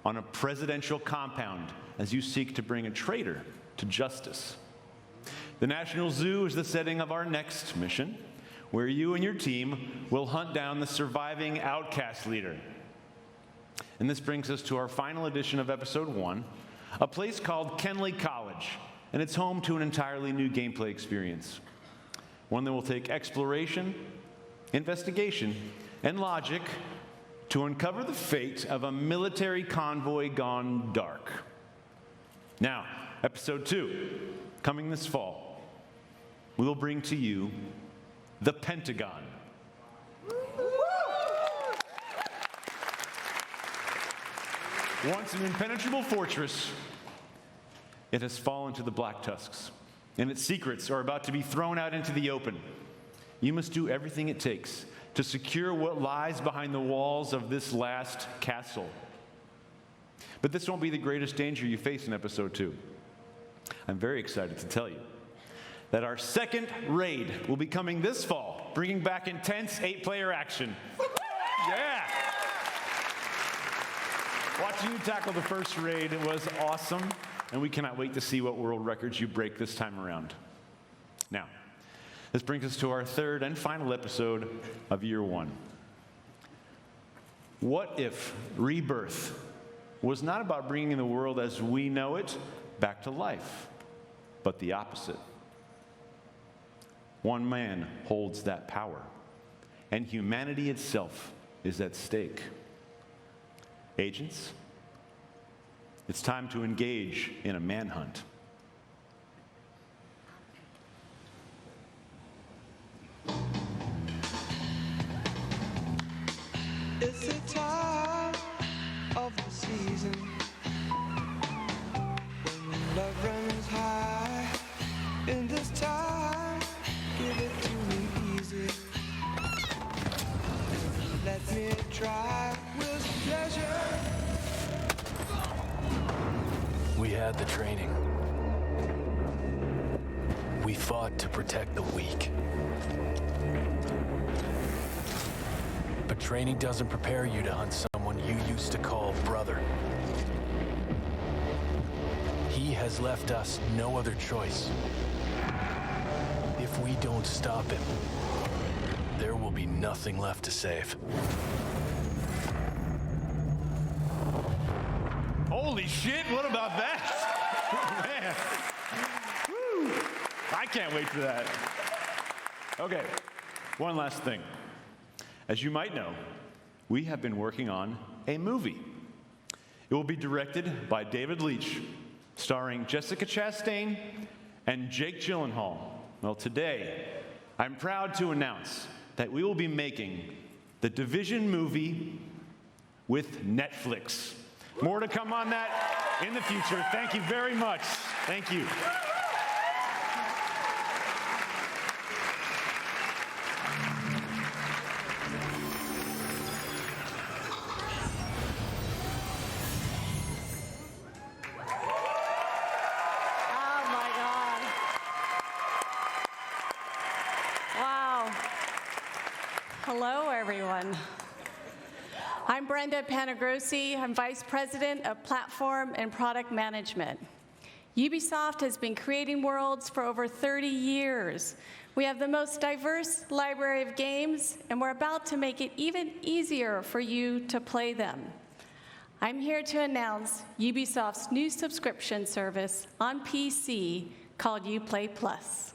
on a presidential compound as you seek to bring a traitor to justice. The National Zoo is the setting of our next mission, where you and your team will hunt down the surviving outcast leader. And this brings us to our final edition of Episode 1, a place called Kenley College, and it's home to an entirely new gameplay experience. One that will take exploration, investigation, and logic to uncover the fate of a military convoy gone dark. Now, Episode 2, coming this fall, we will bring to you the Pentagon. Once an impenetrable fortress, it has fallen to the Black Tusks, and its secrets are about to be thrown out into the open. You must do everything it takes to secure what lies behind the walls of this last castle. But this won't be the greatest danger you face in Episode 2. I'm very excited to tell you that our second raid will be coming this fall, bringing back intense 8-player action. Yeah! Watching you tackle the first raid was awesome. and we cannot wait to see what world records you break this time around. Now, this brings us to our third and final episode of Year One. What if rebirth was not about bringing the world as we know it back to life, but the opposite? One man holds that power, and humanity itself is at stake. Agents, it's time to engage in a manhunt. It's the time of the season when love runs high. In this time, give it to me easy. Let me try with pleasure. We had the training. We fought to protect the weak. But training doesn't prepare you to hunt someone you used to call brother. He has left us no other choice. If we don't stop him, there will be nothing left to save. Holy shit, what about that? Man. Woo. I can't wait for that. Okay, one last thing. As you might know, we have been working on a movie. It will be directed by David Leitch, starring Jessica Chastain and Jake Gyllenhaal. Well, today, I'm proud to announce that we will be making the Division movie with Netflix. More to come on that in the future. Thank you very much. Thank you. Hello, everyone. I'm Brenda Panagrossi. I'm Vice President of Platform and Product Management. Ubisoft has been creating worlds for over 30 years. We have the most diverse library of games, and we're about to make it even easier for you to play them. I'm here to announce Ubisoft's new subscription service on PC called Uplay Plus.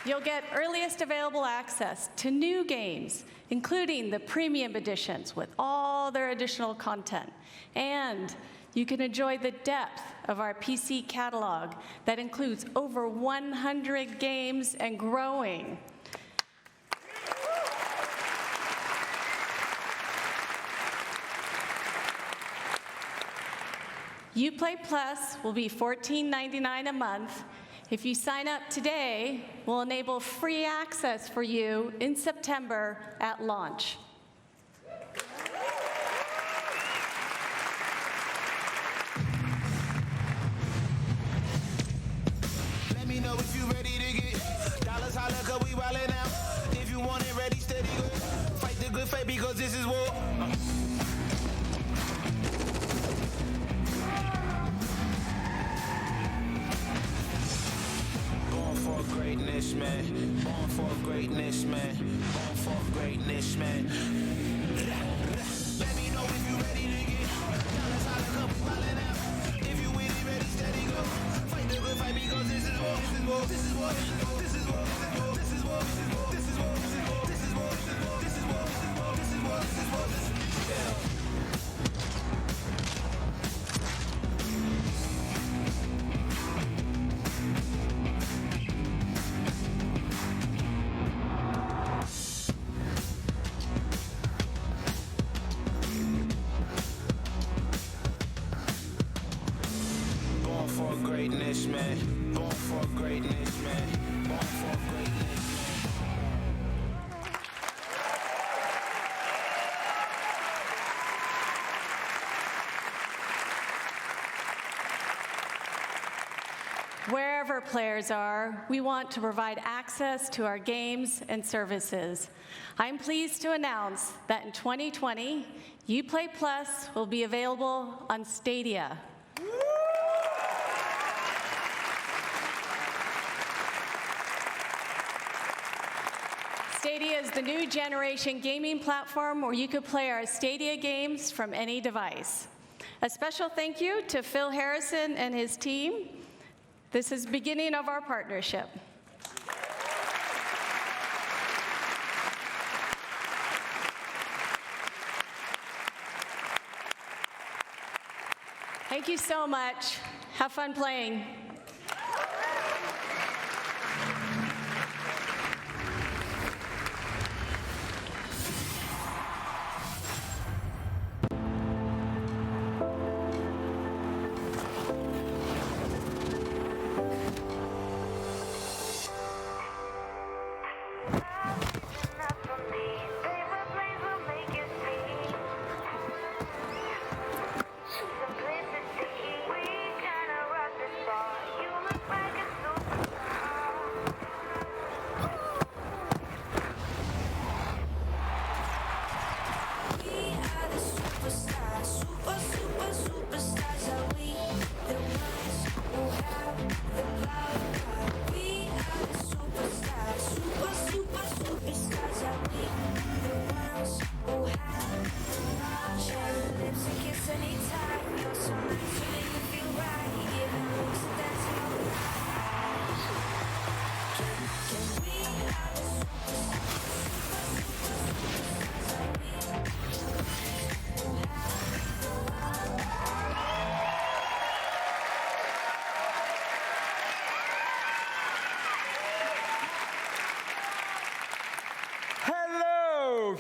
You'll get earliest available access to new games, including the premium editions with all their additional content. And you can enjoy the depth of our PC catalog that includes over 100 games and growing. Uplay Plus will be $14.99 a month. If you sign up today, we'll enable free access for you in September at launch. Let me know if you ready to get dollars, holla, cause we wildin' out. If you want it ready, steady, go. Fight the good fight because this is war. Greatness, man. Born for greatness, man. Born for greatness, man. Let me know if you ready to get dollars, holla, come we wildin' out. If you with it, ready, steady, go. Fight the good fight because this is war. This is war. This is war. This is war. This is war. This is war. This is war. This is war. This is war. This is war. This is war. This is war. Greatness, man. Born for greatness, man. Born for greatness. Wherever players are, we want to provide access to our games and services. I'm pleased to announce that in 2020, Uplay Plus will be available on Stadia. Stadia is the new generation gaming platform where you can play our Stadia games from any device. A special thank you to Phil Harrison and his team. This is the beginning of our partnership. Thank you so much. Have fun playing.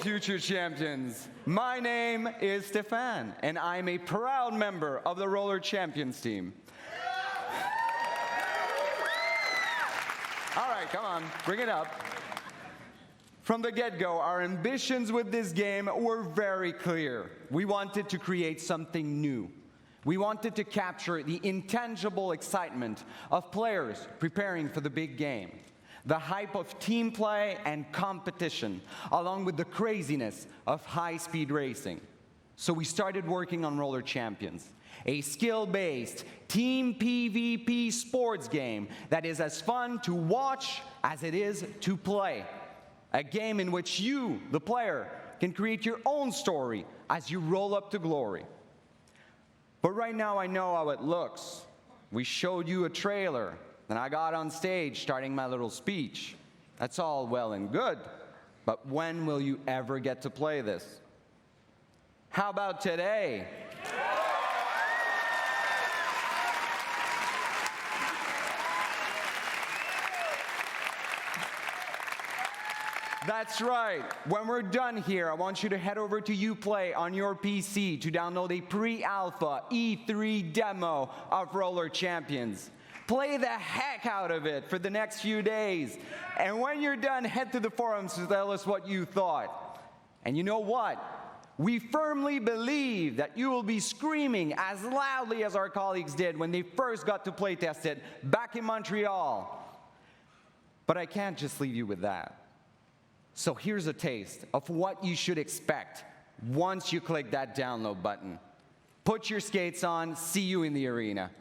Future champions. My name is Stefan, and I'm a proud member of the Roller Champions team. All right, come on, bring it up. From the get-go, our ambitions with this game were very clear. We wanted to create something new. We wanted to capture the intangible excitement of players preparing for the big game. The hype of team play and competition, along with the craziness of high-speed racing. So we started working on Roller Champions, a skill-based team PvP sports game that is as fun to watch as it is to play. A game in which you, the player, can create your own story as you roll up to glory. But right now I know how it looks. We showed you a trailer. Then I got on stage starting my little speech. That's all well and good, but when will you ever get to play this? How about today? That's right. When we're done here, I want you to head over to Uplay on your PC to download a pre-alpha E3 demo of Roller Champions. Play the heck out of it for the next few days. And when you're done, head to the forums to tell us what you thought. And you know what? We firmly believe that you will be screaming as loudly as our colleagues did when they first got to playtest it back in Montreal. But I can't just leave you with that. So here's a taste of what you should expect once you click that download button. Put your skates on, see you in the arena.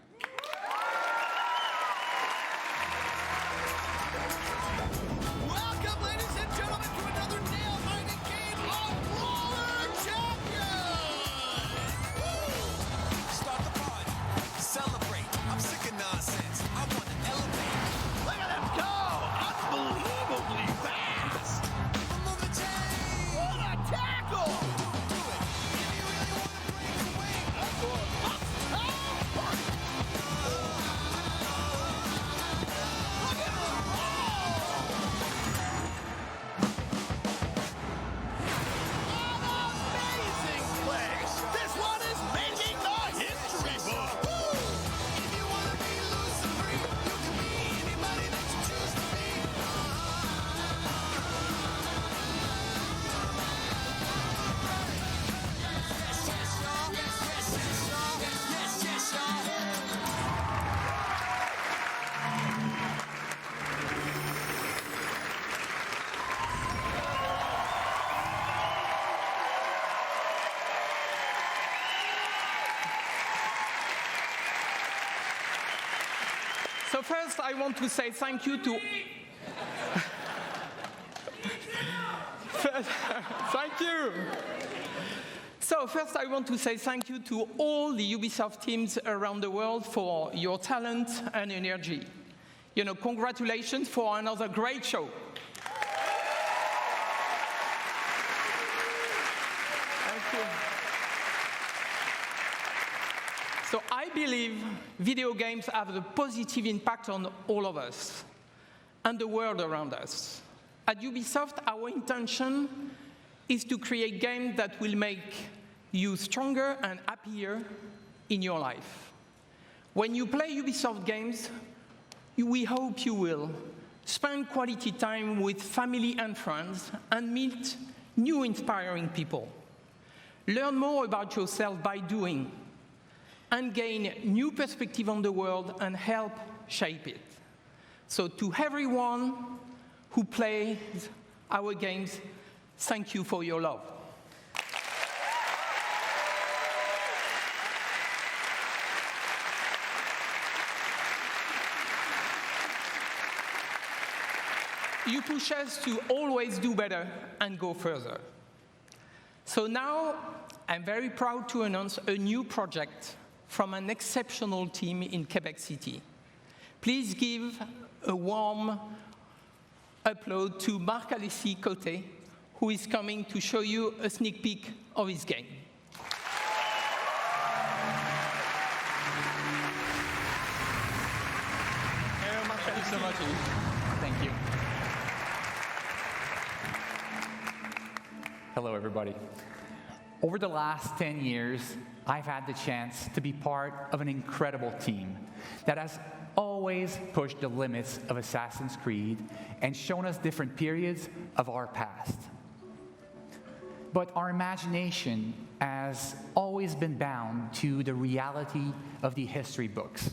So first, I want to say thank you to... Thank you. So first, I want to say thank you to all the Ubisoft teams around the world for your talent and energy. You know, congratulations for another great show. Thank you. So I believe video games have a positive impact on all of us and the world around us. At Ubisoft, our intention is to create games that will make you stronger and happier in your life. When you play Ubisoft games, we hope you will spend quality time with family and friends and meet new inspiring people. Learn more about yourself by doing and gain new perspective on the world and help shape it. So to everyone who plays our games, thank you for your love. You push us to always do better and go further. So now, I'm very proud to announce a new project from an exceptional team in Quebec City. Please give a warm applause to Marc-Alexis Côté, who is coming to show you a sneak peek of his game. Thank you so much. Thank you. Hello, everybody. Over the last 10 years, I've had the chance to be part of an incredible team that has always pushed the limits of Assassin's Creed and shown us different periods of our past. But our imagination has always been bound to the reality of the history books.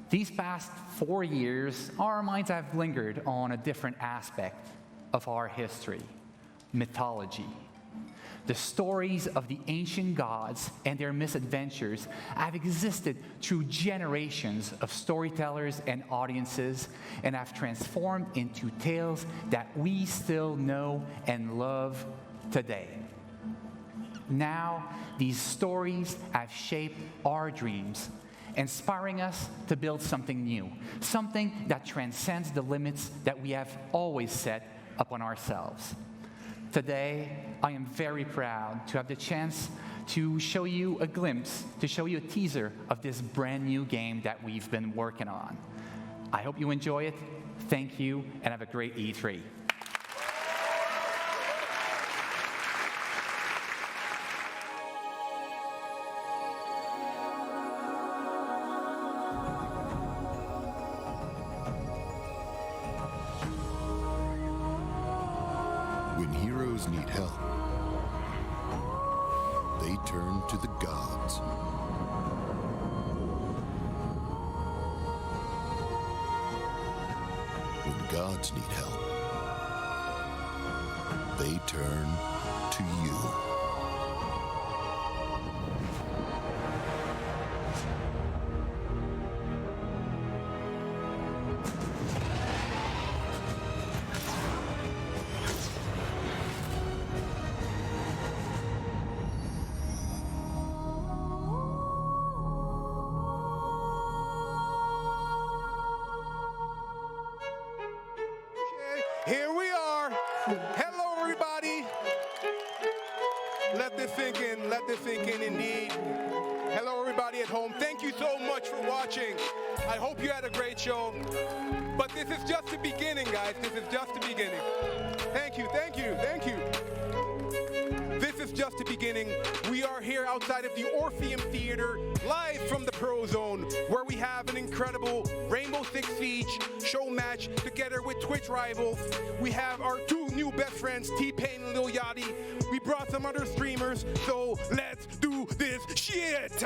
These past 4 years, our minds have lingered on a different aspect of our history, mythology. The stories of the ancient gods and their misadventures have existed through generations of storytellers and audiences and have transformed into tales that we still know and love today. Now, these stories have shaped our dreams, inspiring us to build something new, something that transcends the limits that we have always set upon ourselves. Today, I am very proud to have the chance to show you a glimpse, to show you a teaser of this brand new game that we've been working on. I hope you enjoy it. Thank you, and have a great E3. When heroes need help, they turn to the gods. When gods need help, they turn to you. Here we are. Hello, everybody. Let this sink in. Let this sink in indeed. Hello, everybody at home. Thank you so much for watching. I hope you had a great show. But this is just the beginning, guys. This is just the beginning. Thank you, thank you, thank you. This is just the beginning. We are here outside of the Orpheum Theater, live from the Pro Zone, where we have an incredible Rainbow Six Siege show match together with Twitch rivals. We have our two new best friends, T-Pain and Lil Yachty. We brought some other streamers, so let's do this shit!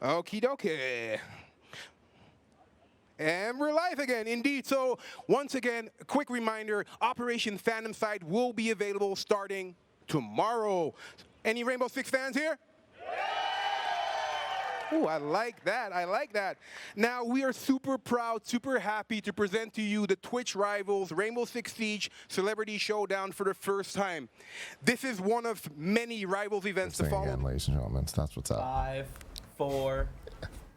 Okie dokie. And we're live again, indeed. So once again, a quick reminder, Operation Phantom Sight will be available starting tomorrow. Any Rainbow Six fans here? Ooh, I like that. I like that. Now, we are super proud, super happy to present to you the Twitch Rivals Rainbow Six Siege Celebrity Showdown for the first time. This is one of many Rivals events to follow. Again, ladies and gentlemen, that's what's up. 5, 4,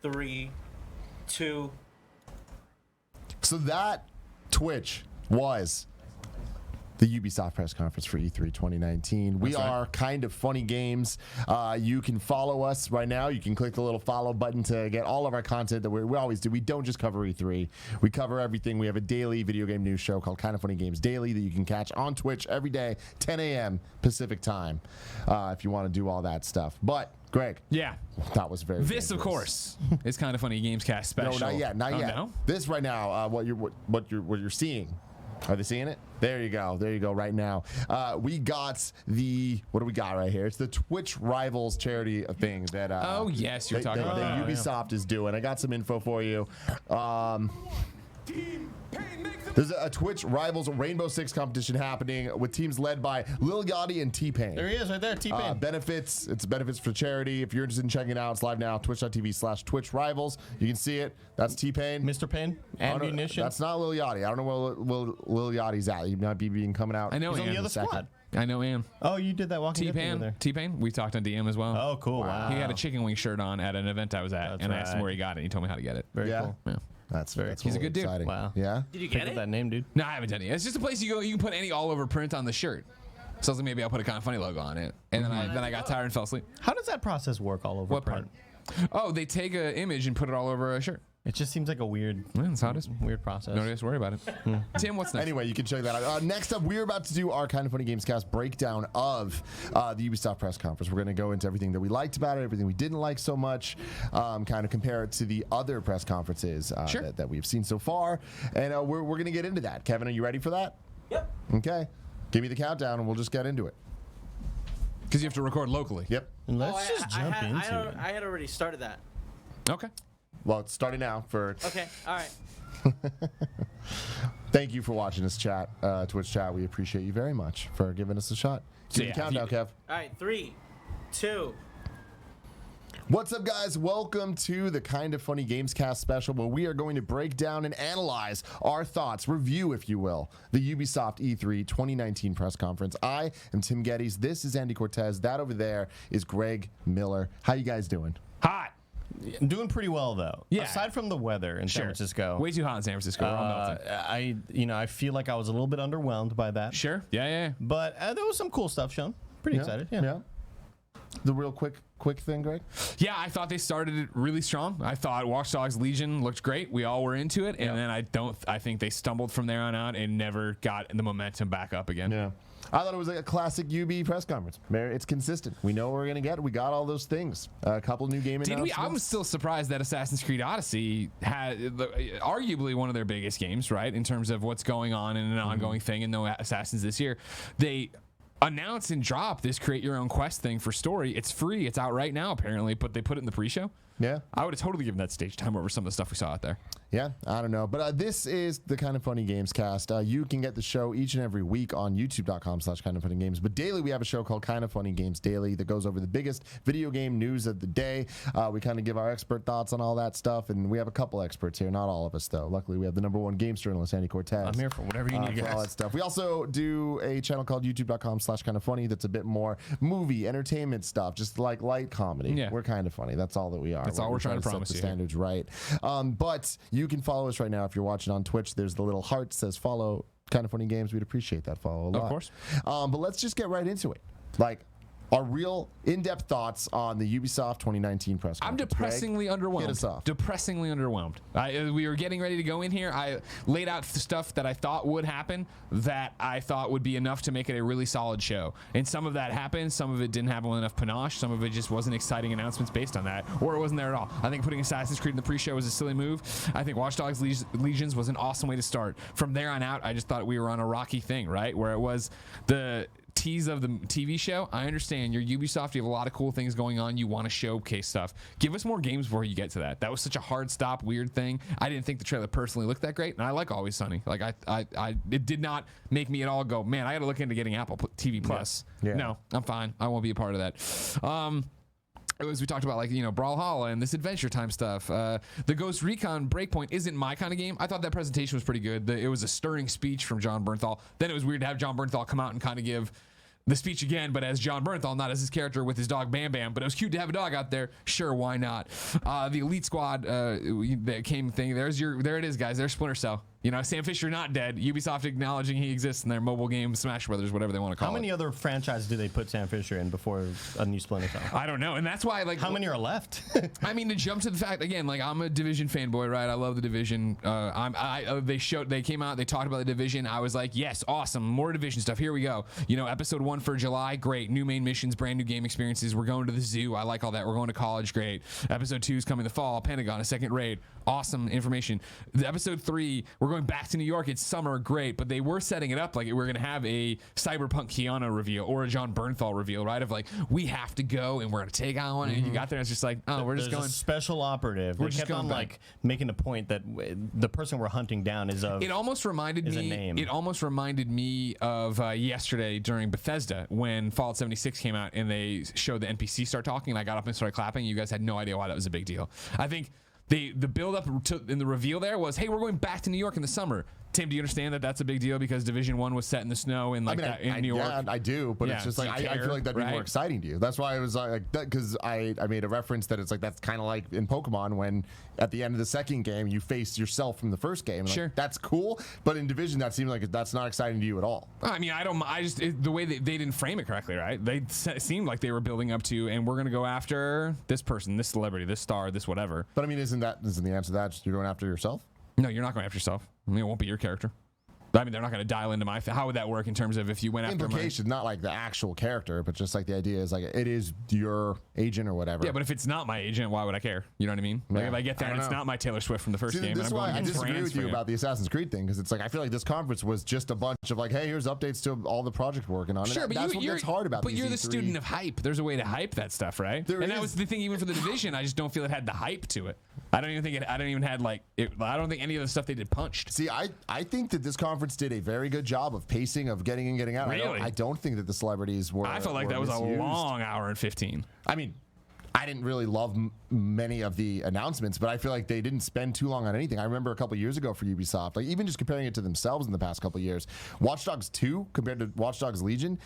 3, 2. So that Twitch was the Ubisoft press conference for E3 2019. We are Kind of Funny Games. You can follow us right now. You can click the little follow button to get all of our content that we always do. We don't just cover E3. We cover everything. We have a daily video game news show called Kind of Funny Games Daily that you can catch on Twitch every day, 10 a.m. Pacific time, if you want to do all that stuff. But Greg, yeah, that was very. This, of course, is Kind of Funny Games Cast special. No, not yet, not yet. No? This right now, what you're seeing. Are they seeing it? There you go. There you go. Right now, we got what do we got right here? It's the Twitch Rivals charity thing that. Oh yes, you're talking about that. Ubisoft is doing. I got some info for you. There's a Twitch Rivals Rainbow Six competition happening with teams led by Lil Yachty and T-Pain. There he is, right there, T-Pain. It's benefits for charity. If you're interested in checking it out, it's live now. Twitch.tv/Twitch Rivals. You can see it. That's T-Pain. Mr. Pain. Ammunition. That's not Lil Yachty. I don't know where Lil Yachty's at. He might be coming out. I know. He's on the other squad. I know Am. Oh, you did that walking over there. T-Pain. We talked on DM as well. Oh, cool. Wow. He had a chicken wing shirt on at an event I was at, and I asked him where he got it. And he told me how to get it. Very cool. Yeah. That's He's a good dude. Exciting. Wow. Yeah. Did you get it? That name, dude. No, I haven't done it yet. It's just a place you go. You can put any all-over print on the shirt. So I was like, maybe I'll put a Kind of Funny logo on it. And then I got tired and fell asleep. How does that process work all over What part? Oh, they take an image and put it all over a shirt. It just seems like a weird, weird process. Nobody has to worry about it. Tim, what's next? Anyway, you can check that out. Next up, we're about to do our Kind of Funny Games cast breakdown of the Ubisoft press conference. We're going to go into everything that we liked about it, everything we didn't like so much, kind of compare it to the other press conferences that we've seen so far. And we're going to get into that. Kevin, are you ready for that? Yep. Okay. Give me the countdown and we'll just get into it. Because you have to record locally. Yep. And let's just jump into it. I had already started that. Okay. Well, it's starting now for. Okay. All right. Thank you for watching this chat, Twitch chat. We appreciate you very much for giving us a shot. Give me the countdown, Kev. All right. 3, 2. What's up, guys? Welcome to the Kind of Funny Games cast special, where we are going to break down and analyze our thoughts, review, if you will, the Ubisoft E3 2019 press conference. I am Tim Geddes. This is Andy Cortez. That over there is Greg Miller. How you guys doing? Hot. I'm doing pretty well though. Yeah. Aside from the weather in San Francisco. Way too hot in San Francisco. We're all melting. I feel like I was a little bit underwhelmed by that. Sure. Yeah. But there was some cool stuff shown. Pretty excited. Yeah. The real quick thing, Greg? Yeah, I thought they started it really strong. I thought Watch Dogs Legion looked great. We all were into it. And then I think they stumbled from there on out and never got the momentum back up again. Yeah. I thought it was like a classic UB press conference. It's consistent. We know what we're going to get. We got all those things. A couple new game announcements. I'm still surprised that Assassin's Creed Odyssey had arguably one of their biggest games, right? In terms of what's going on in an ongoing thing, and no Assassins this year. They announce and drop this create your own quest thing for story. It's free. It's out right now, apparently, but they put it in the pre-show. Yeah. I would have totally given that stage time over some of the stuff we saw out there. Yeah, I don't know. But this is the Kind of Funny Games cast. You can get the show each and every week on youtube.com/kindoffunnygames. But daily, we have a show called Kind of Funny Games Daily that goes over the biggest video game news of the day. We kind of give our expert thoughts on all that stuff. And we have a couple experts here. Not all of us, though. Luckily, we have the #1 games journalist, Andy Cortez. I'm here for whatever you need, for all that stuff. We also do a channel called youtube.com/kindoffunny that's a bit more movie, entertainment stuff, just like light comedy. Yeah. We're kind of funny. That's all that we are. That's all we're trying to promise set the you. standards right. But you can follow us right now if you're watching on Twitch. There's the little heart that says follow Kind of Funny Games. We'd appreciate that follow a lot. Of course. But let's just get right into it. Like, our real in-depth thoughts on the Ubisoft 2019 press conference. I'm depressingly underwhelmed. Get us off. Depressingly underwhelmed. We were getting ready to go in here. I laid out the stuff that I thought would happen, that I thought would be enough to make it a really solid show. And some of that happened. Some of it didn't have enough panache. Some of it just wasn't exciting announcements based on that, or it wasn't there at all. I think putting Assassin's Creed in the pre-show was a silly move. I think Watch Dogs Legions was an awesome way to start. From there on out, I just thought we were on a rocky thing, right? Where it was the tease of the TV show. I understand you're Ubisoft. You have a lot of cool things going on. You want to showcase stuff. Give us more games before you get to that. That was such a hard stop, weird thing. I didn't think the trailer personally looked that great, and I like Always Sunny. Like it did not make me at all go, man, I got to look into getting Apple TV Plus. Yeah. No, I'm fine. I won't be a part of that. As we talked about, like, you know, Brawlhalla and this Adventure Time stuff. The Ghost Recon Breakpoint isn't my kind of game. I thought that presentation was pretty good. It was a stirring speech from John Bernthal. Then it was weird to have John Bernthal come out and kind of give the speech again, but as John Bernthal, not as his character with his dog Bam Bam. But it was cute to have a dog out there. Sure, why not? The Elite Squad that came thing. There it is, guys. There's Splinter Cell. You know, Sam Fisher not dead. Ubisoft acknowledging he exists in their mobile game, Smash Brothers, whatever they want to call it. How many other franchises do they put Sam Fisher in before a new Splinter Cell? I don't know, and that's why, like, how many are left? I mean, to jump to the fact again, like, I'm a Division fanboy, right? I love the Division. They came out, they talked about the Division. I was like, yes, awesome, more Division stuff. Here we go. You know, episode 1 for July, great. New main missions, brand new game experiences. We're going to the zoo. I like all that. We're going to college, great. Episode 2 is coming the fall. Pentagon, a second raid. Awesome information. The episode 3, we're going back to New York. It's summer, great, but they were setting it up like we're going to have a Cyberpunk Keanu reveal or a John Bernthal reveal, right? Of like, we have to go and we're going to take on one. And you got there, and it's just like, oh, we're just There's going. A special operative. We're They just kept going on back. like making a point that the person we're hunting down is of. It almost reminded is a me. name. It almost reminded me of yesterday during Bethesda when Fallout 76 came out and they showed the NPC start talking. And I got up and started clapping. You guys had no idea why that was a big deal. I think the build up to in the reveal there was, hey, we're going back to New York in the summer. Tim, do you understand that that's a big deal because Division 1 was set in the snow and like that in New York? Yeah, I do, but Yeah, it's just do like you I care, feel like that'd be right? more exciting to you. That's why I was like that, because I made a reference that it's like that's kind of like in Pokemon when at the end of the second game you face yourself from the first game. Like, Sure. that's cool, but in Division that seems like that's not exciting to you at all. I mean, the way they didn't frame it correctly, right? They seemed like they were building up to, and we're going to go after this person, this celebrity, this star, this whatever. But I mean, isn't the answer to that just you're going after yourself? No, you're not going after yourself. I mean, it won't be your character. I mean, they're not going to dial into how would that work in terms of if you went after Implication, not like the actual character, but just like the idea is like it is your agent or whatever. Yeah, but if it's not my agent, why would I care? You know what I mean? Like Yeah, if I get there and it's not my Taylor Swift from the first game, This is and I'm why going I to disagree with you about the Assassin's Creed thing, because it's like I feel like this conference was just a bunch of like, hey, here's updates to all the projects we're working on. Sure, but that's what you're gets hard about. But these you're the E3. student of hype. There's a way to hype that stuff, right? There and that is. was the thing, even for the Division. I just don't feel it had the hype to it. I don't even think had like. I don't think any of the stuff they did punched. See, I think that this conference did a very good job of pacing, of getting in, getting out. Really? I don't think that the celebrities were. I felt like were that was misused. a long hour and 15. I mean, I didn't really love many of the announcements, but I feel like they didn't spend too long on anything. I remember a couple years ago for Ubisoft, like even just comparing it to themselves in the past couple years, Watch Dogs 2 compared to Watch Dogs Legion,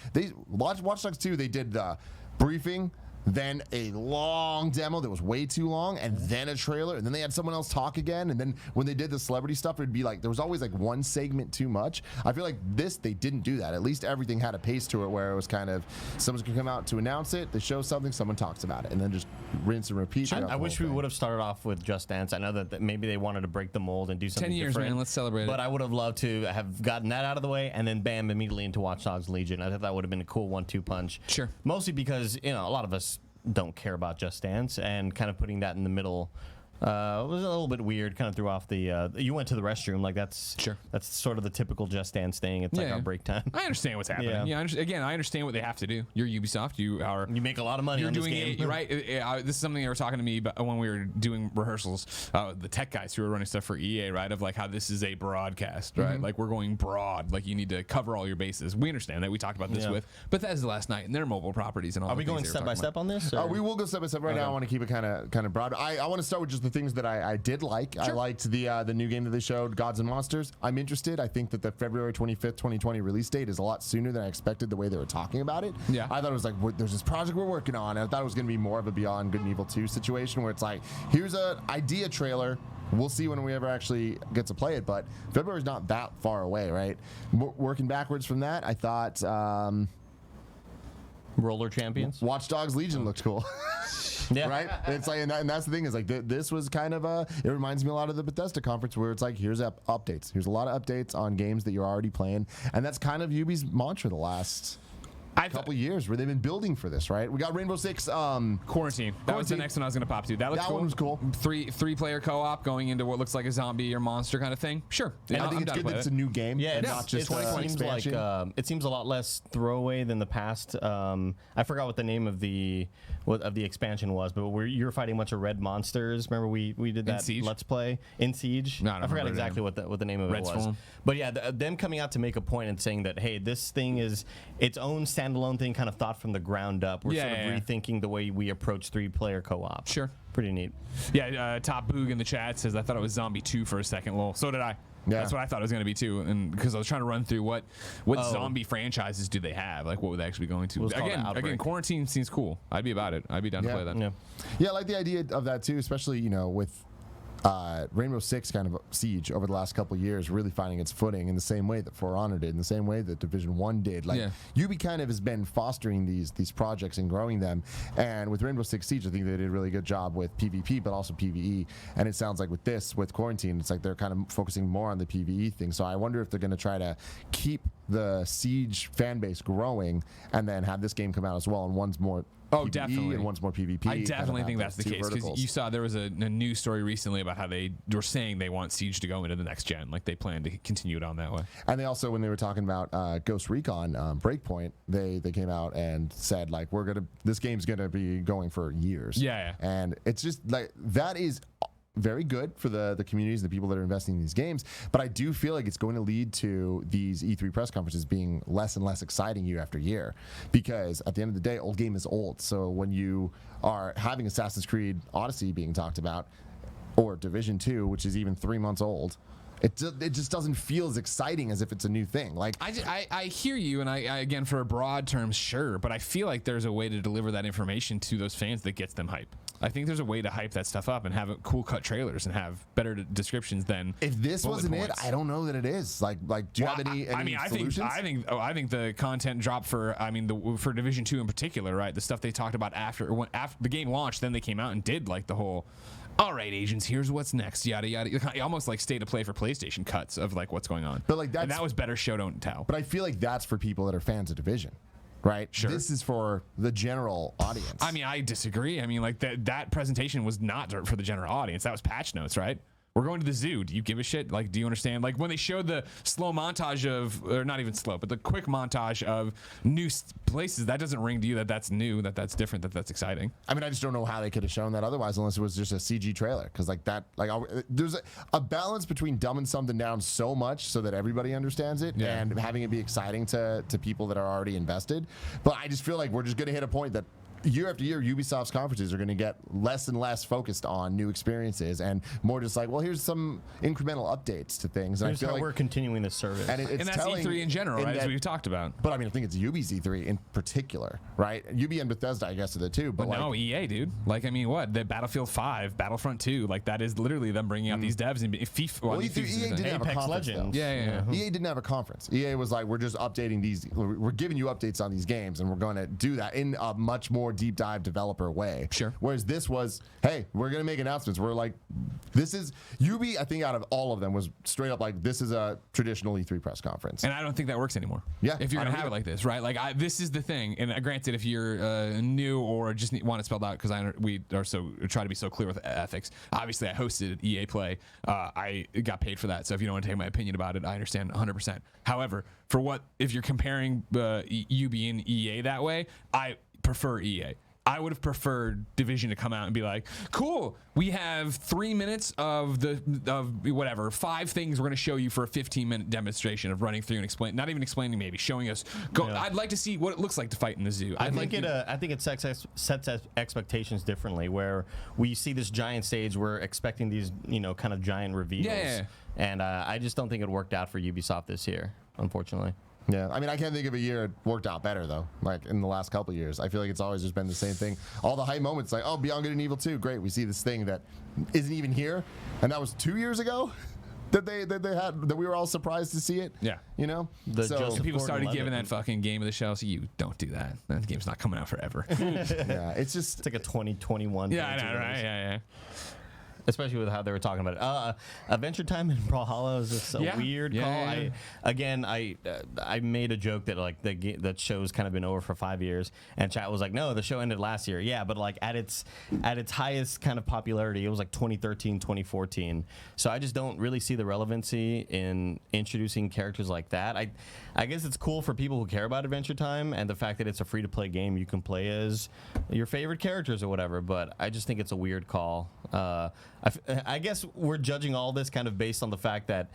Watch Dogs 2, they did the briefing, then a long demo that was way too long, and then a trailer, and then they had someone else talk again, and then when they did the celebrity stuff, it'd be like there was always like one segment too much. I feel like this, they didn't do that. At least everything had a pace to it where it was kind of someone's gonna come out to announce it, they show something, someone talks about it, and then just rinse and repeat. I wish we would have started off with Just Dance. I know that maybe they wanted to break the mold and do something 10 years, different. man. Let's celebrate it. But I would have loved to have gotten that out of the way and then bam, immediately into Watch Dogs Legion. I thought that would have been a cool 1-2 punch. Sure. Mostly because, you know, a lot of us don't care about Just Dance, and kind of putting that in the middle was a little bit weird. Kind of threw off the you went to the restroom, like that's sort of the typical Just Dance thing. It's like our break time. I understand what's happening. Yeah, I understand what they have to do. You're Ubisoft. You make a lot of money. You're on doing this game. it right. This is something they were talking to me about when we were doing rehearsals. The tech guys who were running stuff for EA, right? Of like how this is a broadcast, right? Mhm. Like we're going broad. Like you need to cover all your bases. We understand that. We talked about this Yeah. with Bethesda last night and their mobile properties and all. Are the we things going they were step by talking step about. on this? or- We will go step by step. Right now, I want to keep it kind of broad. I want to start with just the things that I did like. I liked the new game that they showed, Gods and Monsters. I'm interested. I think that the February 25th, 2020 release date is a lot sooner than I expected the way they were talking about it. Yeah. I thought it was like, there's this project we're working on. And I thought it was going to be more of a Beyond Good and Evil 2 situation where it's like, here's an idea trailer. We'll see when we ever actually get to play it. But February's not that far away, right? Working backwards from that, I thought... Roller Champions? Watch Dogs Legion looked cool. Yeah. Right? It's like, and that's the thing is like this was kind of it reminds me a lot of the Bethesda conference where it's like, here's updates. Here's a lot of updates on games that you're already playing. And that's kind of Ubi's mantra the last a couple years where they've been building for this, right? We got Rainbow Six Quarantine. That was the next one I was going to pop to. That looks cool. That one was cool. Three-player co-op going into what looks like a zombie or monster kind of thing. Sure. And I think it's good that it's a new game. Yeah, not just expansion. It seems a lot less throwaway than the past. I forgot what the name of the expansion was, but you were fighting a bunch of red monsters. Remember we did that Let's Play in Siege. No, I forgot exactly what the name of it was. Swarm. But yeah, them coming out to make a point and saying that, hey, this thing is its own standalone thing, kind of thought from the ground up. We're sort of rethinking the way we approach 3-player co-op. Sure. Pretty neat. Yeah, Top Boog in the chat says, I thought it was Zombie 2 for a second. Well, so did I. Yeah. That's what I thought it was going to be too, and because I was trying to run through what zombie franchises do they have, like what would they actually be going to? Again, Quarantine seems cool. I'd be about it. I'd be down to play that. Yeah, I like the idea of that too, especially with Rainbow Six kind of Siege over the last couple of years really finding its footing in the same way that For Honor did, in the same way that Division 1 did. Like Ubi kind of has been fostering these projects and growing them, and with Rainbow Six Siege I think they did a really good job with PvP but also PvE, and it sounds like with Quarantine it's like they're kind of focusing more on the PvE thing. So I wonder if they're going to try to keep the Siege fan base growing and then have this game come out as well, and one's more PvE definitely. and one's more PvP. I definitely think that's the case, because you saw there was a news story recently about how they were saying they want Siege to go into the next gen, like they plan to continue it on that way. And they also, when they were talking about Ghost Recon Breakpoint, they came out and said like this game's gonna be going for years. Yeah. And it's just like that is very good for the communities, the people that are investing in these games. But I do feel like it's going to lead to these E3 press conferences being less and less exciting year after year, because at the end of the day, old game is old. So when you are having Assassin's Creed Odyssey being talked about, or Division 2, which is even 3 months old, it just doesn't feel as exciting as if it's a new thing. Like I hear you, and I again, for a broad term, sure, but I feel like there's a way to deliver that information to those fans that gets them hype. I think there's a way to hype that stuff up and have cool cut trailers and have better descriptions than if this wasn't points. it. I don't know that it is. Like, do you have any solutions? I think the content drop for for Division 2 in particular, right? The stuff they talked about after the game launched, then they came out and did like the whole, all right, agents, here's what's next, yada yada, almost like state of play for PlayStation cuts of like what's going on. But like that was better show don't tell. But I feel like that's for people that are fans of Division. Right. Sure. This is for the general audience. I mean, I disagree. I mean, like that presentation was not for the general audience. That was patch notes, right? We're going to the zoo. Do you give a shit? Like, do you understand? Like when they showed the slow montage or not even slow, but the quick montage of new places, that doesn't ring to you that's new, that's different, that's exciting. I mean, I just don't know how they could have shown that otherwise, unless it was just a CG trailer. Because there's a balance between dumbing something down so much so that everybody understands it and having it be exciting to people that are already invested. But I just feel like we're just going to hit a point that year after year, Ubisoft's conferences are going to get less and less focused on new experiences and more just like, well, here's some incremental updates to things. And I feel like we're continuing this service. And that's E3 in general, right? As we've talked about. But I mean, I think it's Ubi's E3 in particular, right? Ubi and Bethesda, I guess, are the two. But no, EA, dude. Like, I mean, what? The Battlefield 5, Battlefront 2, like that is literally them bringing out these devs and FIFA. Well, EA didn't have a conference. Yeah. EA didn't have a conference. EA was like, we're just updating these. We're giving you updates on these games, and we're going to do that in a much more deep dive developer way. Sure. Whereas this was, hey, we're going to make announcements. We're like, this is Ubi. I think out of all of them was straight up like, this is a traditional E3 press conference. And I don't think that works anymore. Yeah. If you're going to have it like this, right? Like this is the thing. And granted, if you're new or just want it spelled out, because we are try to be so clear with ethics. Obviously, I hosted EA Play. I got paid for that. So if you don't want to take my opinion about it, I understand 100%. However, if you're comparing Ubi and EA that way, I prefer EA. I would have preferred Division to come out and be like, cool, we have 3 minutes of whatever, 5 things we're going to show you for a 15-minute demonstration of running through and not even explaining, maybe showing us. I'd like to see what it looks like to fight in the zoo. I think it sets expectations differently, where we see this giant stage, we're expecting these, kind of giant reveals. Yeah. And I just don't think it worked out for Ubisoft this year, unfortunately. Yeah, I mean, I can't think of a year it worked out better, though, like in the last couple of years. I feel like it's always just been the same thing. All the hype moments, like, oh, Beyond Good and Evil 2, great. We see this thing that isn't even here. And that was 2 years ago that we were all surprised to see it. Yeah. People people started giving that fucking game of the show, so you don't do that. That game's not coming out forever. Yeah, it's like a 2021. Yeah, I know, right? Yeah. especially with how they were talking about it. Adventure Time in Brawlhalla is just a weird call. I made a joke that like that show's kind of been over for 5 years, and chat was like, no, the show ended last year. Yeah, but like at its highest kind of popularity, it was like 2013, 2014. So I just don't really see the relevancy in introducing characters like that. I guess it's cool for people who care about Adventure Time and the fact that it's a free-to-play game you can play as your favorite characters or whatever, but I just think it's a weird call. I guess we're judging all this kind of based on the fact that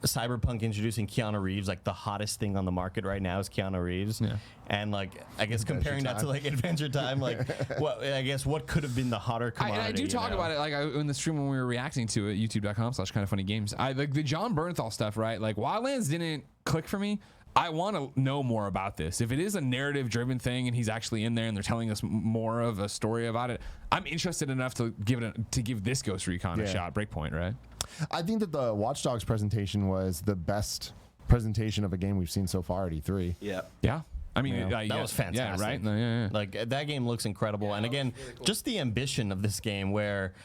Cyberpunk introducing Keanu Reeves, like the hottest thing on the market right now is Keanu Reeves. Yeah. And like, I guess comparing that to like Adventure Time, like, well, I guess what could have been the hotter commodity. I do talk about it like in the stream when we were reacting to it, youtube.com/kindoffunnygames. Like the John Bernthal stuff, right? Like Wildlands didn't click for me. I want to know more about this. If it is a narrative-driven thing and he's actually in there and they're telling us more of a story about it, I'm interested enough to give this Ghost Recon a shot. Breakpoint, right? I think that the Watch Dogs presentation was the best presentation of a game we've seen so far at E3. Yeah. I mean, that was fantastic. Yeah, right? No, like that game looks incredible. And again, really cool. Just the ambition of this game where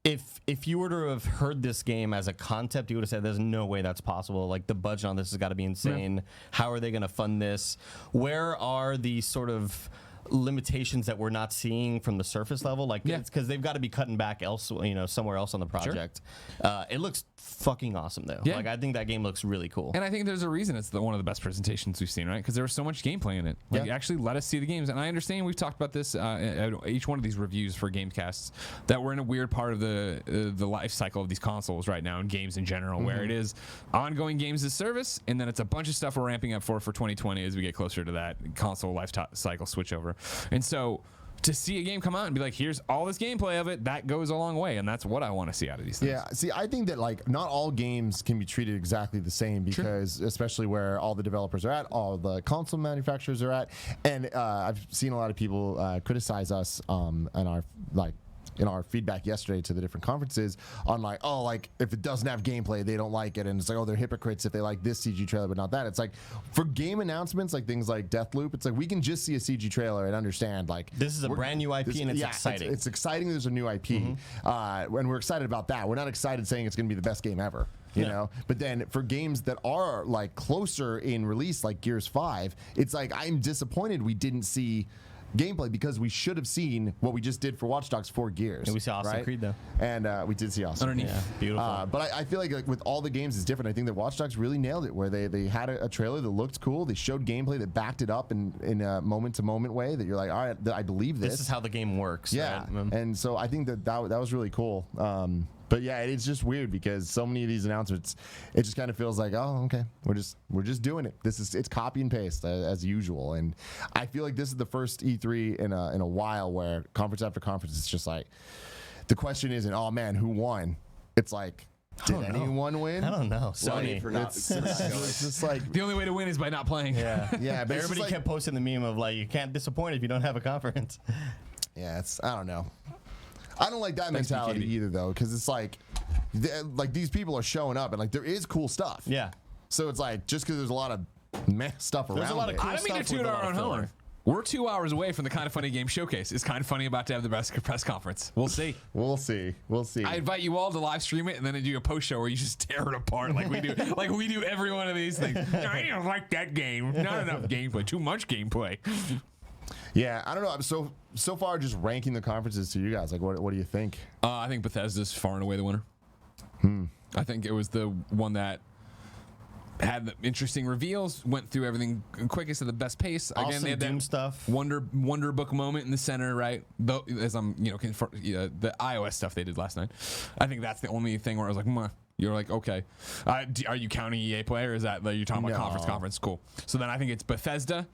if you were to have heard this game as a concept, you would have said there's no way that's possible. Like the budget on this has got to be insane. Yeah. How are they going to fund this? Where are the sort of limitations that we're not seeing from the surface level? Like it's because they've got to be cutting back somewhere else on the project. Sure. It looks fucking awesome though. Like I think that game looks really cool. And I think there's a reason it's one of the best presentations we've seen, right? Because there was so much gameplay in it. Like actually let us see the games. And I understand we've talked about this at each one of these reviews for Gamecasts, that we're in a weird part of the life cycle of these consoles right now and games in general, where it is ongoing games as service, and then it's a bunch of stuff we're ramping up for 2020 as we get closer to that console life cycle switchover. And so to see a game come out and be like, here's all this gameplay of it, that goes a long way, and that's what I want to see out of these things. Yeah, see, I think that like not all games can be treated exactly the same because especially where all the developers are at, all the console manufacturers are at, and I've seen a lot of people criticize us and our in our feedback yesterday to the different conferences on like, oh, like if it doesn't have gameplay, they don't like it, and it's like, oh, they're hypocrites if they like this CG trailer but not that. It's like for game announcements, like things like Deathloop, it's like we can just see a CG trailer and understand like this is a brand new IP and it's exciting. It's exciting. There's a new IP, and we're excited about that. We're not excited saying it's going to be the best game ever. You know, but then for games that are like closer in release, like Gears 5, it's like I'm disappointed we didn't see gameplay because we should have seen what we just did for Watch Dogs 4 Gears. And we saw Austin Creed though. And we did see Austin underneath. Creed. Yeah, beautiful. But I feel like with all the games it's different. I think that Watch Dogs really nailed it, where they had a trailer that looked cool. They showed gameplay that backed it up in a moment-to-moment way that you're like, all right, I believe this. This is how the game works. Yeah. Right? And so I think that was really cool. But yeah, it's just weird because so many of these announcements, it just kind of feels like, oh, okay, we're just doing it. It's copy and paste as usual. And I feel like this is the first E3 in a while where conference after conference, it's just like the question isn't, oh man, who won? It's like, did anyone win? I don't know. Sony. It's just like the only way to win is by not playing. Yeah. But everybody kept posting the meme of like, you can't disappoint if you don't have a conference. Yeah, I don't know. I don't like that mentality either, though, because it's like these people are showing up and like there is cool stuff. Yeah. So it's like just because there's a lot of meh stuff around. There's a lot of cool I don't mean to toot our own horn. We're 2 hours away from the Kind of Funny Game Showcase. Is Kind of Funny about to have the best press conference? We'll see. We'll see. I invite you all to live stream it and then do a post show where you just tear it apart like we do. Like we do every one of these things. I don't like that game. Not enough gameplay. Too much gameplay. Yeah, I don't know. So far, just ranking the conferences to you guys, like, what do you think? I think Bethesda's far and away the winner. I think it was the one that had the interesting reveals, went through everything quickest at the best pace. Awesome. Again, they had Doom stuff. Wonder Book moment in the center, right? Though, as I'm, the iOS stuff they did last night. I think that's the only thing where I was like, Mwah. You're like, okay. Are you counting EA Play, or is that you're talking about conference? Cool. So then I think it's Bethesda.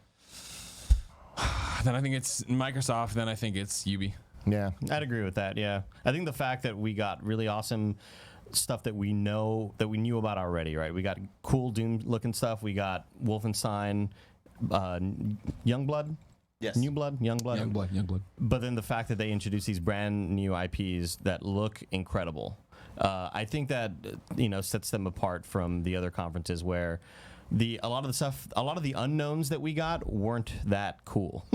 Then I think it's Microsoft. Then I think it's Ubi. Yeah, I'd agree with that. Yeah, I think the fact that we got really awesome stuff that we knew about already, right? We got cool Doom looking stuff. We got Wolfenstein, Youngblood. Yes. Youngblood. But then the fact that they introduced these brand new IPs that look incredible, I think that sets them apart from the other conferences where a lot of the unknowns that we got weren't that cool.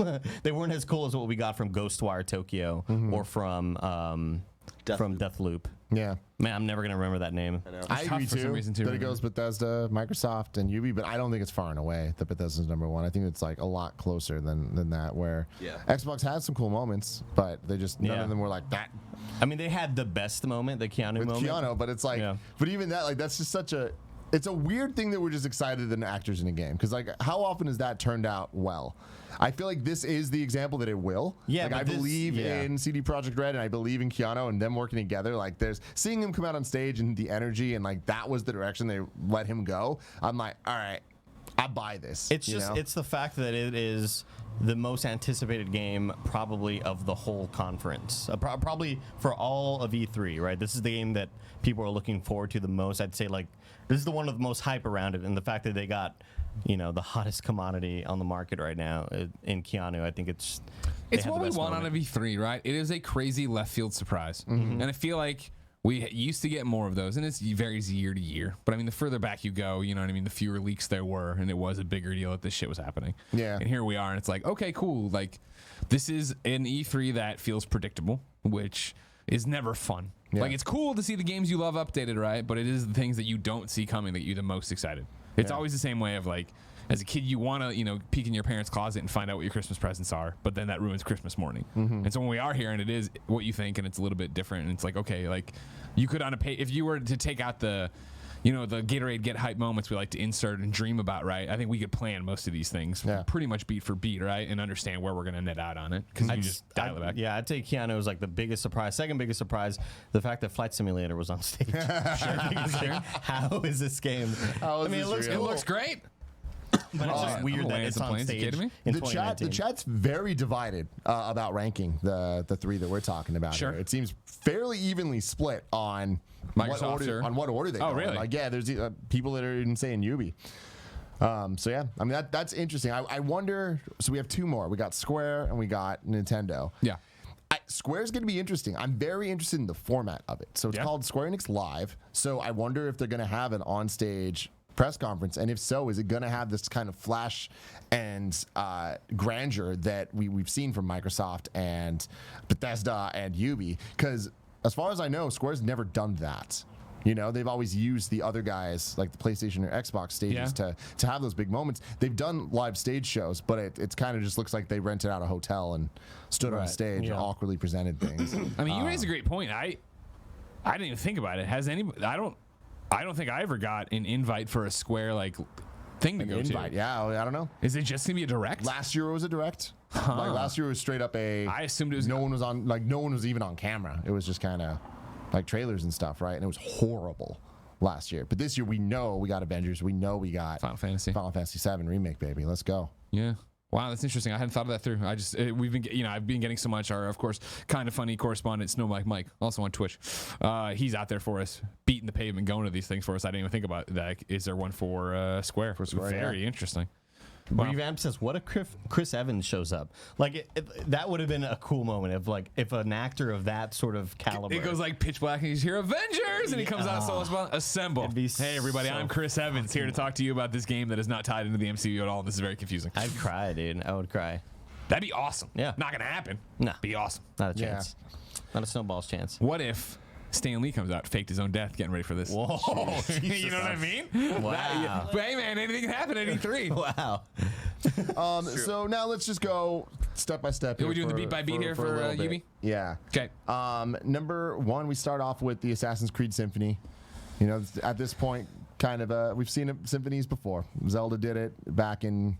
They weren't as cool as what we got from Ghostwire Tokyo or from from Deathloop. Yeah. Man, I'm never going to remember that name. I agree for some reason, too. That it goes Bethesda, Microsoft, and Ubi, but I don't think it's far and away that Bethesda's number one. I think it's like a lot closer than that, where Xbox has some cool moments, but they just, none of them were like that. I mean, they had the best moment, the Keanu With moment. Keanu, but it's like, but even that, like, that's just such a, it's a weird thing that we're just excited than actors in a game. Because, like, how often has that turned out well? I feel like this is the example that it will. Yeah, like, but I believe in CD Projekt Red, and I believe in Keanu and them working together. Like, there's seeing him come out on stage and the energy, and like that was the direction they let him go. I'm like, all right, I buy this. It's just, it's the fact that it is the most anticipated game probably of the whole conference. Probably for all of E3, right? This is the game that people are looking forward to the most. I'd say, like, this is the one with the most hype around it, and the fact that they got, you know, the hottest commodity on the market right now in Keanu, I think it's what we want out of E3, right? It is a crazy left field surprise, and I feel like we used to get more of those, and it varies year to year. But I mean, the further back you go, you know what I mean, the fewer leaks there were, and it was a bigger deal that this shit was happening. Yeah. And here we are, and it's like, okay, cool. Like, this is an E3 that feels predictable, which is never fun. Yeah. Like, it's cool to see the games you love updated, right? But it is the things that you don't see coming that you're the most excited. It's always the same way of, like, as a kid, you want to, you know, peek in your parents' closet and find out what your Christmas presents are, but then that ruins Christmas morning. And so when we are here and it is what you think and it's a little bit different, and it's like, okay, like, you could on a page, if you were to take out the, you know, the Gatorade get hype moments we like to insert and dream about, right? I think we could plan most of these things pretty much beat for beat, right? And understand where we're going to net out on it, because you just dial it back. Yeah, I'd say Keanu was like the biggest surprise. Second biggest surprise, the fact that Flight Simulator was on stage. Sure. How is this game? I mean, it looks great. But it's just weird that it's on stage in 2019. The chat's very divided about ranking the three that we're talking about. Sure. Here. It seems fairly evenly split on what order they go in. Really? Like, yeah, there's people that are even saying Ubi. So yeah, I mean that's interesting. I wonder. So we have two more. We got Square and we got Nintendo. Yeah. Square's going to be interesting. I'm very interested in the format of it. So it's called Square Enix Live. So I wonder if they're going to have an on-stage press conference, and if so, is it going to have this kind of flash and grandeur that we've seen from Microsoft and Bethesda and Ubi? Because as far as I know, Square's never done that. You know, they've always used the other guys, like the PlayStation or Xbox stages, to have those big moments. They've done live stage shows, but it's kind of just looks like they rented out a hotel and stood on stage and awkwardly presented things. I mean, you raise a great point. I didn't even think about it. Has anybody? I don't think I ever got an invite for a Square like thing to go to. Yeah, I don't know. Is it just gonna be a direct? Last year it was a direct. Like last year it was straight up a. I assumed it was. No one was on. Like no one was even on camera. It was just kind of like trailers and stuff, right? And it was horrible last year. But this year we know we got Avengers. We know we got Final Fantasy VII remake, baby. Let's go. Yeah. Wow, that's interesting. I hadn't thought of that through. I just we've been, you know, I've been getting so much. Our, of course, kind of funny correspondent Snow Mike, also on Twitch. He's out there for us, beating the pavement, going to these things for us. I didn't even think about that. Is there one for Square? For Square, very interesting. Revamp says, "What if Chris Evans shows up? Like that would have been a cool moment if, like, if an actor of that sort of caliber." It goes like pitch black, and he's here, Avengers, and he comes out solo spot. Assemble! Hey everybody, I'm Chris Evans here to talk to you about this game that is not tied into the MCU at all. This is very confusing. I'd cry, dude. I would cry. That'd be awesome. Yeah, not gonna happen. No, be awesome. Not a chance. Not a snowball's chance. What if Stan Lee comes out, faked his own death, getting ready for this? Whoa. You know what I mean? Wow. But hey, man, anything can happen at E3. Wow. So now let's just go step by step. Are we doing the beat by beat here for Ubi? Yeah. Okay. Number one, we start off with the Assassin's Creed Symphony. You know, at this point, kind of we've seen symphonies before. Zelda did it back in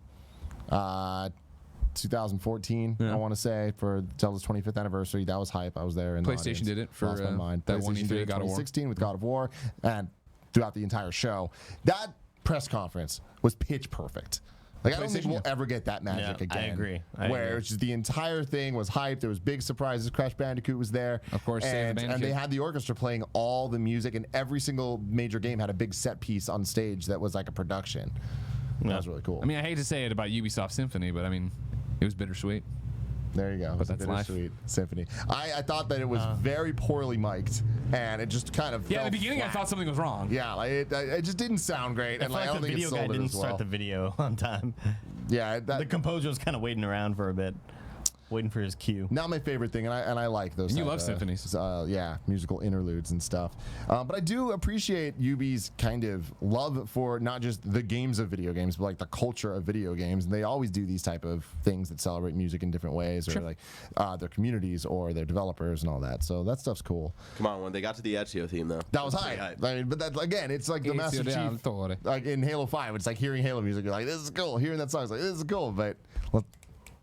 2014, I want to say, for Zelda's 25th anniversary. That was hype. I was there. In PlayStation did it for Lost my mind. that one PlayStation did it God of War. 2016 with God of War, and throughout the entire show. That press conference was pitch perfect. Like, I don't think we'll ever get that magic again. I agree. Where it's just the entire thing was hype. There was big surprises. Crash Bandicoot was there. Of course, and they had the orchestra playing all the music, and every single major game had a big set piece on stage that was like a production. That was really cool. I mean, I hate to say it about Ubisoft Symphony, but I mean, it was bittersweet. There you go. But that's life. Bittersweet Symphony. I thought that it was very poorly mic'd, and it just kind of in the beginning flat. I thought something was wrong. Yeah, like it just didn't sound great, and like, I don't think it sold it as well. The video guy didn't start the video on time. Yeah, the composer was kind of waiting around for a bit. Waiting for his cue. Not my favorite thing, and I like those. And you type love symphonies. Yeah, musical interludes and stuff. But I do appreciate Ubi's kind of love for not just the games of video games, but like the culture of video games. And they always do these type of things that celebrate music in different ways, or like their communities or their developers and all that. So that stuff's cool. Come on, when they got to the Ezio theme, though. That was hype. I mean, but that, again, it's like the Master Chief. Like in Halo 5, it's like hearing Halo music. You're like, this is cool. Hearing that song, it's like, this is cool. But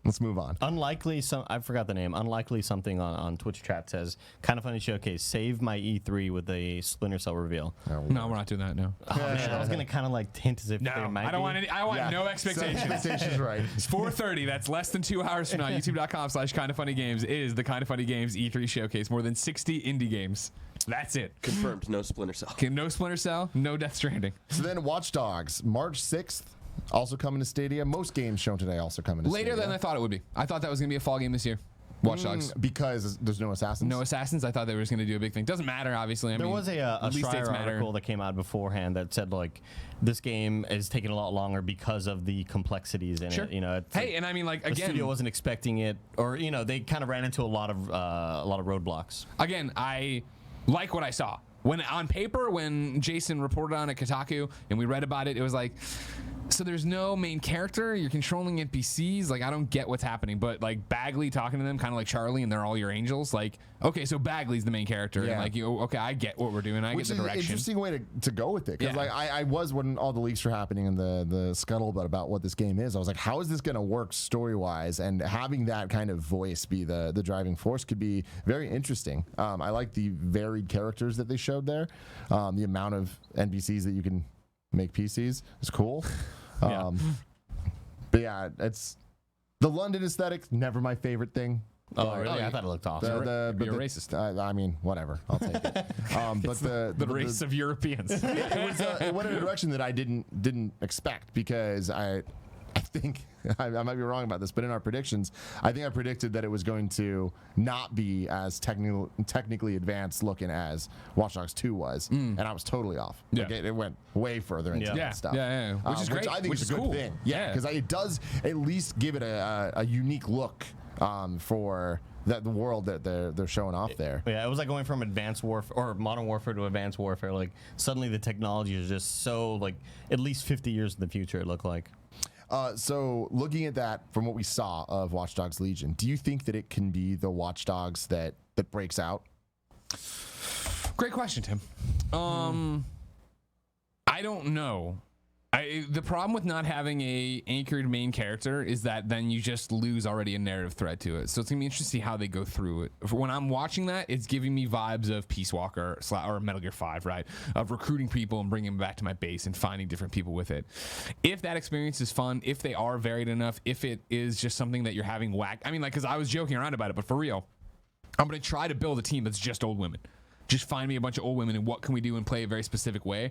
let's move on. Unlikely, I forgot the name. Unlikely something on Twitch chat says, kind of funny showcase. Save my E3 with a Splinter Cell reveal. No, we're not doing that. No. Oh, man, I was gonna kind of like hint as if there might I don't be. want any. I want no expectations. Expectations, right? It's 4:30. That's less than 2 hours from now. YouTube.com/kindoffunnygames is the Kind of Funny Games E3 showcase. More than 60 indie games. That's it. Confirmed. No Splinter Cell. Okay, no Splinter Cell. No Death Stranding. So then, Watch Dogs, March 6th. Also coming to Stadia. Most games shown today also coming to Later Stadia. than I thought it would be. I thought that was going to be a fall game this year. Watch Dogs. Because there's no Assassins? No Assassins. I thought they were just going to do a big thing. Doesn't matter, obviously. There was a release dates Schreier article that came out beforehand that said, like, this game is taking a lot longer because of the complexities in it. You know, it's hey, and I mean, like, the again, studio wasn't expecting it, or, you know, they kind of ran into a lot of roadblocks. Again, I like what I saw. When on paper, when Jason reported on it at Kotaku and we read about it, it was like, so there's no main character, you're controlling NPCs, like I don't get what's happening. But like Bagley talking to them, kind of like Charlie, and they're all your angels. Like, okay, so Bagley's the main character, and like, okay, I get what we're doing, I get the direction. Which is an interesting way to go with it, because Yeah. like I was, when all the leaks were happening and the scuttlebutt about what this game is, I was like, how is this going to work story wise? And having that kind of voice be the driving force could be very interesting. I like the varied characters that they showed there. The amount of NPCs that you can make PCs is cool. But yeah, it's the London aesthetic. Never my favorite thing. Oh, really? I thought it looked awesome. You're a racist. I mean, whatever. I'll take it. But the race of Europeans. It went in a direction that I didn't expect, because I think I might be wrong about this, but in our predictions, I think I predicted that it was going to not be as technically advanced looking as Watch Dogs 2 was, and I was totally off. Yeah. Like it went way further into that stuff. Yeah. Which is great. Which I think is a good cool. thing. Yeah, because it does at least give it a unique look for the world that they're showing off there. Yeah, it was like going from advanced warfare or modern warfare to advanced warfare. Like suddenly the technology is just so like at least 50 years in the future. It looked like. So looking at that from what we saw of Watch Dogs Legion, do you think that it can be the Watch Dogs that breaks out? Great question, Tim. I don't know. The problem with not having a anchored main character is that then you just lose already a narrative thread to it. So it's gonna be interesting to see how they go through it. When I'm watching that, it's giving me vibes of Peace Walker or Metal Gear 5, right? Of recruiting people and bringing them back to my base and finding different people with it. If that experience is fun, if they are varied enough, if it is just something that you're having whack. I mean, like, because I was joking around about it, but for real, I'm gonna try to build a team that's just old women. Just find me a bunch of old women and what can we do and play a very specific way.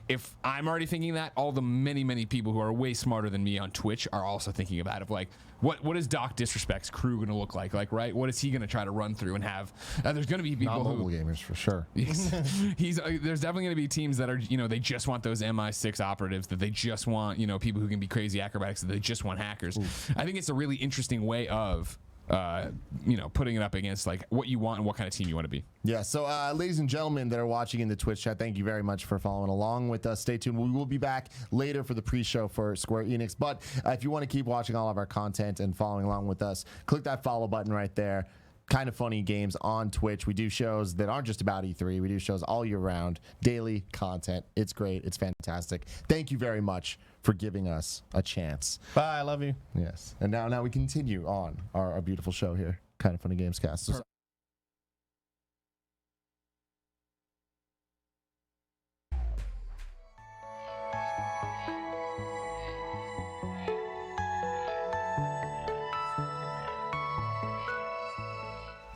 If I'm already thinking that, all the many people who are way smarter than me on Twitch are also thinking about it. Like, what is Doc Disrespect's crew going to look like? Like, right? What is he going to try to run through and have? There's going to be people Not mobile gamers for sure. There's definitely going to be teams that are, they just want those MI6 operatives, that they just want, people who can be crazy acrobatics, that they just want hackers. Oof. I think it's a really interesting way of putting it up against like what you want and what kind of team you want to be. Yeah. So, ladies and gentlemen that are watching in the Twitch chat, thank you very much for following along with us. Stay tuned. We will be back later for the pre-show for Square Enix. But if you want to keep watching all of our content and following along with us, click that follow button right there. Kind of Funny Games on Twitch. We do shows that aren't just about E3. We do shows all year round, daily content. It's great. It's fantastic. Thank you very much for giving us a chance. Bye. I love you. Yes. And now we continue on our beautiful show here, Kind of Funny Games Cast. So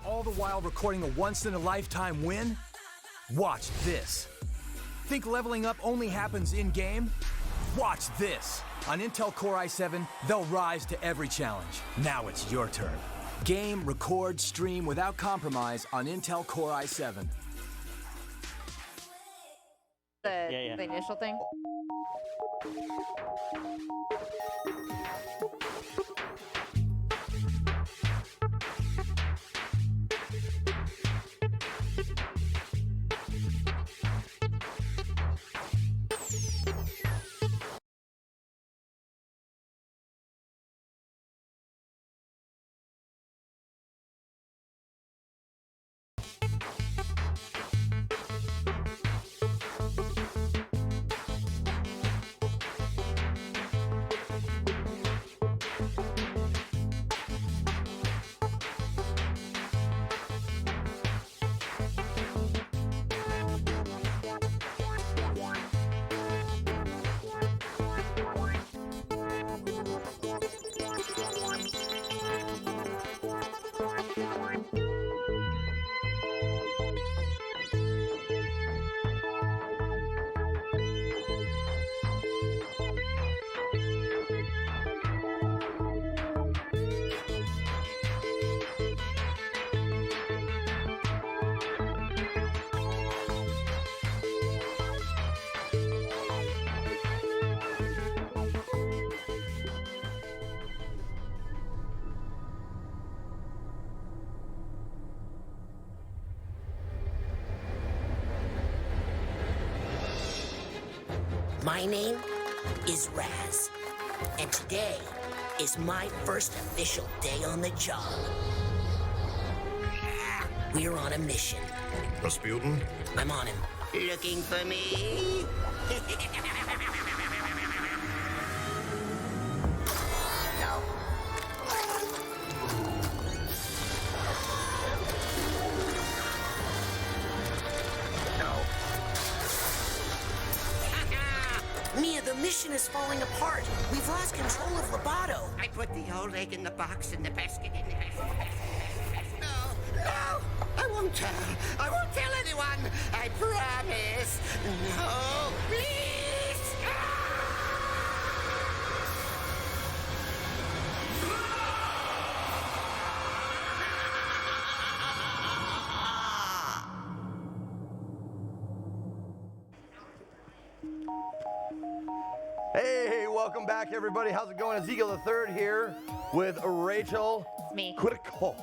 all the while recording a once-in-a-lifetime win? Watch this. Think leveling up only happens in-game? Watch this. On Intel Core i7, they'll rise to every challenge. Now it's your turn. Game, record, stream without compromise on Intel Core i7. The initial thing? My name is Raz, and today is my first official day on the job. We're on a mission. Rasputin? I'm on him. Looking for me? No. Mia, the mission is falling apart. We've lost control of Lobato. I put the old egg in the box in the basket in the No, I won't tell. I won't tell anyone. I promise. No, please. Hey, welcome back, everybody. How's it going? Ezekiel III here with Rachel. It's me. Quirico.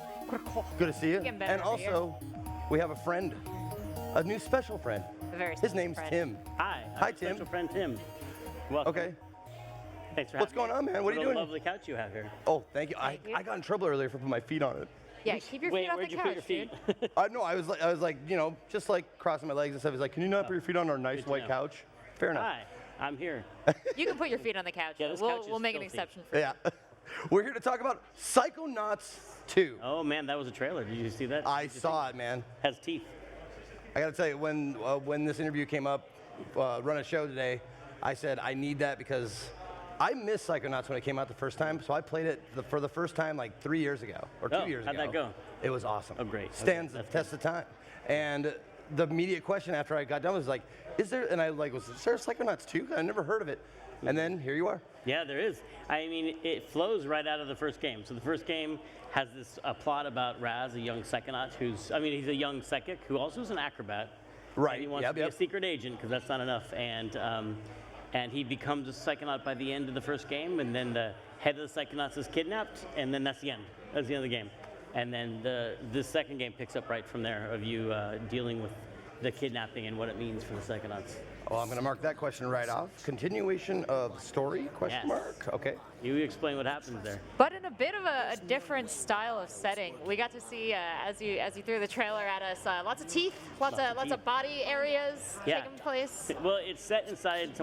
Good to see you. Getting better And every also, we have a friend, a new special friend. A very His special name's friend. Tim. Hi. Hi, Tim. Special friend Tim. Welcome. Okay. Thanks for What's having going me. on, man? What are you a doing? Lovely couch you have here. Oh, thank you. I got in trouble earlier for putting my feet on it. Yeah, keep your feet off the couch, dude. No, I was like, you know, just like crossing my legs and stuff. He's like, can you not put your feet on our nice Good to white know. couch? Fair enough. Hi. I'm here. You can put your feet on the couch. Yeah, this we'll couch is we'll make an filthy. exception for you. Yeah. We're here to talk about Psychonauts 2. Oh man, that was a trailer. Did you see that? I saw it, man. Has teeth. I gotta tell you, when this interview came up, run a show today, I said I need that because I missed Psychonauts when it came out the first time. So I played it for the first time like 3 years ago or 2 years how'd ago. that go? It was awesome. Oh great. Stands the test of time. And the immediate question after I got done was like, is there? And I like, is there a Psychonauts 2? I never heard of it. And then here you are. Yeah, there is. I mean, it flows right out of the first game. So the first game has this plot about Raz, a young psychonaut he's a young psychic who also is an acrobat. Right. And he wants to be a secret agent because that's not enough. And he becomes a psychonaut by the end of the first game, and then the head of the psychonauts is kidnapped, and then that's the end. That's the end of the game. And then the second game picks up right from there of you dealing with the kidnapping and what it means for the psychonauts. Well, I'm going to mark that question right off. Continuation of story? Question mark. Okay. You explain what happens there. But in a bit of a different style of setting. We got to see, as you threw the trailer at us, lots of teeth, lots of body areas taking place. Well, it's set inside someone's